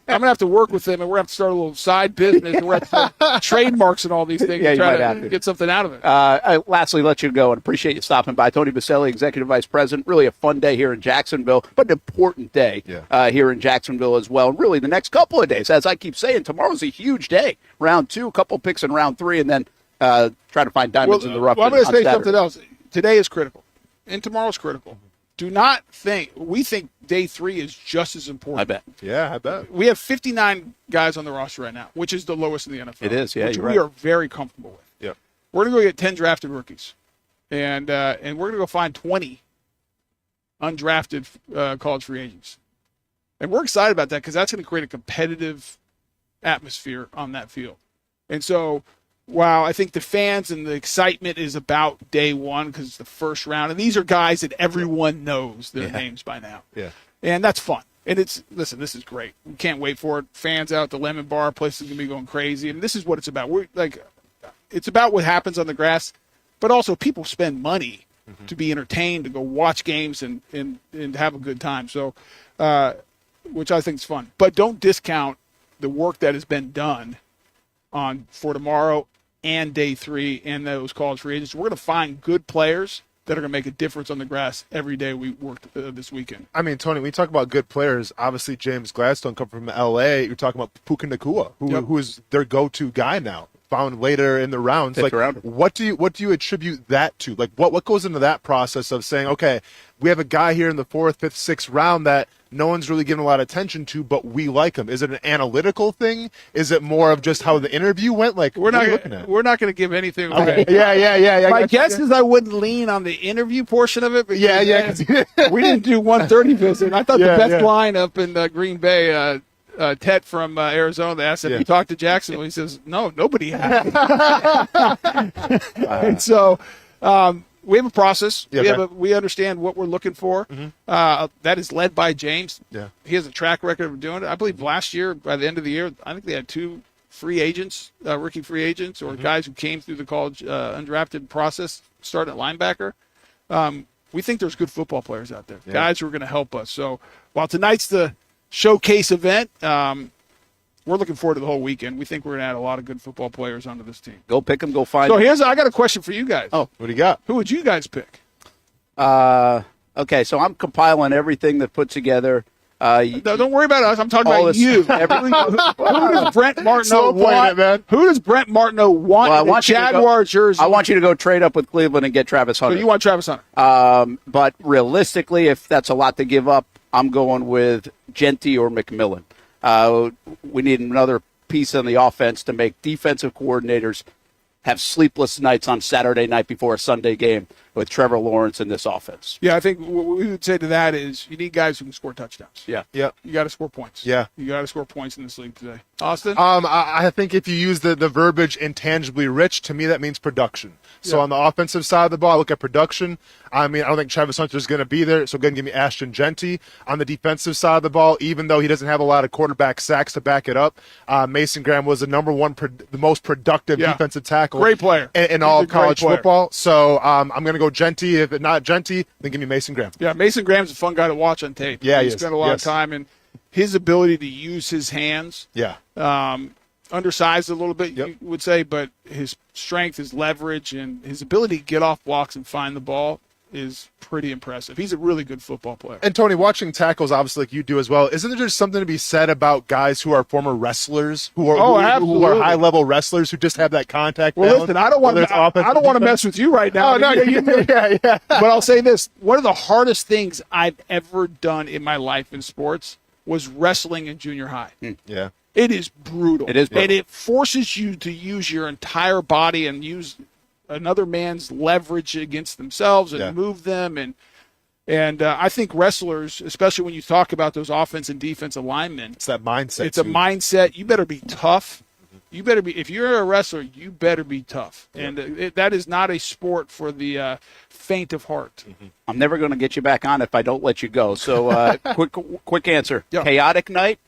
S18: have to work with them, and we're gonna have to start a little side business, and we're gonna have to have trademarks and all these things
S2: Yeah,
S18: to
S2: you
S18: try
S2: might have
S18: to
S2: to.
S18: get something out of it.
S2: Lastly, let you go and appreciate you stopping by. Tony Boselli, Executive Vice President. Really a fun day here in Jacksonville, but an important day here in Jacksonville as well. And really the next couple of days, as I keep saying, tomorrow's a huge day. Round 2, a couple picks in round 3, and then try to find diamonds in the rough.
S18: Well, I'm going to
S2: on
S18: say
S2: Saturday.
S18: something else. Today is critical, and tomorrow's critical. Do not think we think day 3 is just as important.
S2: I bet.
S3: Yeah, I bet.
S18: We have 59 guys on the roster right now, which is the lowest in the NFL.
S2: It is, yeah,
S18: which
S2: you're
S18: we
S2: right.
S18: are very comfortable with.
S3: Yep.
S18: We're going to go get 10 drafted rookies, and we're going to go find 20 undrafted college free agents. And we're excited about that because that's going to create a competitive atmosphere on that field. And so while I think the fans and the excitement is about day 1 because it's the first round, and these are guys that everyone knows their names by now.
S3: Yeah.
S18: And that's fun. And this is great. We can't wait for it. Fans out at the Lemon Bar, places going to be going crazy. And this is what it's about. It's about what happens on the grass, but also people spend money to be entertained, to go watch games and have a good time. So, which I think is fun. But don't discount the work that has been done for tomorrow and day 3 and those college free agents. We're going to find good players that are going to make a difference on the grass every day we work this weekend.
S3: I mean, Tony, when you talk about good players, obviously James Gladstone come from L.A. You're talking about Puka Nacua, who is their go-to guy now, found later in the rounds.
S2: Fifth
S3: like,
S2: rounder.
S3: what do you attribute that to? Like, what goes into that process of saying, okay, we have a guy here in the 4th, 5th, 6th round that no one's really giving a lot of attention to, but we like him. Is it an analytical thing? Is it more of just how the interview went? Like,
S18: We're not going to give anything away.
S3: Yeah.
S18: My guess is I wouldn't lean on the interview portion of it. Because we didn't do 130 visit. I thought the best line up in Green Bay, Ted from Arizona, they asked if he talked to Jacksonville. He says, no, nobody has. And so we have a process. We understand what we're looking for. That is led by James.
S3: Yeah.
S18: He has a track record of doing it. I believe last year, by the end of the year, I think they had 2 free agents, rookie free agents, or guys who came through the college undrafted process, starting at linebacker. We think there's good football players out there, guys who are going to help us. So while tonight's the showcase event, we're looking forward to the whole weekend. We think we're going to add a lot of good football players onto this team.
S2: Go pick them, go find
S18: So
S2: them.
S18: I got a question for you guys.
S2: Oh,
S3: what do you got?
S18: Who would you guys pick?
S2: Okay, so I'm compiling everything that put together.
S18: No, don't worry about us. I'm talking about you. Who does Brent Martineau want? Who does Brent Martineau want?
S2: Well, I
S18: in the
S2: want you to
S18: Jaguar jersey.
S2: I want you to go trade up with Cleveland and get Travis Hunter.
S18: So you want Travis Hunter?
S2: But realistically, if that's a lot to give up, I'm going with Jeanty or McMillan. We need another piece on the offense to make defensive coordinators have sleepless nights on Saturday night before a Sunday game with Trevor Lawrence in this offense.
S18: Yeah, I think what we would say to that is you need guys who can score touchdowns.
S2: Yeah.
S18: You got to score points.
S3: Yeah.
S18: You got to score points in this league today. Austin?
S3: I think if you use the verbiage intangibly rich, to me that means production. So on the offensive side of the ball, I look at production. I mean, I don't think Travis Hunter is going to be there, so go ahead and give me Ashton Jeanty. On the defensive side of the ball, even though he doesn't have a lot of quarterback sacks to back it up, Mason Graham was the number one, the most productive defensive tackle.
S18: Great player.
S3: In all of college football. So I'm going to go Jeanty. If it's not Jeanty, then give me Mason Graham.
S18: Yeah, Mason Graham's a fun guy to watch on tape.
S3: Yeah,
S18: he spent a lot of time, and his ability to use his hands.
S3: Yeah.
S18: Undersized a little bit, you would say, but his strength, his leverage, and his ability to get off blocks and find the ball is pretty impressive. He's a really good football player.
S3: And Tony, watching tackles, obviously, like you do as well, isn't there just something to be said about guys who are former wrestlers, who are high-level wrestlers, who just have that contact?
S18: Well, listen, I don't want to mess with you right now.
S3: Oh, no, yeah.
S18: But I'll say this: one of the hardest things I've ever done in my life in sports was wrestling in junior high.
S3: Yeah.
S18: It is brutal.
S2: It is brutal.
S18: And it forces you to use your entire body and use another man's leverage against themselves and move them. And I think wrestlers, especially when you talk about those offense and defensive linemen,
S3: it's that mindset.
S18: It's a mindset. You better be tough. You better be. If you're a wrestler, you better be tough. And that is not a sport for the faint of heart.
S2: I'm never going to get you back on if I don't let you go. So quick answer. Yeah. Chaotic night,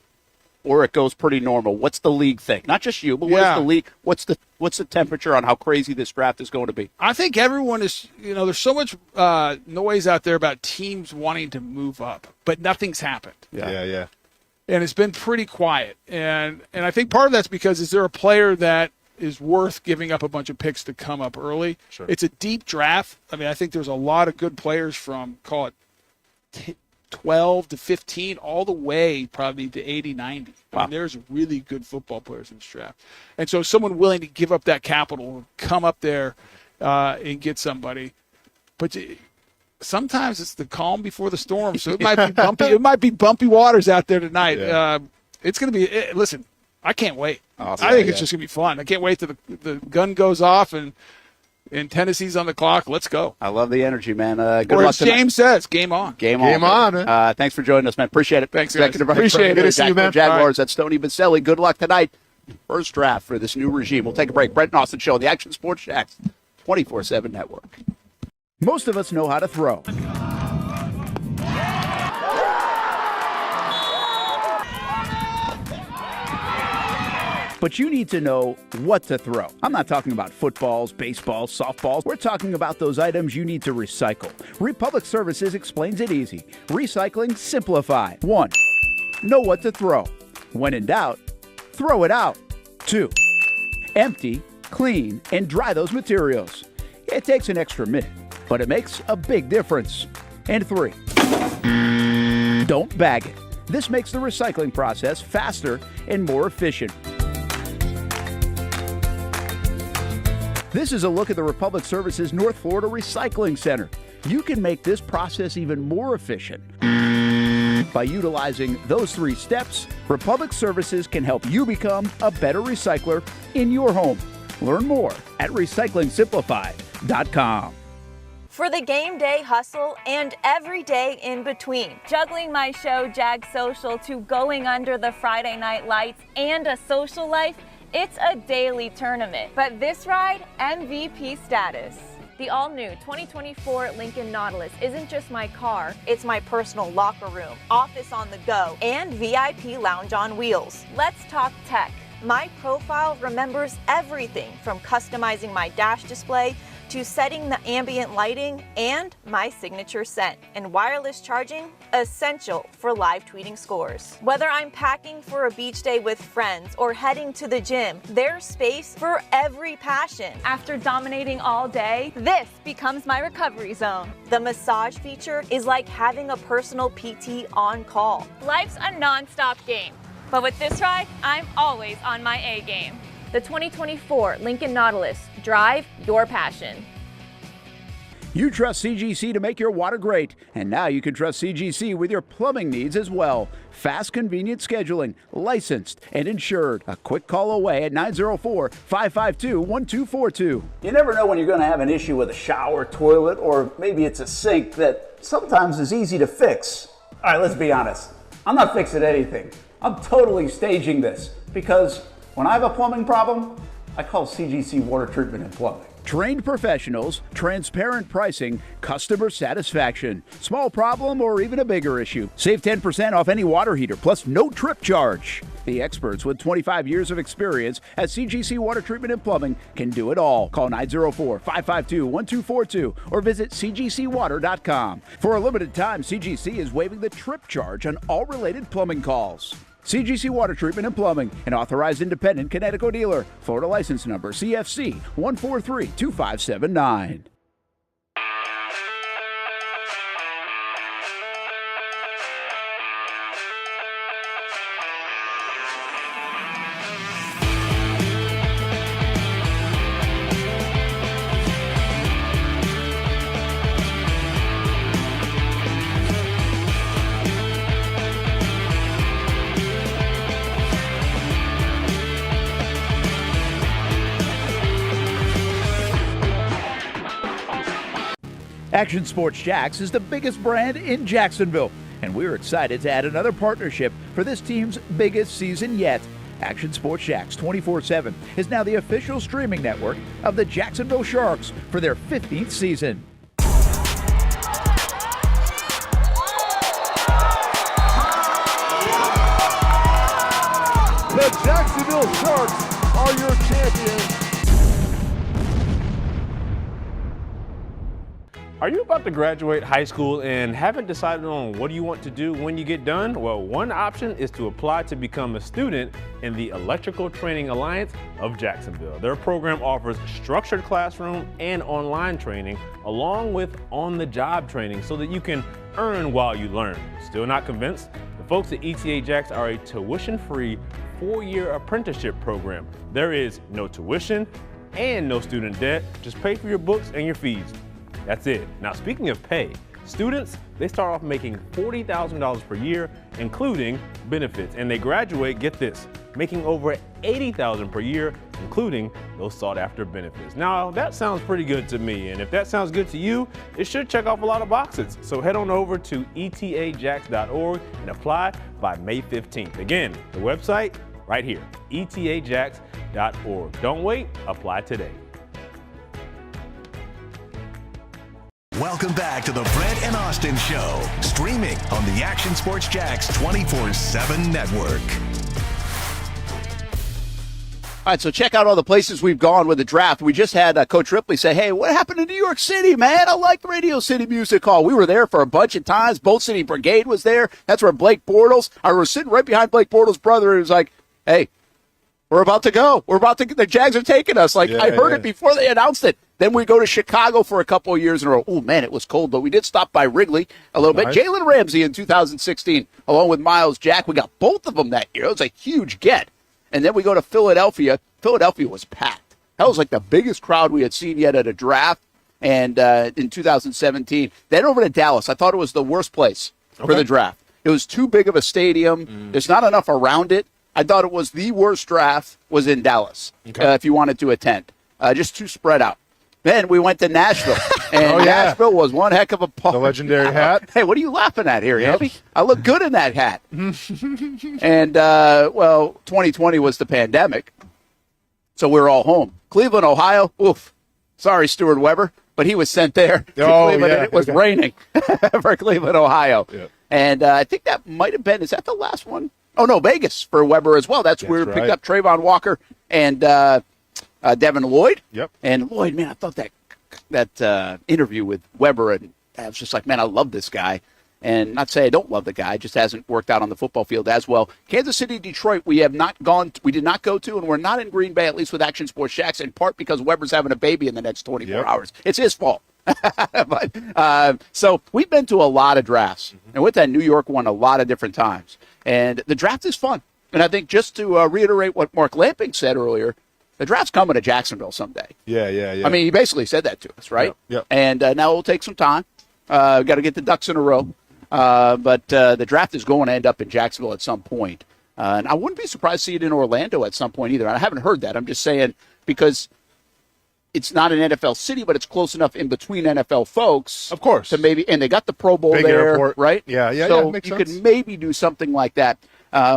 S2: or it goes pretty normal. What's the league think? Not just you, but what is the league? What's the temperature on how crazy this draft is going to be?
S18: I think everyone is, there's so much noise out there about teams wanting to move up, but nothing's happened.
S3: Yeah.
S18: And it's been pretty quiet. And I think part of that's because is there a player that is worth giving up a bunch of picks to come up early?
S3: Sure.
S18: It's a deep draft. I mean, I think there's a lot of good players from, call it 12 to 15, all the way probably to 80, 90. Wow. I mean, there's really good football players in this draft. And so someone willing to give up that capital, come up there and get somebody. But sometimes it's the calm before the storm, so it might be bumpy. It might be bumpy waters out there tonight. Yeah. It's going to be. Listen, I can't wait.
S2: Awesome.
S18: I think it's just going to be fun. I can't wait till the gun goes off and Tennessee's on the clock. Let's go.
S2: I love the energy, man. Good
S18: or
S2: luck
S18: as James says, game on.
S2: Game on. Thanks for joining us, man. Appreciate it.
S18: Thanks, guys.
S2: Appreciate it.
S3: Good to see you, man.
S2: Jaguars. That's Tony Boselli. Good luck tonight. First draft for this new regime. We'll take a break. Brent and Austin Show, the Action Sports Jacks 24/7 Network.
S5: Most of us know how to throw. But you need to know what to throw. I'm not talking about footballs, baseballs, softballs. We're talking about those items you need to recycle. Republic Services explains it easy. Recycling simplified. 1. Know what to throw. When in doubt, throw it out. 2. Empty, clean, and dry those materials. It takes an extra minute, but it makes a big difference. And 3. Don't bag it. This makes the recycling process faster and more efficient. This is a look at the Republic Services North Florida Recycling Center. You can make this process even more efficient. By utilizing those 3 steps, Republic Services can help you become a better recycler in your home. Learn more at recyclingsimplified.com.
S11: For the game day hustle and every day in between, juggling my show Jag Social to going under the Friday night lights and a social life, it's a daily tournament. But this ride, MVP status. The all-new 2024 Lincoln Nautilus isn't just my car, it's my personal locker room, office on the go, and VIP lounge on wheels. Let's talk tech. My profile remembers everything from customizing my dash display to setting the ambient lighting and my signature scent. And wireless charging, essential for live tweeting scores. Whether I'm packing for a beach day with friends or heading to the gym, there's space for every passion. After dominating all day, this becomes my recovery zone. The massage feature is like having a personal PT on call. Life's a non-stop game, but with this ride, I'm always on my A game. The 2024 Lincoln Nautilus. Drive your passion.
S5: You trust CGC to make your water great, and now you can trust CGC with your plumbing needs as well. Fast, convenient scheduling, licensed and insured. A quick call away at 904-552-1242.
S10: You never know when you're going to have an issue with a shower, toilet, or maybe it's a sink that sometimes is easy to fix. All right, let's be honest. I'm not fixing anything. I'm totally staging this because when I have a plumbing problem, I call CGC Water Treatment and Plumbing.
S5: Trained professionals, transparent pricing, customer satisfaction. Small problem or even a bigger issue. Save 10% off any water heater, plus no trip charge. The experts with 25 years of experience at CGC Water Treatment and Plumbing can do it all. Call 904-552-1242 or visit cgcwater.com. For a limited time, CGC is waiving the trip charge on all related plumbing calls. CGC Water Treatment and Plumbing, an authorized independent Connecticut dealer. Florida license number CFC 1432579. Action Sports Jacks is the biggest brand in Jacksonville, and we're excited to add another partnership for this team's biggest season yet. Action Sports Jax 24/7 is now the official streaming network of the Jacksonville Sharks for their 15th season.
S12: The Jacksonville Sharks are your champions.
S8: Are you about to graduate high school and haven't decided on what you want to do when you get done? Well, one option is to apply to become a student in the Electrical Training Alliance of Jacksonville. Their program offers structured classroom and online training along with on-the-job training so that you can earn while you learn. Still not convinced? The folks at ETA Jax are a tuition-free 4-year apprenticeship program. There is no tuition and no student debt. Just pay for your books and your fees. That's it. Now, speaking of pay, students, they start off making $40,000 per year, including benefits, and they graduate, get this, making over $80,000 per year, including those sought-after benefits. Now, that sounds pretty good to me, and if that sounds good to you, it should check off a lot of boxes. So head on over to etajax.org and apply by May 15th. Again, the website right here, etajax.org. Don't wait, apply today.
S1: Welcome back to the Brent and Austen Show, streaming on the Action Sports Jax 24/7 network.
S2: All right, so check out all the places we've gone with the draft. We just had Coach Ripley say, hey, what happened to New York City, man? I like Radio City Music Hall. We were there for a bunch of times. Bolt City Brigade was there. That's where Blake Bortles, I was sitting right behind Blake Bortles' brother, and he was like, hey, we're about to go. The Jags are taking us. I heard it before they announced it. Then we go to Chicago for a couple of years in a row. Oh, man, it was cold, but we did stop by Wrigley a little bit. Jalen Ramsey in 2016, along with Miles Jack. We got both of them that year. It was a huge get. And then we go to Philadelphia. Philadelphia was packed. That was like the biggest crowd we had seen yet at a draft and in 2017. Then over to Dallas. I thought it was the worst place for the draft. It was too big of a stadium. There's not enough around it. I thought it was the worst draft was in Dallas if you wanted to attend. Just too spread out. Then we went to Nashville, and Nashville was one heck of a party.
S3: The legendary hat.
S2: Hey, what are you laughing at here, Hamby? I look good in that hat. And, 2020 was the pandemic, so we were all home. Cleveland, Ohio, oof. Sorry, Stuart Weber, but he was sent there to Cleveland, and it was raining for Cleveland, Ohio. Yeah. And I think that might have been, is that the last one? Oh, no, Vegas for Weber as well. That's where we picked up Trayvon Walker and Devin Lloyd.
S3: Yep.
S2: And Lloyd, man, I thought that interview with Weber, and I was just like, man, I love this guy. And not to say I don't love the guy, just hasn't worked out on the football field as well. Kansas City, Detroit, we did not go to, and we're not in Green Bay, at least with Action Sports Jax, in part because Weber's having a baby in the next 24 hours. It's his fault. So we've been to a lot of drafts, and with that New York one a lot of different times. And the draft is fun. And I think just to reiterate what Mark Lamping said earlier, the draft's coming to Jacksonville someday.
S3: Yeah.
S2: I mean, he basically said that to us, right?
S3: Yep.
S2: And now it'll take some time. Got to get the ducks in a row. But the draft is going to end up in Jacksonville at some point. And I wouldn't be surprised to see it in Orlando at some point either. I haven't heard that. I'm just saying because it's not an NFL city, but it's close enough in between NFL folks.
S3: Of course.
S2: To maybe, and they got the Pro Bowl
S3: Big
S2: there,
S3: airport.
S2: right?
S3: Yeah,
S2: so
S3: makes
S2: you
S3: sense.
S2: could maybe do something like that.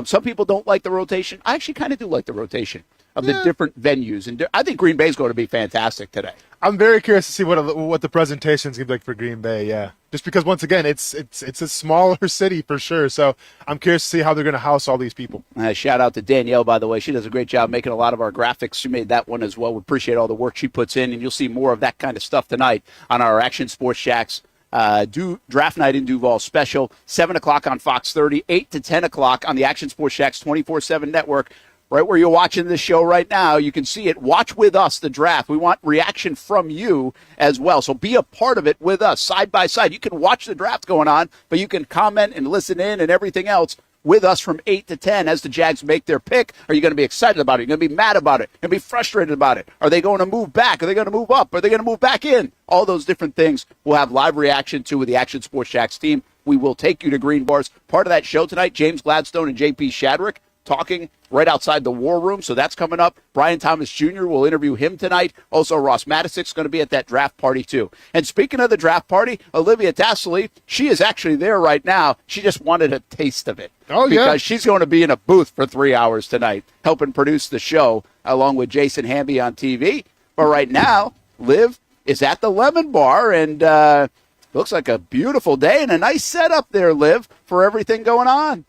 S2: Some people don't like the rotation. I actually kind of do like the rotation of the different venues. And I think Green Bay is going to be fantastic today.
S3: I'm very curious to see what the presentation is going to be like for Green Bay, Just because, once again, it's a smaller city for sure. So I'm curious to see how they're going to house all these people.
S2: Shout out to Danielle, by the way. She does a great job making a lot of our graphics. She made that one as well. We appreciate all the work she puts in, and you'll see more of that kind of stuff tonight on our Action Sports Jax Draft Night in Duval special, 7 o'clock on Fox 30, 8 to 10 o'clock on the Action Sports Jax 24/7 network. Right where you're watching this show right now, you can see it. Watch with us the draft. We want reaction from you as well. So be a part of it with us, side by side. You can watch the draft going on, but you can comment and listen in and everything else with us from 8 to 10 as the Jags make their pick. Are you going to be excited about it? Are you going to be mad about it? Are you going to be frustrated about it? Are they going to move back? Are they going to move up? Are they going to move back in? All those different things we'll have live reaction to with the Action Sports Jax team. We will take you to Green Bars. Part of that show tonight, James Gladstone and JP Shadrick. talking right outside the War Room, so that's coming up. Brian Thomas Jr. will interview him tonight. Also, Ross Matisick's going to be at that draft party, too. And speaking of the draft party, Olivia Tassily, she is actually there right now. She just wanted a taste of it.
S3: Oh, yeah.
S2: Because she's going to be in a booth for 3 hours tonight, helping produce the show, along with Jason Hamby on TV. But right now, Liv is at the Lemon Bar, and looks like a beautiful day and a nice setup there, Liv, for everything going on.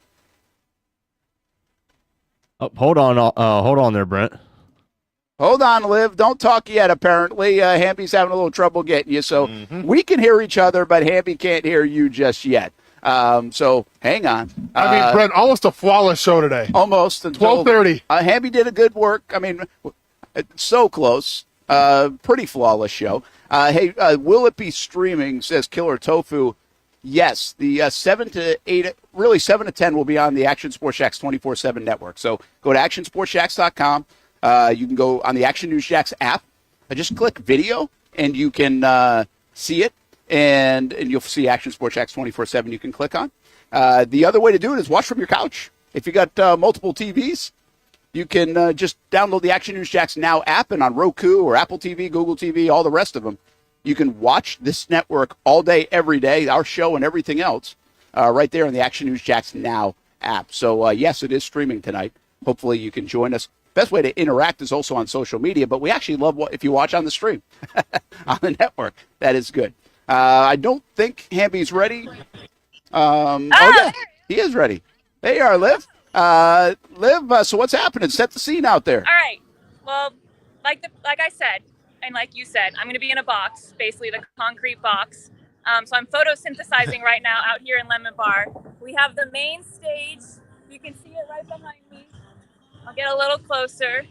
S4: Oh, hold on there, Brent.
S2: Hold on, Liv. Don't talk yet, apparently. Hamby's having a little trouble getting you, so we can hear each other, but Hamby can't hear you just yet. So hang on.
S3: I mean, Brent, almost a flawless show today.
S2: Almost.
S3: 12:30.
S2: Hamby did a good work. I mean, so close. Pretty flawless show. Hey, will it be streaming, says Killer Tofu. Yes, the 7 to 8, really 7 to 10 will be on the Action Sports Jacks 24/7 network. So go to actionsportsjacks.com. You can go on the Action News Jacks app. Just click video, and you can see it, and you'll see Action Sports Jacks 24/7 you can click on. The other way to do it is watch from your couch. If you got multiple TVs, you can just download the Action News Jacks Now app, and on Roku or Apple TV, Google TV, all the rest of them, you can watch this network all day, every day, our show and everything else, right there on the Action News Jacks Now app. So, yes, it is streaming tonight. Hopefully you can join us. Best way to interact is also on social media, but we actually love if you watch on the stream on the network. That is good. I don't think Hamby's ready. Oh, yeah, he is ready. There you are, Liv. Liv, so what's happening? Set the scene out there.
S19: All right. Well, like I said, and like you said, I'm going to be in a box, basically the concrete box. So I'm photosynthesizing right now out here in Lemon Bar. We have the main stage. You can see it right behind me. I'll get a little closer.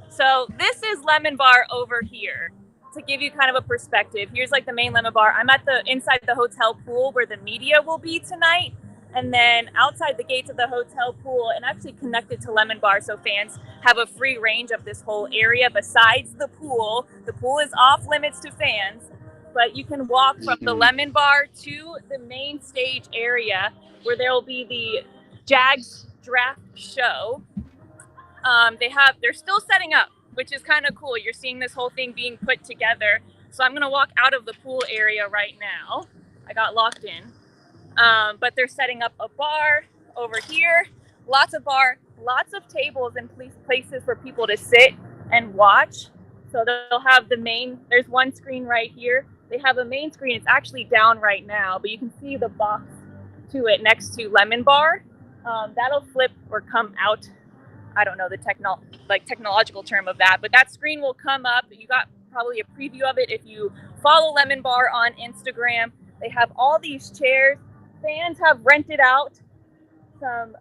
S19: So this is Lemon Bar over here. To give you kind of a perspective, here's like the main Lemon Bar. I'm at inside the hotel pool where the media will be tonight. And then outside the gates of the hotel pool and actually connected to Lemon Bar, so fans have a free range of this whole area besides the pool. The pool is off limits to fans, but you can walk from the Lemon Bar to the main stage area where there will be the Jags draft show. They're still setting up, which is kind of cool. You're seeing this whole thing being put together. So I'm going to walk out of the pool area right now. I got locked in. But they're setting up a bar over here, lots of tables and places for people to sit and watch. So they'll have there's one screen right here. They have a main screen. It's actually down right now, but you can see the box to it next to Lemon Bar. That'll flip or come out. I don't know the technological term of that, but that screen will come up. You got probably a preview of it if you follow Lemon Bar on Instagram. They have all these chairs. Fans have rented out some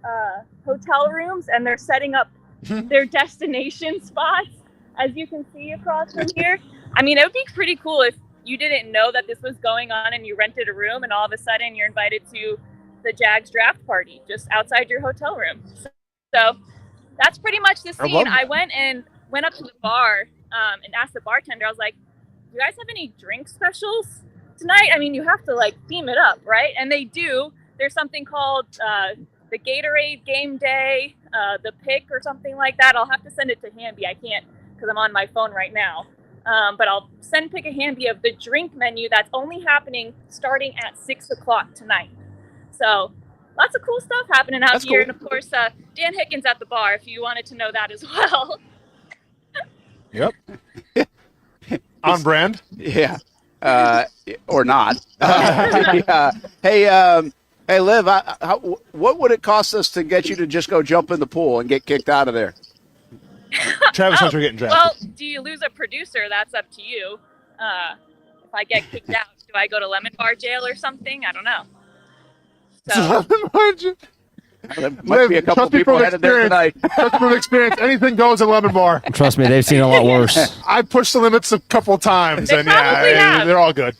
S19: hotel rooms, and they're setting up their destination spots, as you can see across from here. I mean, it would be pretty cool if you didn't know that this was going on and you rented a room, and all of a sudden you're invited to the Jags draft party just outside your hotel room. So that's pretty much the scene. I went up to the bar and asked the bartender. I was like, "Do you guys have any drink specials tonight? I mean, you have to theme it up, right?" And they do. There's something called the Gatorade Game Day, the Pick or something like that. I'll have to send it to Hamby. I can't because I'm on my phone right now. But I'll send pick a Hamby of the drink menu that's only happening starting at 6 o'clock tonight. So lots of cool stuff happening out here. Cool. And of course, Dan Hickens at the bar if you wanted to know that as well.
S3: Yep. On brand.
S2: Yeah. Or not. Hey, Liv, what would it cost us to get you to just go jump in the pool and get kicked out of there?
S3: Travis Hunter getting drafted.
S19: Well, do you lose a producer? That's up to you. If I get kicked out, do I go to Lemon Bar jail or something? I don't know. So.
S2: There might be a couple people headed there tonight.
S3: Trust from experience, anything goes at Lemon Bar.
S4: Trust me, they've seen a lot worse.
S3: I pushed the limits a couple of times, and they're all good.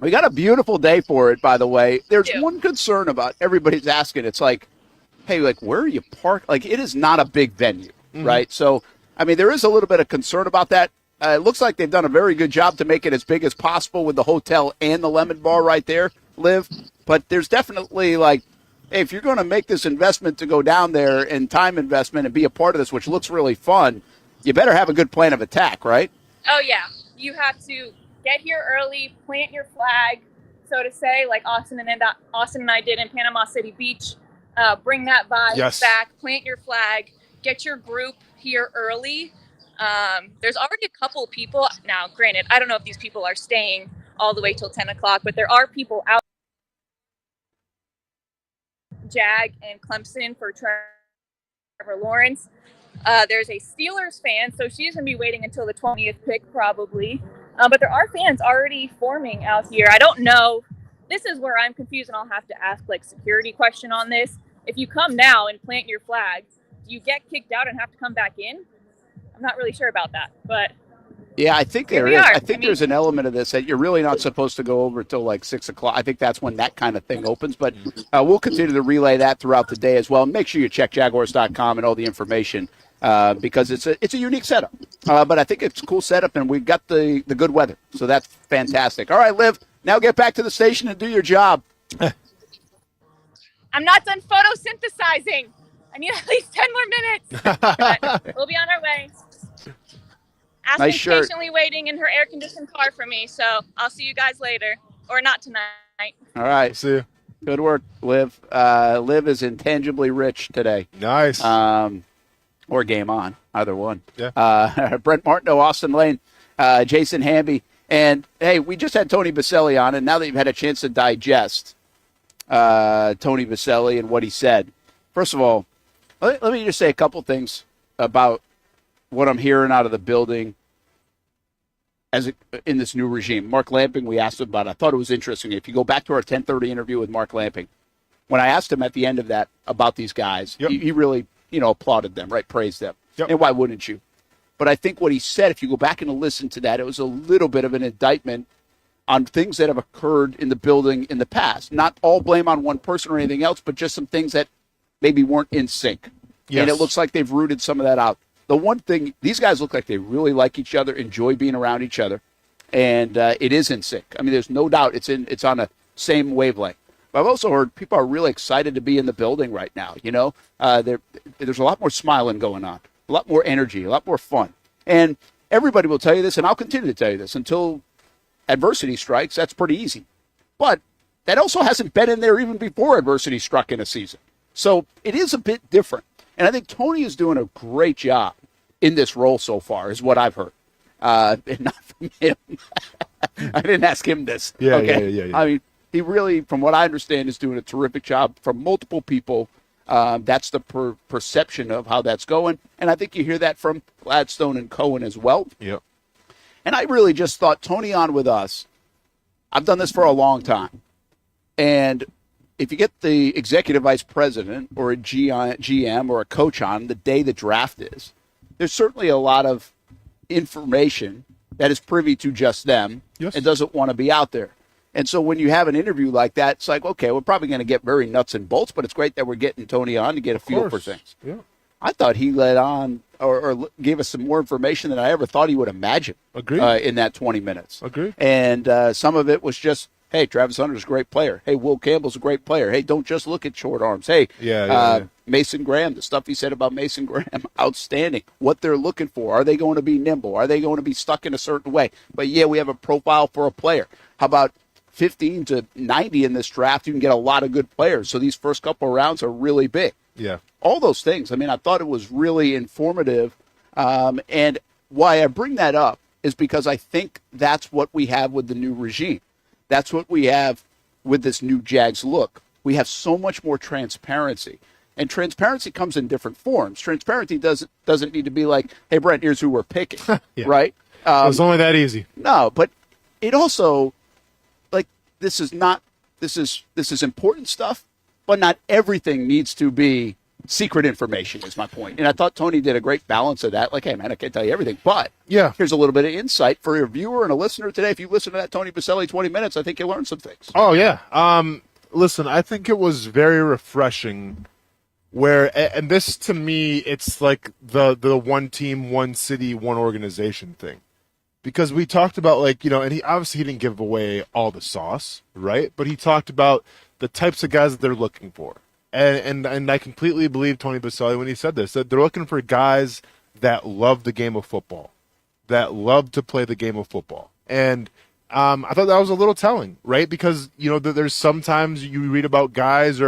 S2: We got a beautiful day for it, by the way. There's one concern about everybody's asking. It's like, hey, where are you parked? It is not a big venue, right? So, I mean, there is a little bit of concern about that. It looks like they've done a very good job to make it as big as possible with the hotel and the Lemon Bar right there, Liv. But there's definitely hey, if you're going to make this investment to go down there and time investment and be a part of this, which looks really fun, you better have a good plan of attack, right?
S19: Oh, yeah. You have to get here early, plant your flag, so to say, like Austin and I did in Panama City Beach. Bring that vibe back, plant your flag, get your group here early. There's already a couple people. Now, granted, I don't know if these people are staying all the way till 10 o'clock, but there are people out. Jag and Clemson for Trevor Lawrence. There's a Steelers fan, so she's going to be waiting until the 20th pick probably. But there are fans already forming out here. I don't know. This is where I'm confused, and I'll have to ask like security question on this. If you come now and plant your flag, do you get kicked out and have to come back in? I'm not really sure about that, but
S2: yeah, I think there is. I think there's an element of this that you're really not supposed to go over till like 6 o'clock. I think that's when that kind of thing opens, but we'll continue to relay that throughout the day as well. Make sure you check Jaguars.com and all the information because it's a unique setup. But I think it's a cool setup, and we've got the good weather, so that's fantastic. All right, Liv, now get back to the station and do your job.
S19: I'm not done photosynthesizing. I need at least 10 more minutes. But we'll be on our way. Ashley's patiently waiting in her air-conditioned car for me, so I'll see you guys later. Or not tonight.
S2: All right.
S3: See you.
S2: Good work, Liv. Liv is intangibly rich today.
S3: Nice.
S2: Or game on, either one.
S3: Yeah.
S2: Brent Martineau, Austen Lane, Jason Hamby. And, hey, we just had Tony Boselli on, and now that you've had a chance to digest Tony Boselli and what he said, first of all, let me just say a couple things about what I'm hearing out of the building in this new regime. Mark Lamping, we asked him about it. I thought it was interesting. If you go back to our 10:30 interview with Mark Lamping, when I asked him at the end of that about these guys, he really, applauded them, right? Praised them. And why wouldn't you? But I think what he said, if you go back and listen to that, it was a little bit of an indictment on things that have occurred in the building in the past. Not all blame on one person or anything else, but just some things that maybe weren't in sync.
S3: Yes.
S2: And it looks like they've rooted some of that out. The one thing, these guys look like they really like each other, enjoy being around each other, and it is in sync. I mean, there's no doubt it's on a same wavelength. But I've also heard people are really excited to be in the building right now. There's a lot more smiling going on, a lot more energy, a lot more fun. And everybody will tell you this, and I'll continue to tell you this until adversity strikes. That's pretty easy. But that also hasn't been in there even before adversity struck in a season. So it is a bit different. And I think Tony is doing a great job in this role so far, is what I've heard. And not from him. I didn't ask him this.
S3: Yeah.
S2: I mean, he really, from what I understand, is doing a terrific job from multiple people. That's the perception of how that's going. And I think you hear that from Gladstone and Cohen as well.
S3: Yep.
S2: And I really just thought Tony on with us. I've done this for a long time. And if you get the executive vice president or a GM or a coach on the day the draft is, there's certainly a lot of information that is privy to just them and doesn't want to be out there. And so when you have an interview like that, it's like, okay, we're probably going to get very nuts and bolts, but it's great that we're getting Tony on to get a feel for things.
S3: Yeah.
S2: I thought he led on or gave us some more information than I ever thought he would imagine.
S3: Agreed.
S2: In that 20 minutes.
S3: Agreed.
S2: And some of it was just, hey, Travis Hunter's a great player. Hey, Will Campbell's a great player. Hey, don't just look at short arms. Hey, Mason Graham, the stuff he said about Mason Graham, outstanding. What they're looking for. Are they going to be nimble? Are they going to be stuck in a certain way? But, yeah, we have a profile for a player. How about 15 to 90 in this draft? You can get a lot of good players. So these first couple of rounds are really big.
S3: Yeah.
S2: All those things. I mean, I thought it was really informative. And why I bring that up is because I think that's what we have with the new regime. That's what we have with this new Jags look. We have so much more transparency. And transparency comes in different forms. Transparency doesn't need to be like, hey, Brent, here's who we're picking, right?
S3: It was only that easy.
S2: No, but it also, like, this is important stuff, but not everything needs to be secret information is my point. And I thought Tony did a great balance of that. Like, hey, man, I can't tell you everything, but here's a little bit of insight for a viewer and a listener today. If you listen to that Tony Boselli 20 minutes, I think you'll learn some things.
S3: Oh, yeah. Listen, I think it was very refreshing and this to me, it's like the one team, one city, one organization thing. Because we talked about, like, and he didn't give away all the sauce, right? But he talked about the types of guys that they're looking for. And I completely believe Tony Boselli when he said this, that they're looking for guys that love the game of football, that love to play the game of football. And I thought that was a little telling, right? Because, there's sometimes you read about guys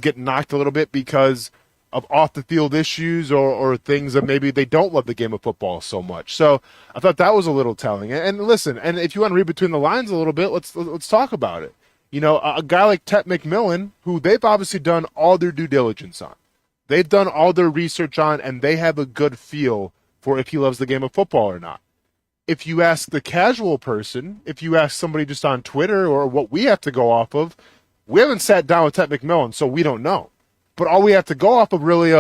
S3: get knocked a little bit because of off-the-field issues or things that maybe they don't love the game of football so much. So I thought that was a little telling. And listen, and if you want to read between the lines a little bit, let's talk about it. A guy like Tet McMillan, who they've obviously done all their due diligence on. They've done all their research on, and they have a good feel for if he loves the game of football or not. If you ask the casual person, if you ask somebody just on Twitter or what we have to go off of, we haven't sat down with Tet McMillan, so we don't know. But all we have to go off of really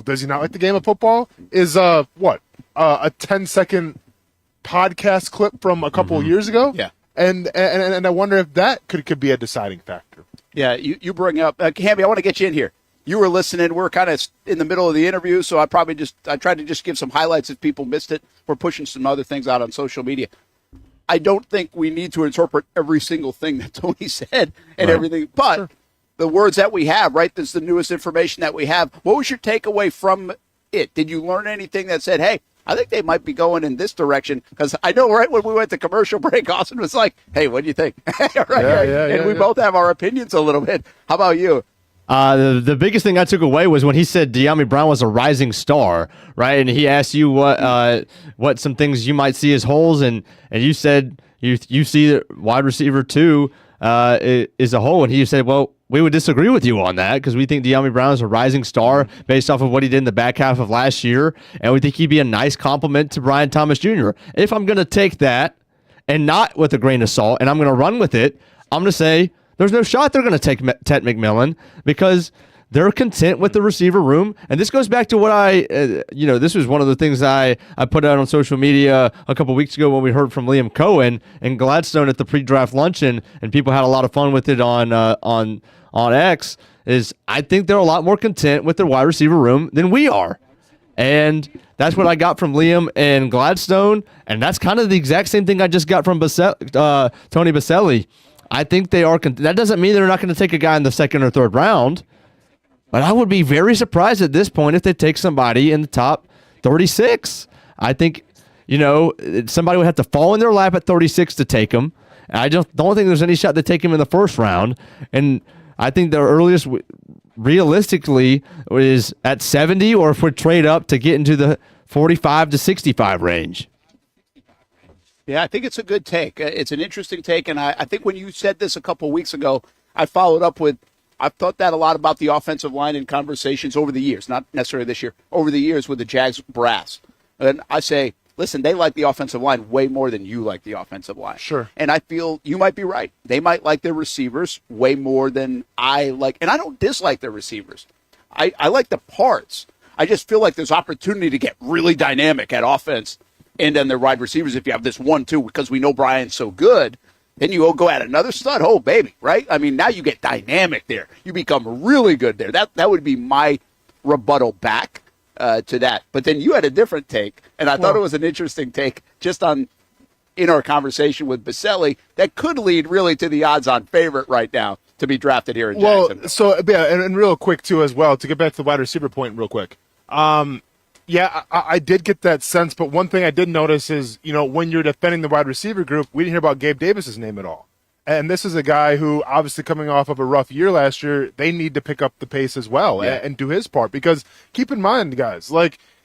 S3: does he not like the game of football? Is a 10-second podcast clip from a couple of years ago?
S2: Yeah.
S3: And I wonder if that could be a deciding factor.
S2: Yeah, you bring up Hamby. I want to get you in here. You were listening. We're kind of in the middle of the interview, so I tried to just give some highlights if people missed it. We're pushing some other things out on social media. I don't think we need to interpret every single thing that Tony said and everything, but the words that we have, right? This is the newest information that we have. What was your takeaway from it? Did you learn anything that said, hey, I think they might be going in this direction? Because I know right when we went to commercial break, Austen was like, hey, what do you think? And we both have our opinions a little bit. How about you?
S4: The biggest thing I took away was when he said Dyami Brown was a rising star, right? And he asked you what some things you might see as holes, and you said you see the wide receiver 2 is a hole, and he said, well, we would disagree with you on that because we think Dyami Brown is a rising star based off of what he did in the back half of last year, and we think he'd be a nice compliment to Brian Thomas Jr. If I'm going to take that and not with a grain of salt, and I'm going to run with it, I'm going to say there's no shot they're going to take Tet McMillan because they're content with the receiver room. And this goes back to what this was one of the things I put out on social media a couple weeks ago when we heard from Liam Cohen and Gladstone at the pre-draft luncheon, and people had a lot of fun with it on X, is I think they're a lot more content with their wide receiver room than we are. And that's what I got from Liam and Gladstone, and that's kind of the exact same thing I just got from Tony Boselli. I think they are. That doesn't mean they're not going to take a guy in the second or third round, but I would be very surprised at this point if they take somebody in the top 36. I think, somebody would have to fall in their lap at 36 to take him. I don't think there's any shot to take him in the first round. And I think the earliest, realistically, is at 70, or if we trade up to get into the 45 to 65 range.
S2: Yeah, I think it's a good take. It's an interesting take, and I think when you said this a couple of weeks ago, I followed up with, I've thought that a lot about the offensive line in conversations over the years, not necessarily this year, over the years with the Jags brass. And I say, listen, they like the offensive line way more than you like the offensive line.
S3: Sure.
S2: And I feel you might be right. They might like their receivers way more than I like, and I don't dislike their receivers. I like the parts. I just feel like there's opportunity to get really dynamic at offense and then their wide receivers, if you have this 1-2, because we know Brian's so good, then you go at another stud. Oh, baby, right? I mean, now you get dynamic there. You become really good there. That would be my rebuttal back to that. But then you had a different take, and I thought it was an interesting take just in our conversation with Boselli that could lead really to the odds-on favorite right now to be drafted here in Jacksonville.
S3: Well, so, yeah, and real quick, too, as well, to get back to the wide receiver point real quick. Yeah, I did get that sense, but one thing I did notice is, when you're defending the wide receiver group, we didn't hear about Gabe Davis's name at all. And this is a guy who, obviously coming off of a rough year last year, they need to pick up the pace as well and do his part. Because keep in mind, guys,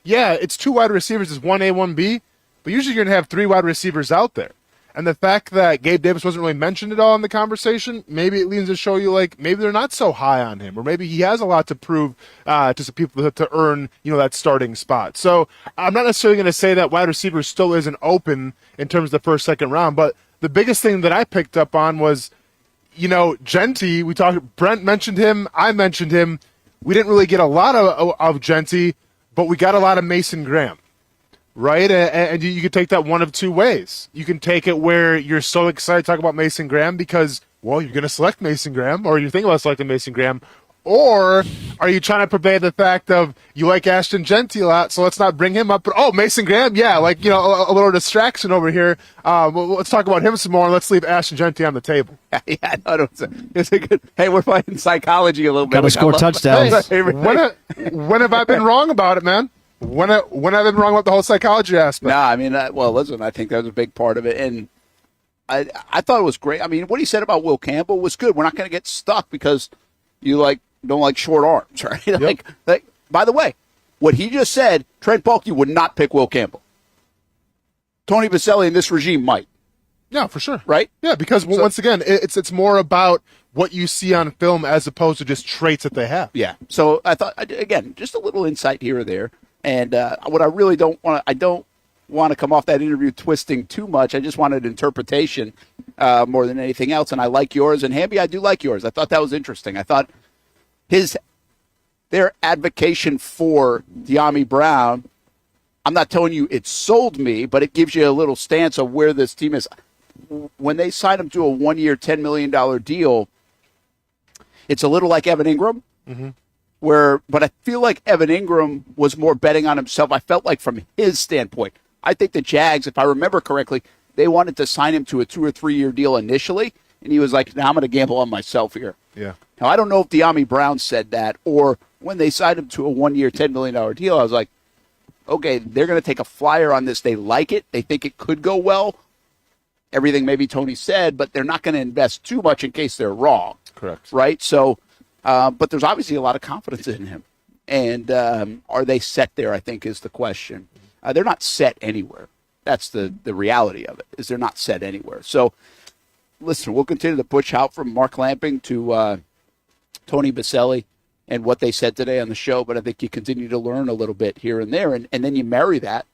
S3: it's 2 wide receivers, it's 1A, 1B, but usually you're going to have 3 wide receivers out there. And the fact that Gabe Davis wasn't really mentioned at all in the conversation, maybe it leans to show you, maybe they're not so high on him, or maybe he has a lot to prove to some people to earn, that starting spot. So I'm not necessarily going to say that wide receiver still isn't open in terms of the first, second round, but the biggest thing that I picked up on was, Jeanty. Brent mentioned him, I mentioned him. We didn't really get a lot of Jeanty, but we got a lot of Mason Graham. Right, and you can take that one of 2 ways. You can take it where you're so excited to talk about Mason Graham because, you're going to select Mason Graham, or you're thinking about selecting Mason Graham, Or are you trying to purvey the fact of you like Ashton Jeanty a lot, so let's not bring him up? But, oh, Mason Graham, yeah, like, you know, a little distraction over here. Let's talk about him some more, and let's leave Ashton Jeanty on the table.
S2: Yeah, no, it's a good. Hey, we're playing psychology a little bit.
S4: Got to score touchdowns.
S3: Hey, when have I been wrong about it, man? When have I been wrong about the whole psychology aspect?
S2: No, I mean, well, listen, I think that was a big part of it, and I thought it was great. I mean, what he said about Will Campbell was good. We're not going to get stuck because you don't like short arms, right?
S3: Yep.
S2: like, by the way, what he just said, Trent Baalke would not pick Will Campbell. Tony Boselli in this regime might.
S3: Yeah, for sure.
S2: Right?
S3: Yeah, because once again, it's more about what you see on film as opposed to just traits that they have.
S2: Yeah. So I thought, again, just a little insight here or there. And what I really don't want to come off that interview twisting too much. I just wanted interpretation more than anything else. And I like yours. And Hamby, I do like yours. I thought that was interesting. I thought their advocation for De'Ami Brown, I'm not telling you it sold me, but it gives you a little stance of where this team is. When they signed him to a 1-year, $10 million deal, it's a little like Evan Ingram, but I feel like Evan Ingram was more betting on himself. I felt like from his standpoint, I think the Jags, if I remember correctly, they wanted to sign him to a 2 or 3 year deal initially, and he was like, "Now I'm going to gamble on myself here."
S3: Yeah.
S2: Now I don't know if De'Ami Brown said that, or when they signed him to a 1-year, $10 million deal, I was like, okay, they're going to take a flyer on this. They like it. They think it could go well. Everything maybe Tony said, but they're not going to invest too much in case they're wrong.
S3: Correct.
S2: Right? So, but there's obviously a lot of confidence in him. And are they set there, I think, is the question. They're not set anywhere. That's the reality of it, is they're not set anywhere. So, listen, we'll continue to push out from Mark Lamping to Tony Boselli and what they said today on the show, but I think you continue to learn a little bit here and there, and then you marry that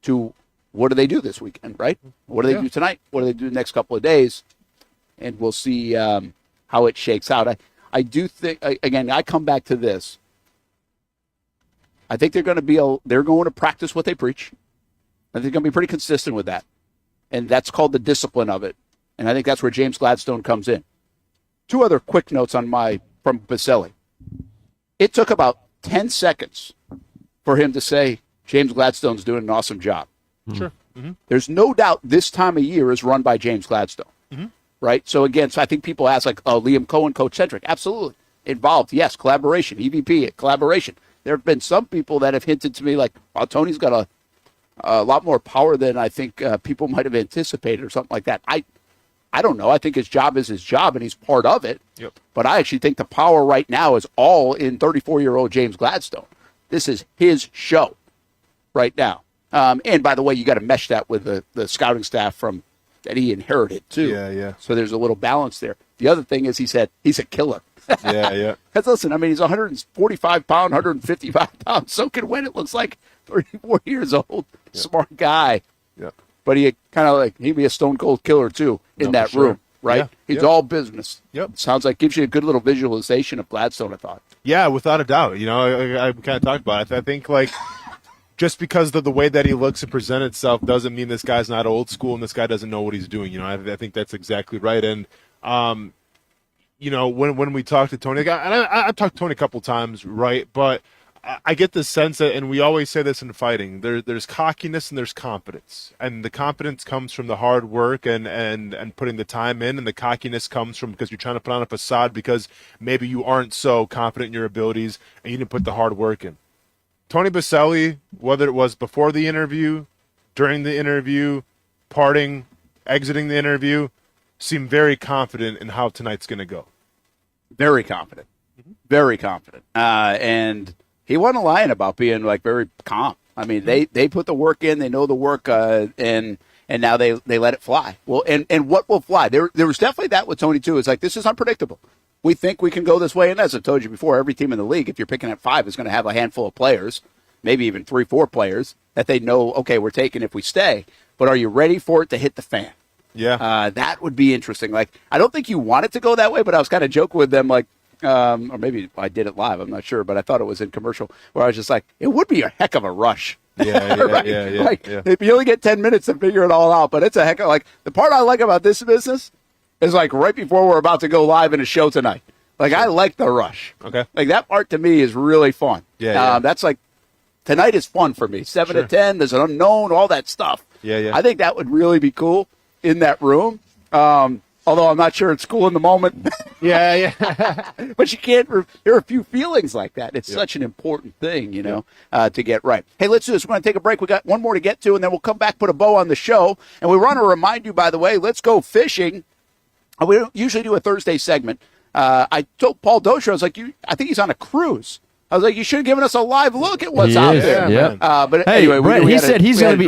S2: to what do they do this weekend, right? What do they do tonight? What do they do the next couple of days? And we'll see how it shakes out. I do think, again, I come back to this. I think they're going to practice what they preach. I think they're going to be pretty consistent with that. And that's called the discipline of it. And I think that's where James Gladstone comes in. 2 other quick notes from Boselli. It took about 10 seconds for him to say, James Gladstone's doing an awesome job.
S3: Sure.
S2: There's no doubt this time of year is run by James Gladstone. Right? So, again, I think people ask, like, Liam Cohen, coach-centric. Absolutely. Involved, yes. Collaboration. EVP, collaboration. There have been some people that have hinted to me, like, oh, Tony's got a lot more power than I think people might have anticipated or something like that. I don't know. I think his job is his job, and he's part of it.
S3: Yep.
S2: But I actually think the power right now is all in 34-year-old James Gladstone. This is his show right now. And, by the way, you got to mesh that with the scouting staff that he inherited, too.
S3: Yeah.
S2: So there's a little balance there. The other thing is he said he's a killer.
S3: Yeah.
S2: Because, listen, I mean, he's 145 pound, 155 pounds. So can win, it looks like, 34 years old. Yep. Smart guy.
S3: Yeah.
S2: But he kind of he'd be a stone cold killer, too, in that room, right?
S3: Yeah.
S2: He's all business.
S3: Yep.
S2: Sounds like gives you a good little visualization of Gladstone, I thought.
S3: Yeah, without a doubt. You know, I kind of talked about it. I think, just because of the way that he looks and present itself doesn't mean this guy's not old school and this guy doesn't know what he's doing. You know, I think that's exactly right. And, you know, when we talk to Tony, and I've talked to Tony a couple times, right? But I get the sense that, and we always say this in fighting, there's cockiness and there's confidence. And the confidence comes from the hard work and putting the time in, and the cockiness comes from because you're trying to put on a facade because maybe you aren't so confident in your abilities and you didn't put the hard work in. Tony Boselli, whether it was before the interview, during the interview, parting, exiting the interview, seemed very confident in how tonight's going to go.
S2: Very confident. Very confident. And he wasn't lying about being, very calm. I mean, they put the work in, they know the work, and now they let it fly. Well, and what will fly? There was definitely that with Tony, too. It's like, this is unpredictable. We think we can go this way, and as I told you before, every team in the league, if you're picking at 5, is going to have a handful of players, maybe even 3, 4 players, that they know, okay, we're taking if we stay. But are you ready for it to hit the fan?
S3: Yeah.
S2: That would be interesting. I don't think you want it to go that way, but I was kind of joking with them, or maybe I did it live, I'm not sure, but I thought it was in commercial, where I was just like, it would be a heck of a rush.
S3: Yeah,
S2: right?
S3: yeah.
S2: If you only get 10 minutes to figure it all out, but it's a heck of, the part I like about this business is right before we're about to go live in a show tonight. Like, I like the rush.
S3: Okay.
S2: Like, that part to me is really fun.
S3: Yeah.
S2: That's like, tonight is fun for me. 7 to 10, there's an unknown, all that stuff.
S3: Yeah.
S2: I think that would really be cool in that room. Although I'm not sure it's cool in the moment.
S3: Yeah.
S2: But you can't, there are a few feelings like that. It's such an important thing, to get right. Hey, let's do this. We're going to take a break. We got one more to get to, and then we'll come back, put a bow on the show. And we want to remind you, by the way, let's go fishing. We don't usually do a Thursday segment. I told Paul Dozier, I was like, I think he's on a cruise. I was like, you should have given us a live look at what's out there.
S4: Yeah.
S2: But
S4: hey,
S2: anyway,
S4: Brent, he said he's going to be.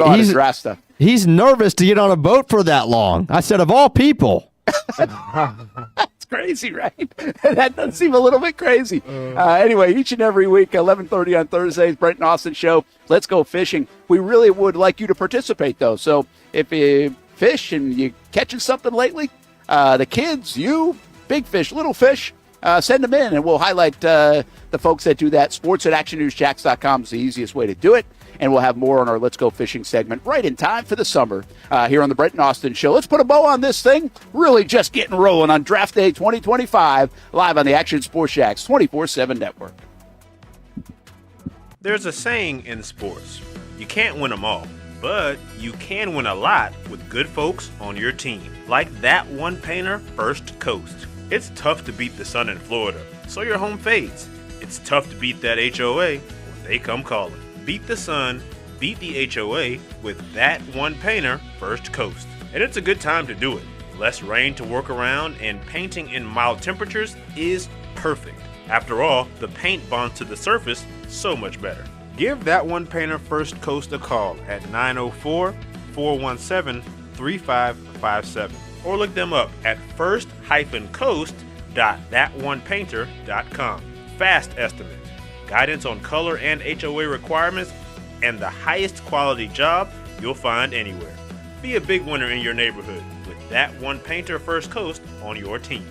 S4: He's nervous to get on a boat for that long. I said, of all people.
S2: That's crazy, right? That does seem a little bit crazy. Anyway, each and every week, 11:30 on Thursdays, Brent and Austen Show. Let's go fishing. We really would like you to participate, though. So if you fish and you catching something lately, the kids, you, big fish, little fish, send them in, and we'll highlight the folks that do that. Sports@actionnewsjacks.com is the easiest way to do it. And we'll have more on our Let's Go Fishing segment right in time for the summer here on the Brent and Austen Show. Let's put a bow on this thing. Really just getting rolling on Draft Day 2025, live on the Action Sports Jacks 24/7 network.
S8: There's a saying in sports, you can't win them all, but you can win a lot with good folks on your team. Like that one painter, First Coast. It's tough to beat the sun in Florida, so your home fades. It's tough to beat that HOA when they come calling. Beat the sun, beat the HOA with that one painter, First Coast. And it's a good time to do it. Less rain to work around, and painting in mild temperatures is perfect. After all, the paint bonds to the surface so much better. Give that one painter, First Coast, a call at 904-417-3557. Or look them up at first-coast.thatonepainter.com. Fast estimate, guidance on color and HOA requirements, and the highest quality job you'll find anywhere. Be a big winner in your neighborhood with that one painter, First Coast, on your team.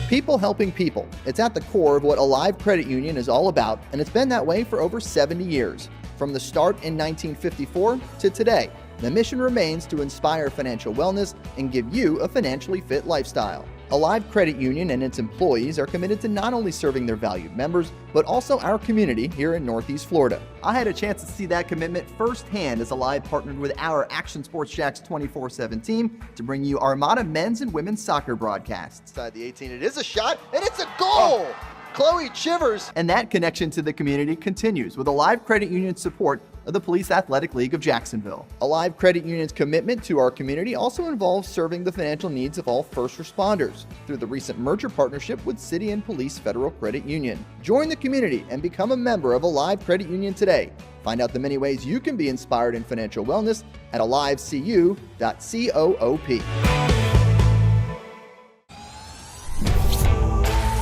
S9: People helping people. It's at the core of what Alive Credit Union is all about, and it's been that way for over 70 years. From the start in 1954 to today, the mission remains to inspire financial wellness and give you a financially fit lifestyle. Alive Credit Union and its employees are committed to not only serving their valued members, but also our community here in Northeast Florida. I had a chance to see that commitment firsthand as Alive partnered with our Action Sports Jacks 24/7 team to bring you Armada men's and women's soccer broadcasts. Inside the 18, it is a shot, and it's a goal! Chloe Chivers! And that connection to the community continues with Alive Credit Union's support of the Police Athletic League of Jacksonville. Alive Credit Union's commitment to our community also involves serving the financial needs of all first responders through the recent merger partnership with City and Police Federal Credit Union. Join the community and become a member of Alive Credit Union today. Find out the many ways you can be inspired in financial wellness at alivecu.coop.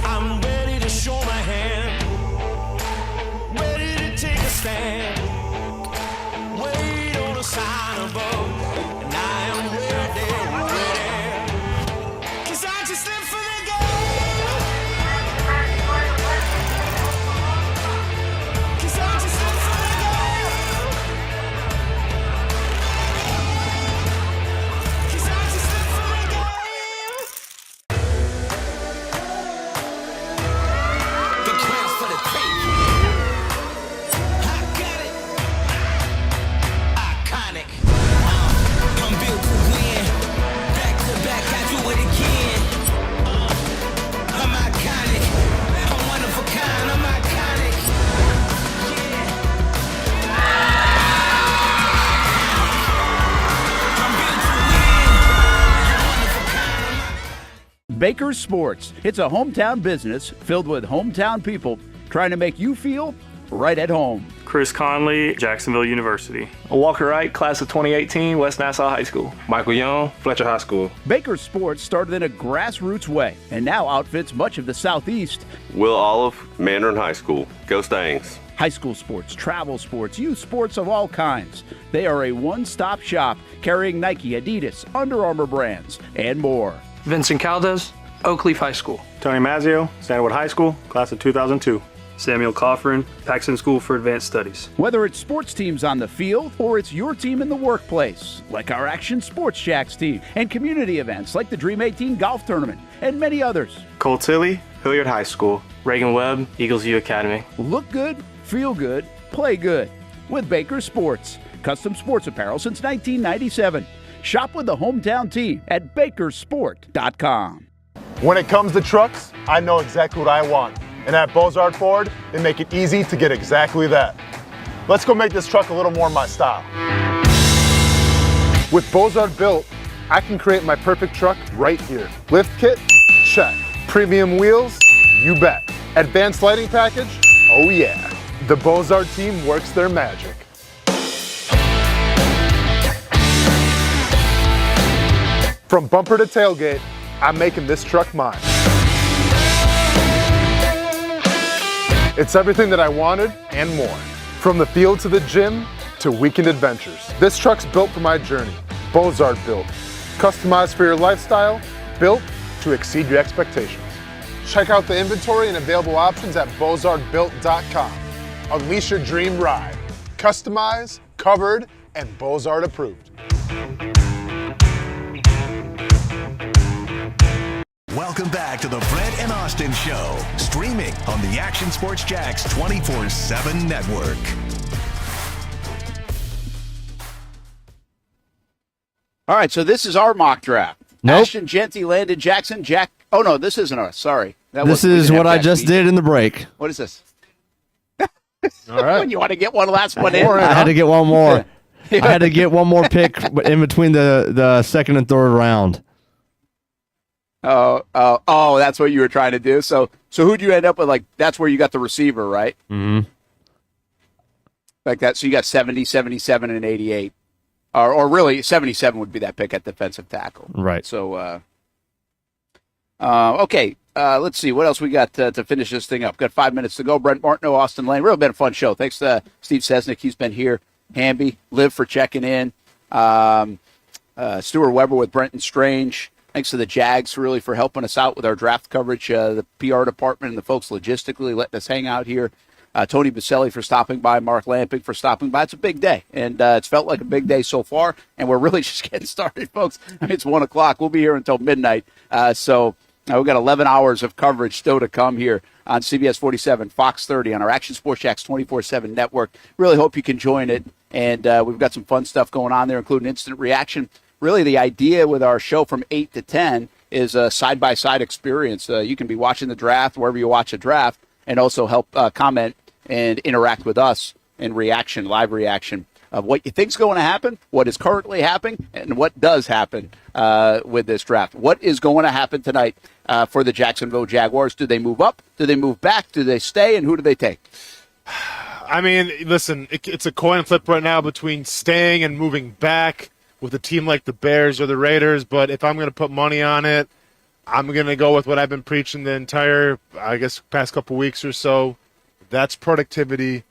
S12: I'm ready to show my hand, ready to take a stand. Wait on a sign above, and I am ready. 'Cause I just live for the game. 'Cause I just live for the game. 'Cause I just live for the game. The crowds for the tape. I got it. Iconic. I'm built to win. Back to back, I do it again. I'm iconic. I'm one of a kind. I'm iconic.
S5: Baker's Sports. It's a hometown business filled with hometown people trying to make you feel right at home.
S20: Chris Conley, Jacksonville University. Walker Wright, class of 2018, West Nassau High School. Michael Young, Fletcher High School.
S5: Baker's Sports started in a grassroots way and now outfits much of the Southeast.
S21: Will Olive, Mandarin High School. Go Stangs.
S5: High school sports, travel sports, youth sports of all kinds. They are a one-stop shop carrying Nike, Adidas, Under Armour brands, and more.
S20: Vincent Caldes, Oak Leaf High School.
S22: Tony Mazzio, Sandwood High School, class of 2002.
S20: Samuel Coffrin, Paxton School for Advanced Studies.
S5: Whether it's sports teams on the field or it's your team in the workplace, like our Action Sports Jacks team, and community events like the Dream 18 Golf Tournament, and many others.
S20: Cole Tilley, Hilliard High School. Reagan Webb, Eagles View Academy.
S5: Look good, feel good, play good with Baker Sports. Custom sports apparel since 1997. Shop with the hometown team at bakersport.com.
S3: When it comes to trucks, I know exactly what I want. And at Bozard Ford, they make it easy to get exactly that. Let's go make this truck a little more my style. With Bozard Built, I can create my perfect truck right here. Lift kit? Check. Premium wheels? You bet. Advanced lighting package? Oh yeah. The Bozard team works their magic. From bumper to tailgate, I'm making this truck mine. It's everything that I wanted and more. From the field to the gym to weekend adventures. This truck's built for my journey. Bozard Built. Customized for your lifestyle, built to exceed your expectations. Check out the inventory and available options at bozardbuilt.com. Unleash your dream ride. Customized, covered, and Bozard approved.
S1: Welcome back to the Brent and Austin Show, streaming on the Action Sports Jacks 24/7 network.
S2: All right, so this is our mock draft.
S4: Nope.
S2: Ashton, Jeanty, Landon, Jackson, Jack. Oh, no, this isn't ours. Sorry.
S4: This is what I just did in the break.
S2: What is this?
S3: All right.
S2: You want to get one last one in?
S4: I had to get one more. I had to get one more pick in between the second and third round.
S2: Oh, that's what you were trying to do. So who'd you end up with? Like, that's where you got the receiver, right?
S4: Mm-hmm.
S2: Like that. So you got 70, 77, and 88. Or really, 77 would be that pick at defensive tackle.
S4: Right.
S2: So, okay. Let's see. What else we got to finish this thing up? Got 5 minutes to go. Brent Martineau, Austen Lane. Really been a fun show. Thanks to Steve Sesnick. He's been here. Hamby, Liv for checking in. Stuart Weber with Brenton Strange. Thanks to the Jags really for helping us out with our draft coverage. The PR department and the folks logistically letting us hang out here. Tony Boselli for stopping by. Mark Lamping for stopping by. It's a big day, and it's felt like a big day so far, and we're really just getting started, folks. I mean, it's 1 o'clock. We'll be here until midnight. So we've got 11 hours of coverage still to come here on CBS 47, Fox 30, on our Action Sports Jacks 24/7 network. Really hope you can join it, and we've got some fun stuff going on there, including instant reaction. Really, the idea with our show from 8 to 10 is a side-by-side experience. You can be watching the draft wherever you watch a draft and also help comment and interact with us in reaction, live reaction of what you think's going to happen, what is currently happening, and what does happen with this draft. What is going to happen tonight for the Jacksonville Jaguars? Do they move up? Do they move back? Do they stay? And who do they take?
S3: I mean, listen, it's a coin flip right now between staying and moving back with a team like the Bears or the Raiders, but if I'm going to put money on it, I'm going to go with what I've been preaching the entire, I guess, past couple weeks or so. That's productivity.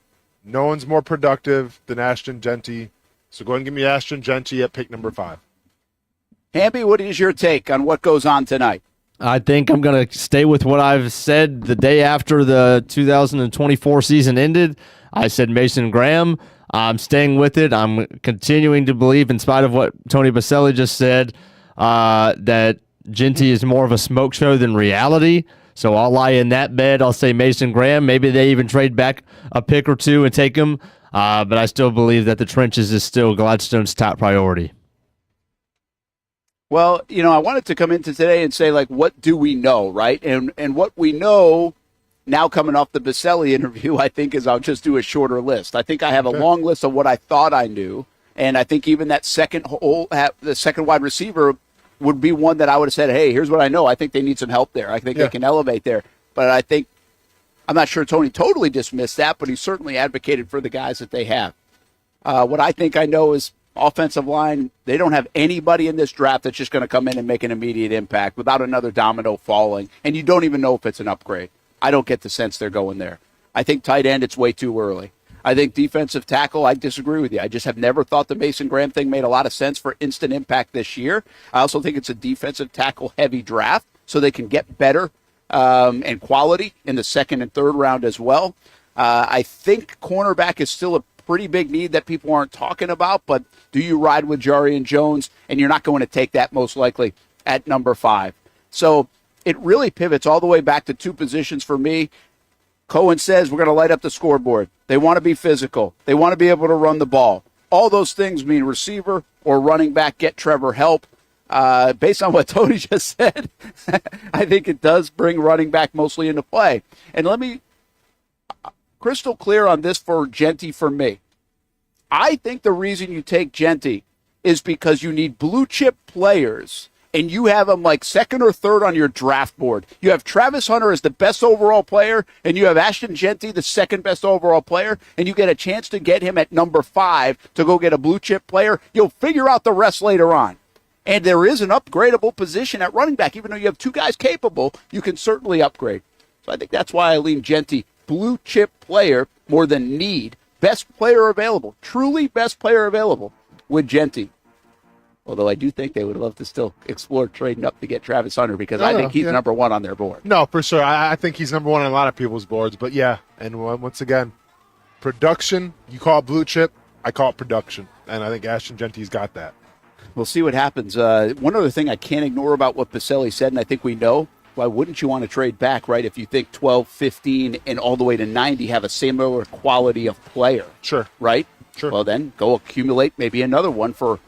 S3: No one's more productive than Ashton Jeanty. So go ahead and give me Ashton Jeanty at pick number 5.
S2: Hamby, what is your take on what goes on tonight?
S4: I think I'm going to stay with what I've said the day after the 2024 season ended. I said Mason Graham. I'm staying with it. I'm continuing to believe, in spite of what Tony Boselli just said, that Jeanty is more of a smoke show than reality. So I'll lie in that bed. I'll say Mason Graham. Maybe they even trade back a pick or two and take him. But I still believe that the trenches is still Gladstone's top priority.
S2: Well, I wanted to come into today and say, like, what do we know, right? And what we know now coming off the Boselli interview, I think, is I'll just do a shorter list. I think I have a long list of what I thought I knew. And I think even that the second wide receiver would be one that I would have said, hey, here's what I know. I think they need some help there. I think they can elevate there. But I'm not sure Tony totally dismissed that, but he certainly advocated for the guys that they have. What I think I know is offensive line. They don't have anybody in this draft that's just going to come in and make an immediate impact without another domino falling. And you don't even know if it's an upgrade. I don't get the sense they're going there. I think tight end, it's way too early. I think defensive tackle, I disagree with you. I just have never thought the Mason Graham thing made a lot of sense for instant impact this year. I also think it's a defensive tackle heavy draft, so they can get better and quality in the second and third round as well. I think cornerback is still a pretty big need that people aren't talking about, but do you ride with Jarian Jones? And you're not going to take that most likely at number 5. So it really pivots all the way back to 2 positions for me. Cohen says we're going to light up the scoreboard. They want to be physical. They want to be able to run the ball. All those things mean receiver or running back, get Trevor help. Based on what Tony just said, I think it does bring running back mostly into play. And let me crystal clear on this for Jeanty for me. I think the reason you take Jeanty is because you need blue chip players, and you have them like second or third on your draft board. You have Travis Hunter as the best overall player, and you have Ashton Jeanty, the second best overall player, and you get a chance to get him at number 5 to go get a blue chip player. You'll figure out the rest later on. And there is an upgradable position at running back. Even though you have 2 guys capable, you can certainly upgrade. So I think that's why I lean Jeanty. Blue chip player more than need. Best player available. Truly best player available with Jeanty. Although I do think they would love to still explore trading up to get Travis Hunter because I think he's number 1 on their board.
S3: No, for sure. I think he's number 1 on a lot of people's boards. But, yeah, and once again, production, you call it blue chip, I call it production. And I think Ashton Jeanty's got that.
S2: We'll see what happens. One other thing I can't ignore about what Boselli said, and I think we know, why wouldn't you want to trade back, right? If you think 12, 15, and all the way to 90 have a similar quality of player.
S3: Sure.
S2: Right?
S3: Sure.
S2: Well, then go accumulate maybe another one for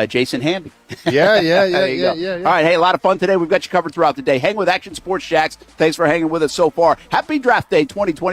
S2: Jason Hamby.
S3: Yeah.
S2: All right, hey, a lot of fun today. We've got you covered throughout the day. Hang with Action Sports Jacks. Thanks for hanging with us so far. Happy Draft Day 2020.